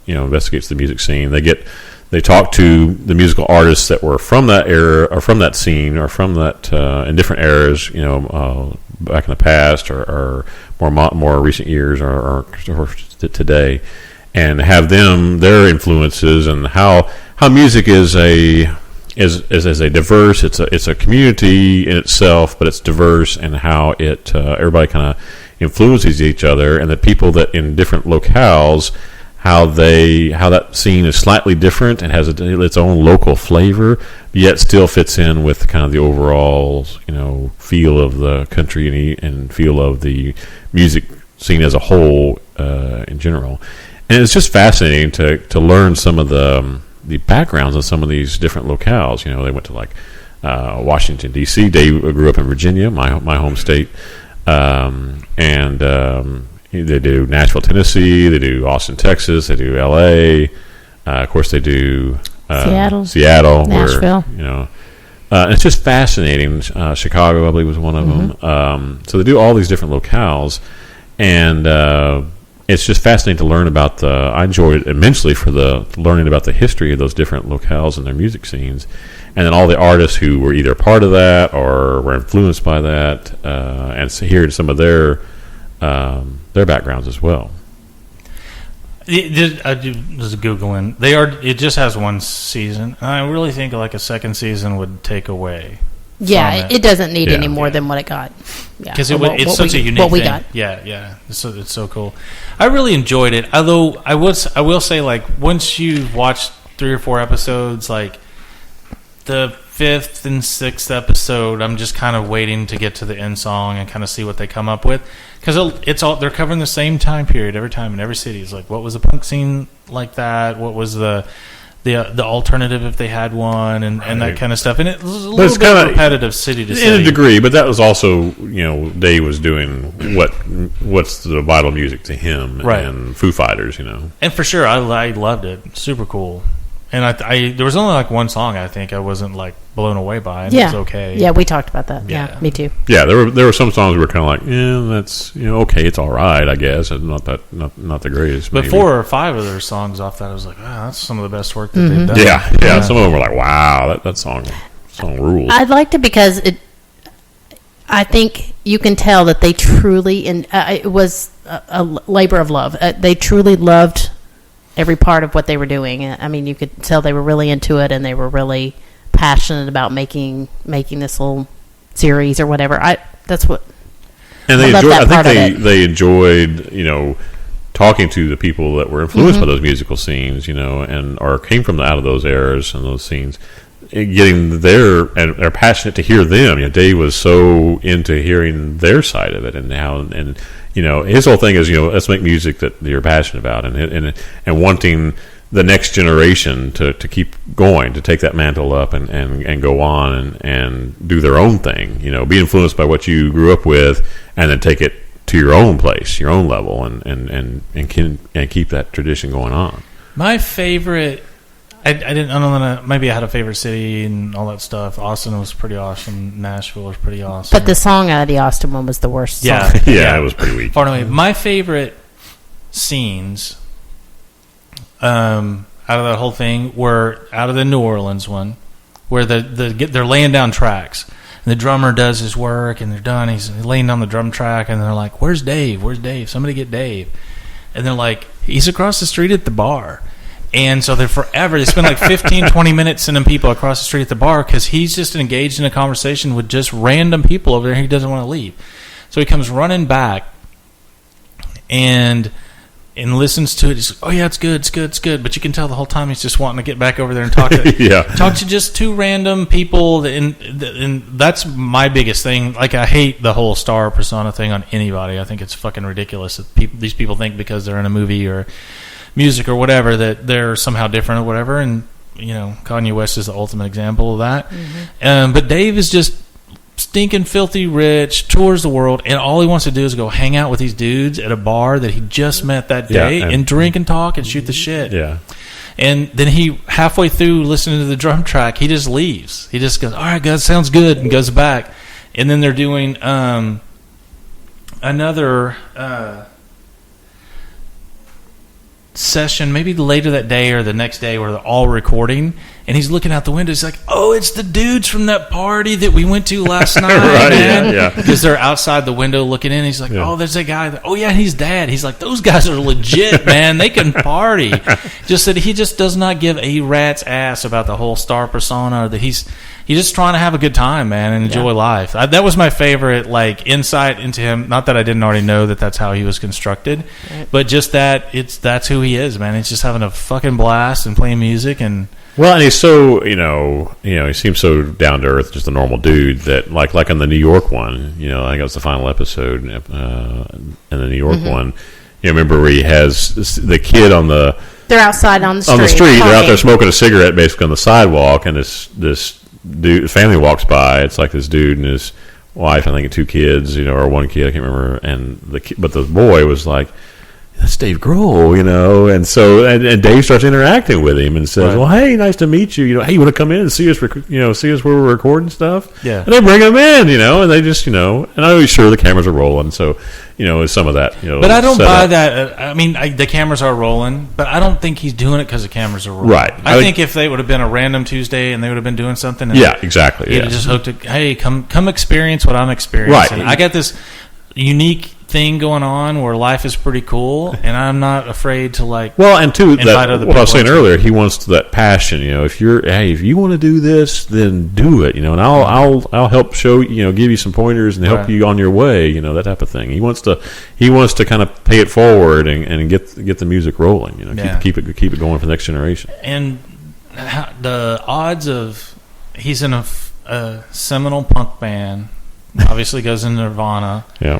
investigates the music scene. They talk to the musical artists that were from that era or from that scene or from that in different eras, back in the past or more recent years or today, and have their influences and how music is a diverse. It's a community in itself, but it's diverse, and how it everybody kind of influences each other, and the people that in different locales, how that scene is slightly different and has its own local flavor, yet still fits in with kind of the overall feel of the country and feel of the music scene as a whole in general. And it's just fascinating to learn some of the backgrounds of some of these different locales. They went to Washington D.C. Dave grew up in Virginia, my home state, and they do Nashville, Tennessee. They do Austin, Texas. They do L.A. Of course, they do Seattle, Nashville. And it's just fascinating. Chicago, I believe, was one of them. So they do all these different locales, and it's just fascinating to learn about I enjoyed it immensely for learning about the history of those different locales and their music scenes, and then all the artists who were either part of that or were influenced by that, and so hearing some of their backgrounds as well. I was Googling. It just has one season. I really think like a second season would take away. Yeah, it doesn't need any more Yeah. than what it got. Because it's such a unique what we thing. got. Yeah. It's so cool. I really enjoyed it. Although I will say, like, once you've watched 3 or 4 episodes, like the 5th and 6th episode, I'm just kind of waiting to get to the end song and kind of see what they come up with. Because they're covering the same time period every time in every city. It's like, what was the punk scene like that? What was the alternative if they had one, and that kind of stuff. And it was a little bit repetitive city to city. In a degree, but that was also, Dave was doing what's the vital music to him, Right. And Foo Fighters, And for sure, I loved it. Super cool. And I there was only like one song I think I wasn't like blown away by, and it was okay. Yeah, we talked about that. Yeah. Yeah, me too. Yeah, there were some songs we were kind of like, that's okay, it's all right, I guess. It's not the greatest. But maybe. 4 or 5 of their songs off that, I was like, that's some of the best work that they've done. Yeah. Some of them were like, wow, that song rules. I liked it because I think you can tell that they truly, it was a labor of love. They truly loved every part of what they were doing. I mean, you could tell they were really into it, and they were really passionate about making this little series or whatever. That's what. And I think they enjoyed, talking to the people that were influenced by those musical scenes, or came from out of those eras and those scenes, getting and they're passionate to hear them. Dave was so into hearing their side of it, and his whole thing is, let's make music that you're passionate about, and wanting the next generation to keep going, to take that mantle up and go on and do their own thing, be influenced by what you grew up with, and then take it to your own place, your own level, and keep that tradition going on. My favorite, I don't know, maybe I had a favorite city and all that stuff. Austin was pretty awesome. Nashville was pretty awesome. But the song out of the Austin one was the worst song. Yeah, it was pretty weak. Far away. My favorite scenes out of that whole thing were out of the New Orleans one, where they're laying down tracks. And the drummer does his work, and they're done. He's laying down the drum track, and they're like, "Where's Dave? Where's Dave? Somebody get Dave!" And they're like, "He's across the street at the bar." And so they spend like 15, 20 minutes sending people across the street at the bar because he's just engaged in a conversation with just random people over there. He doesn't want to leave. So he comes running back, and and listens to it. He's like, oh yeah, it's good, it's good, it's good. But you can tell the whole time he's just wanting to get back over there and talk to talk to just two random people. And that's my biggest thing. Like, I hate the whole star persona thing on anybody. I think it's fucking ridiculous that these people think because they're in a movie or music or whatever that they're somehow different or whatever. And Kanye West is the ultimate example of that. Mm-hmm. But Dave is just stinking filthy rich, tours the world, and all he wants to do is go hang out with these dudes at a bar that he just met that day and drink and talk and shoot the shit. Yeah. And then he, halfway through listening to the drum track, he just leaves. He just goes, all right, guys, sounds good, and goes back. And then they're doing another session, maybe later that day or the next day, where they're all recording, and he's looking out the window. He's like, oh, it's the dudes from that party that we went to last night, right, man. yeah. Because they're outside the window looking in. He's like, oh, there's a guy. Oh, yeah, he's dad. He's like, those guys are legit, man. They can party. Just that he just does not give a rat's ass about the whole star persona, that he's just trying to have a good time, man, and enjoy life. That was my favorite, like, insight into him. Not that I didn't already know that that's how he was constructed, but just that that's who he is, man. He's just having a fucking blast and playing music. And he's so he seems so down to earth, just a normal dude that like in the New York one, I think it was the final episode, in the New York one. Remember where he has the kid on the. They're outside on the street. They're out there smoking a cigarette, basically on the sidewalk, and this dude, family walks by. It's like this dude and his wife, I think, and two kids, or one kid, I can't remember. And but the boy was like, that's Dave Grohl, and so and Dave starts interacting with him and says, well, hey, nice to meet you. Hey, you want to come in and see us? See us where we're recording stuff. Yeah, and they bring him in, and they just, and I'm sure the cameras are rolling, so some of that, But I don't buy that. I mean, the cameras are rolling, but I don't think he's doing it because the cameras are rolling. Right. I think if they would have been a random Tuesday and they would have been doing something, and exactly. He'd have just hooked it. Hey, come experience what I'm experiencing. Right. I got this unique thing going on where life is pretty cool, and I'm not afraid to invite other people. What I was saying earlier, he wants that passion. If you want to do this, then do it. And I'll help show give you some pointers and help you on your way. That type of thing. He wants to kind of pay it forward and get the music rolling. Keep it going for the next generation. And the odds of he's in a seminal punk band, obviously goes into Nirvana. Yeah.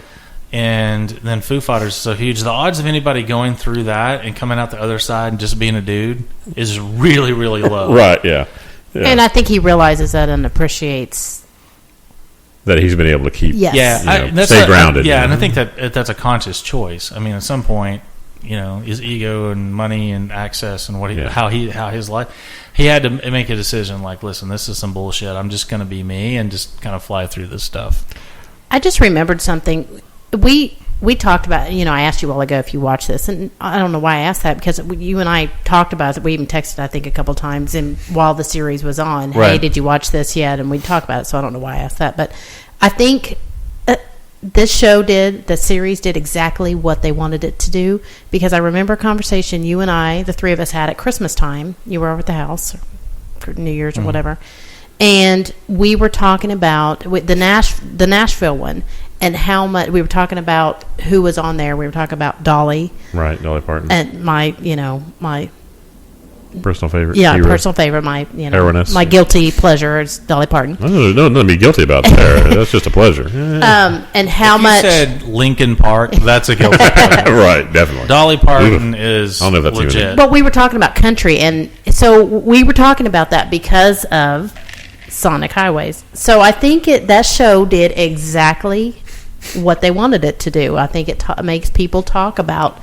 And then Foo Fighters is so huge. The odds of anybody going through that and coming out the other side and just being a dude is really, really low. Right, yeah. And I think he realizes that and appreciates that he's been able to keep stay grounded. And I think that's a conscious choice. I mean, at some point, his ego and money and access and how his life, he had to make a decision like, listen, this is some bullshit. I'm just going to be me and just kind of fly through this stuff. I just remembered something. We talked about, I asked you a while ago if you watched this, and I don't know why I asked that, because you and I talked about it. We even texted, I think, a couple times while the series was on. Right. Hey, did you watch this yet? And we talked about it, so I don't know why I asked that. But I think the series did exactly what they wanted it to do, because I remember a conversation you and I, the three of us, had at Christmas time. You were over at the house for New Year's or whatever. And we were talking about the Nashville one, and how much we were talking about who was on there. We were talking about Dolly, right? Dolly Parton, and my personal favorite. Yeah, personal favorite. My heroiness. My guilty pleasure is Dolly Parton. No, nothing to be guilty about there. That's just a pleasure. And how if much? You said Linkin Park. That's a guilty pleasure. Right, definitely. Dolly Parton is I don't know if that's legit. But we were talking about country, and so we were talking about that because of Sonic Highways. So I think that show did exactly what they wanted it to do. I think it makes people talk about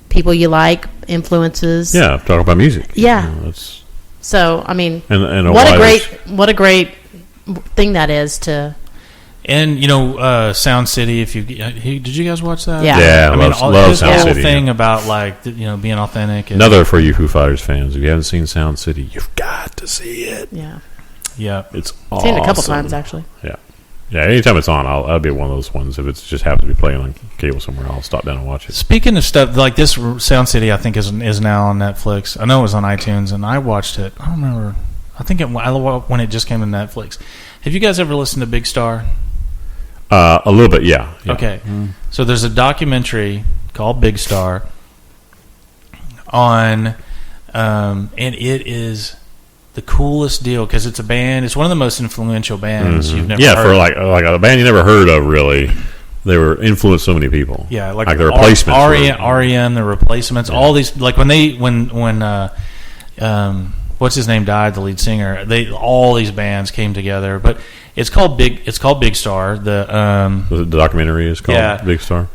people you like, influences. Yeah, talk about music. Yeah. So I mean, and what a great thing that is to. And Sound City. If did you guys watch that? Yeah, I love Sound City. The whole thing about being authentic. And, another for you Foo Fighters fans. If you haven't seen Sound City, you've got to see it. Yeah, it's awesome. I've seen it a couple times actually. Yeah. Anytime it's on, I'll be one of those ones. If it just happens to be playing on cable somewhere, I'll stop down and watch it. Speaking of stuff like this, Sound City, I think is now on Netflix. I know it was on iTunes, and I watched it. I don't remember. I think when it just came to Netflix. Have you guys ever listened to Big Star? A little bit, yeah. Okay. So there's a documentary called Big Star, on, and it is the coolest deal because it's a band. It's one of the most influential bands you've never heard. for like a band you never heard of, really. They were influenced so many people. Yeah, like the Replacements. REM, the Replacements, all these, like when what's his name died, the lead singer. All these bands came together, but it's called Big Star. The documentary is called Big Star,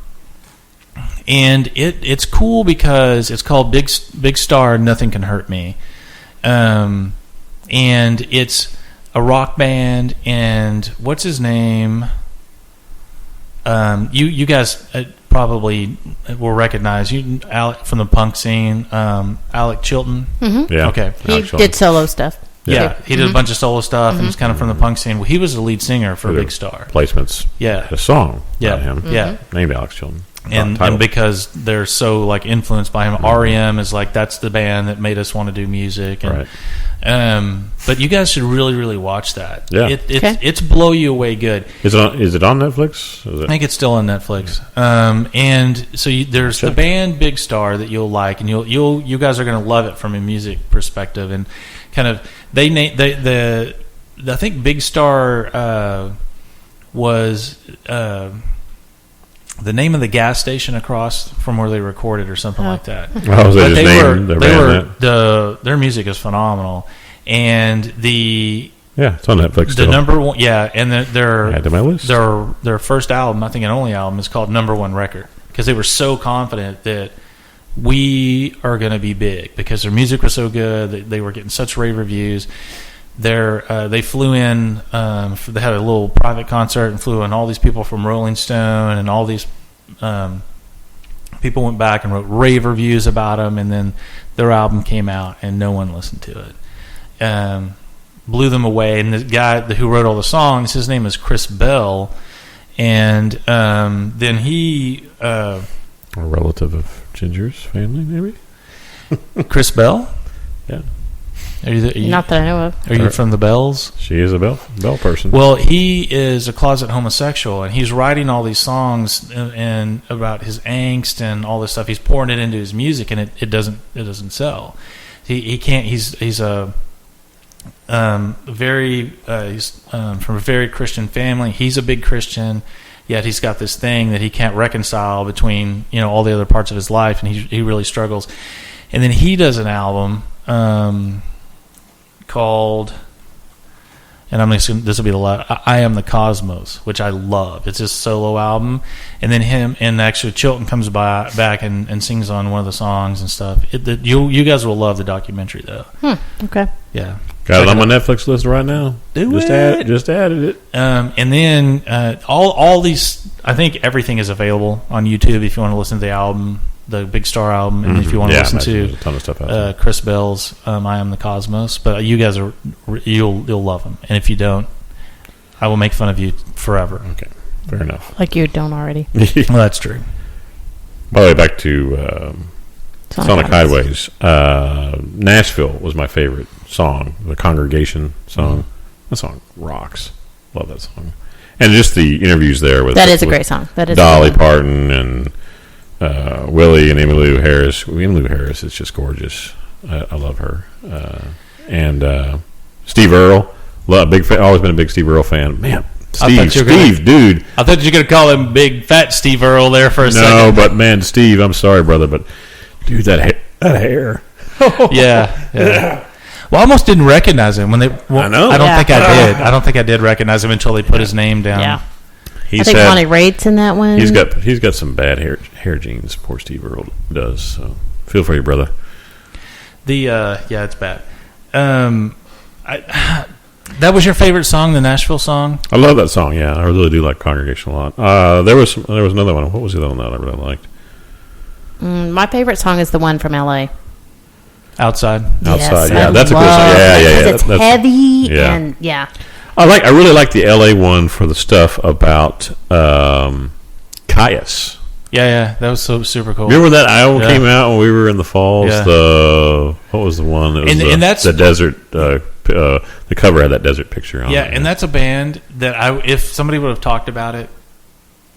and it's cool because it's called Big Star. Nothing Can Hurt Me, and it's a rock band. And what's his name? You guys probably will recognize Alec from the punk scene. Alec Chilton. Mm-hmm. Yeah, okay. He did solo stuff. Yeah, he did a bunch of solo stuff, and he's kind of from the punk scene. Well, he was the lead singer for Big Star. Replacements. Yeah, had a song. Yeah, by him. Yeah, named Alex Chilton. And because they're so like influenced by him, REM is like that's the band that made us want to do music. And, right. But you guys should really watch that. Yeah, it's blow you away good. Is it on Netflix? I think it's still on Netflix. And so there's the band Big Star that you'll like, and you guys are going to love it from a music perspective. And kind of I think Big Star was. The name of the gas station across from where they recorded, or something like that. Oh, their music is phenomenal, and it's on Netflix. The number one, and add to my list. Their first album, I think an only album, is called Number One Record because they were so confident that we are going to be big because their music was so good. They were getting such rave reviews. They flew in. They had a little private concert and flew in all these people from Rolling Stone, and all these people went back and wrote rave reviews about them. And then their album came out, and no one listened to it. Blew them away. And the guy who wrote all the songs, his name is Chris Bell, and then he a relative of Ginger's family, maybe. Chris Bell. Yeah. Not that I know of. Are you from the Bells? She is a Bell person. Well, he is a closet homosexual, and he's writing all these songs and about his angst and all this stuff. He's pouring it into his music, and it doesn't sell. He can't. He's a very he's from a very Christian family. He's a big Christian, yet he's got this thing that he can't reconcile between all the other parts of his life, and he really struggles. And then he does an album. Called, and I'm assuming this will be the last, I Am the Cosmos, which I love. It's his solo album, and then him and actually Chilton comes back and sings on one of the songs and stuff. You guys will love the documentary though. Okay. Yeah. Got it on my Netflix list right now. Just added it. And then all these, I think everything is available on YouTube if you want to listen to the album. The Big Star album, and if you want to listen to a ton of stuff out Chris Bell's I Am the Cosmos, but you guys you'll love them, and if you don't, I will make fun of you forever. Okay, fair enough. Like you don't already. Well, that's true. By the way, back to Sonic Highways. Nashville was my favorite song, the Congregation song. That song rocks. Love that song, and just the interviews there with that is a great song. That is Dolly Parton and. Willie and Emmylou Harris. Emmylou Harris is just gorgeous. I love her. And Steve Earle. Always been a big Steve Earle fan. Man, Steve, dude. I thought you were going to call him Big Fat Steve Earle there for a second. No, but man, Steve, I'm sorry, brother, but dude, that hair. Yeah. Well, I almost didn't recognize him when they. Well, I know. I don't think I did. I don't think I did recognize him until they put his name down. Yeah. I think Bonnie Raitt's in that one. He's got some bad hair genes. Poor Steve Earle does. So feel for you, brother. It's bad. That was your favorite song, the Nashville song? I love that song. Yeah, I really do like Congregation a lot. There was another one. What was the other one that I really liked? My favorite song is the one from L.A. Outside. Yes, yeah, that's a good song. Yeah. It's heavy and yeah. I really like the LA one for the stuff about Caius. Yeah, that was so super cool. Remember that album came out when we were in the falls? Yeah. What was the one? It was and that's the desert. The cover had that desert picture on it. Yeah, and that's a band that if somebody would have talked about it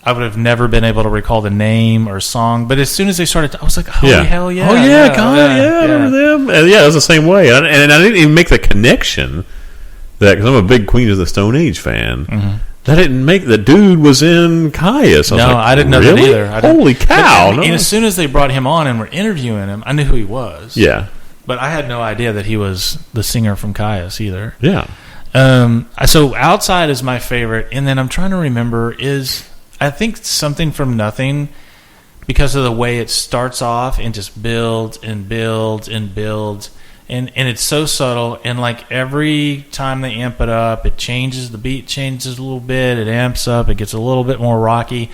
I would have never been able to recall the name or song. But as soon as they started, I was like, holy hell yeah. Oh, yeah, God, I remember them. And it was the same way. And I didn't even make the connection that, because I'm a big Queen of the Stone Age fan, that didn't make, the dude was in Caius. I didn't know that either. Holy cow. And as soon as they brought him on and were interviewing him, I knew who he was. Yeah. But I had no idea that he was the singer from Caius either. Yeah. So Outside is my favorite. And then I'm trying to remember I think Something from Nothing, because of the way it starts off and just builds and builds and builds. And it's so subtle. And like every time they amp it up, it changes. The beat changes a little bit. It amps up. It gets a little bit more rocky.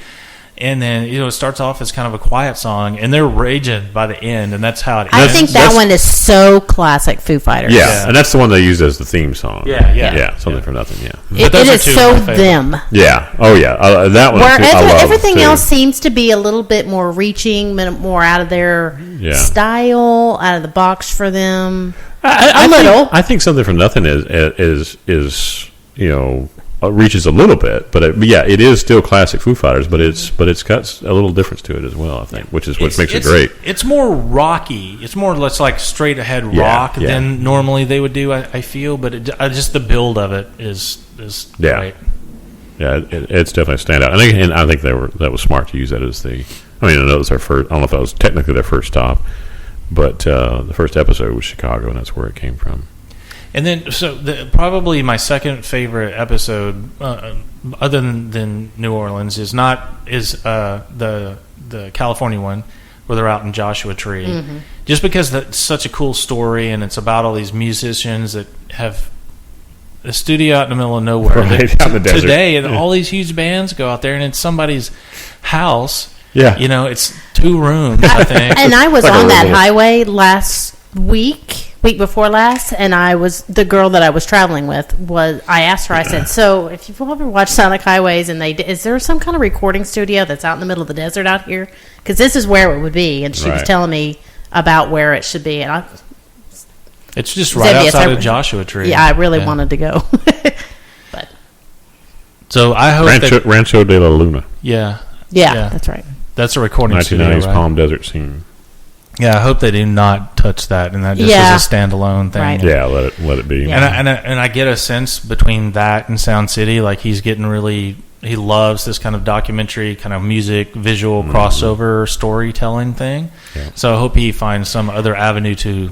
And then, it starts off as kind of a quiet song, and they're raging by the end, and that's how it ends. I think that one is so classic Foo Fighters. Yeah, and that's the one they used as the theme song. Yeah. Something for Nothing, yeah. It is so them. Yeah, oh yeah, that one. Where I love everything too. else seems to be a little bit more reaching, more out of their style, out of the box for them. I think Something for Nothing is reaches a little bit, but it is still classic Foo Fighters, but it's got a little difference to it as well, I think, which is what makes it great. It's more rocky. It's more less like straight ahead rock than normally they would do. I feel, but just the build of it is great. Yeah, it's definitely a standout. And I think that was smart to use that as the. I mean, I know it was their first. I don't know if that was technically their first stop, but the first episode was Chicago, and that's where it came from. And then, probably my second favorite episode, other than New Orleans, is the California one where they're out in Joshua Tree. Just because that's such a cool story, and it's about all these musicians that have a studio out in the middle of nowhere out in the desert. Today, and all these huge bands go out there, and it's somebody's house. Yeah, it's 2 rooms, I think. And I was on that highway last week before last, and the girl that I was traveling with I asked her, I said, so if you've ever watched Sonic Highways, and is there some kind of recording studio that's out in the middle of the desert out here? Because this is where it would be. And she was telling me about where it should be, and it's just right outside of Joshua Tree. Yeah, I really wanted to go. But so I hope Rancho de la Luna. Yeah, that's right. That's a recording 1990s studio, right? Palm Desert scene. Yeah, I hope they do not touch that, and that just is a standalone thing. Right. Yeah, let it be. Yeah. And I get a sense between that and Sound City, like he's getting he loves this kind of documentary, kind of music, visual crossover storytelling thing. Yeah. So I hope he finds some other avenue to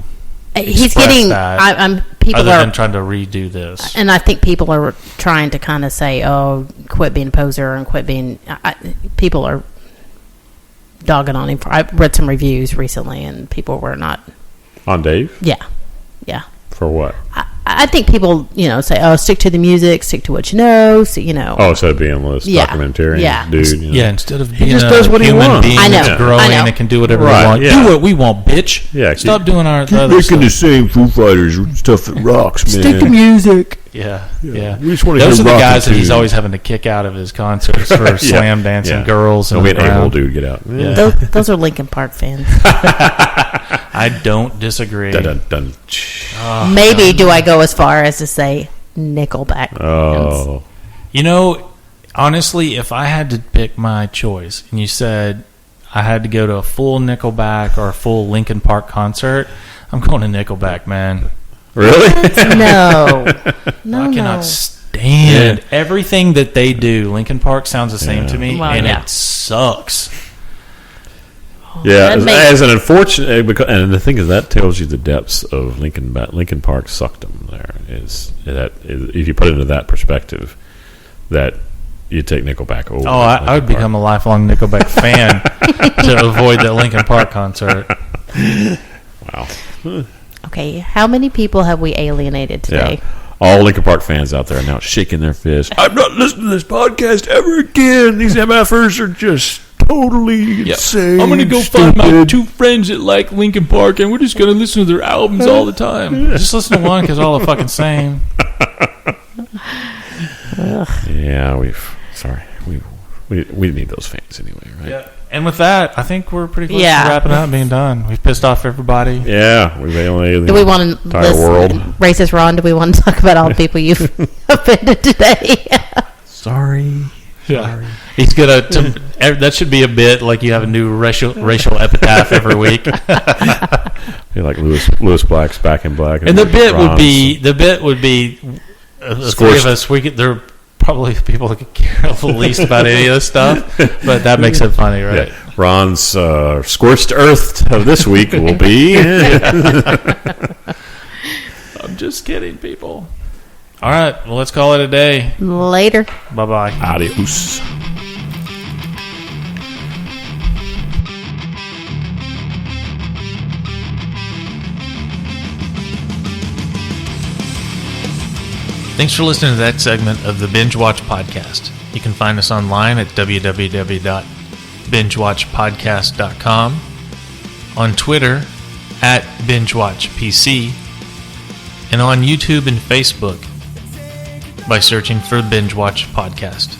he's getting that, people other are than trying to redo this. And I think people are trying to kind of say, oh, quit being a poser and quit being people are dogging on him. I read some reviews recently, and people were not on Dave. Yeah. For what? I think people, say, oh, stick to the music, stick to what you know. So, Oh, instead of being this documentarian dude. Instead of being he just does what he human wants. being that's growing and can do whatever we want. Yeah. Do what we want, bitch. Yeah, stop doing our Keep making the same Foo Fighters stuff that rocks, man. Stick to music. Yeah. We just want to Those hear are the rock that too. he's always having to kick out of his concerts for slam dancing girls. Don't be an a-hole dude. Get out. Yeah. Those are Linkin Park fans. I don't disagree. Dun, dun, dun. Maybe do I go as far as to say Nickelback? Oh. Honestly, if I had to pick my choice, and you said I had to go to a full Nickelback or a full Linkin Park concert, I'm going to Nickelback, man. Really? No. I cannot stand everything that they do. Linkin Park sounds the same to me, it sucks. Yeah, as an unfortunate, and the thing is that tells you the depths of Linkin Park suckdom. There is that if you put it into that perspective, that you take Nickelback over. Oh, I would become a lifelong Nickelback fan to avoid the Linkin Park concert. Wow. Okay, how many people have we alienated today? Yeah. All Linkin Park fans out there are now shaking their fist. I'm not listening to this podcast ever again. These MFers are just totally insane. I'm going to go find my 2 friends that like Linkin Park, and we're just going to listen to their albums all the time. Just listen to one because they're all the fucking same. Yeah, we need those fans anyway, right? Yeah. And with that, I think we're pretty close to wrapping up and being done. We've pissed off everybody. Yeah, we've alienated Do we want to world. Racist Ron, do we want to talk about all the people you've offended today? Sorry. Yeah. He's gonna. That should be a bit like you have a new racial epitaph every week. You're like Lewis Black's Back in Black, And the bit would be the three of us. There are probably people that could care the least about any of this stuff, but that makes it funny, right? Yeah. Ron's scorched earth of this week will be. I'm just kidding, people. All right, well, let's call it a day. Later. Bye-bye. Adios. Thanks for listening to that segment of the Binge Watch Podcast. You can find us online at www.bingewatchpodcast.com, on Twitter at BingeWatchPC, and on YouTube and Facebook by searching for Binge Watch Podcast.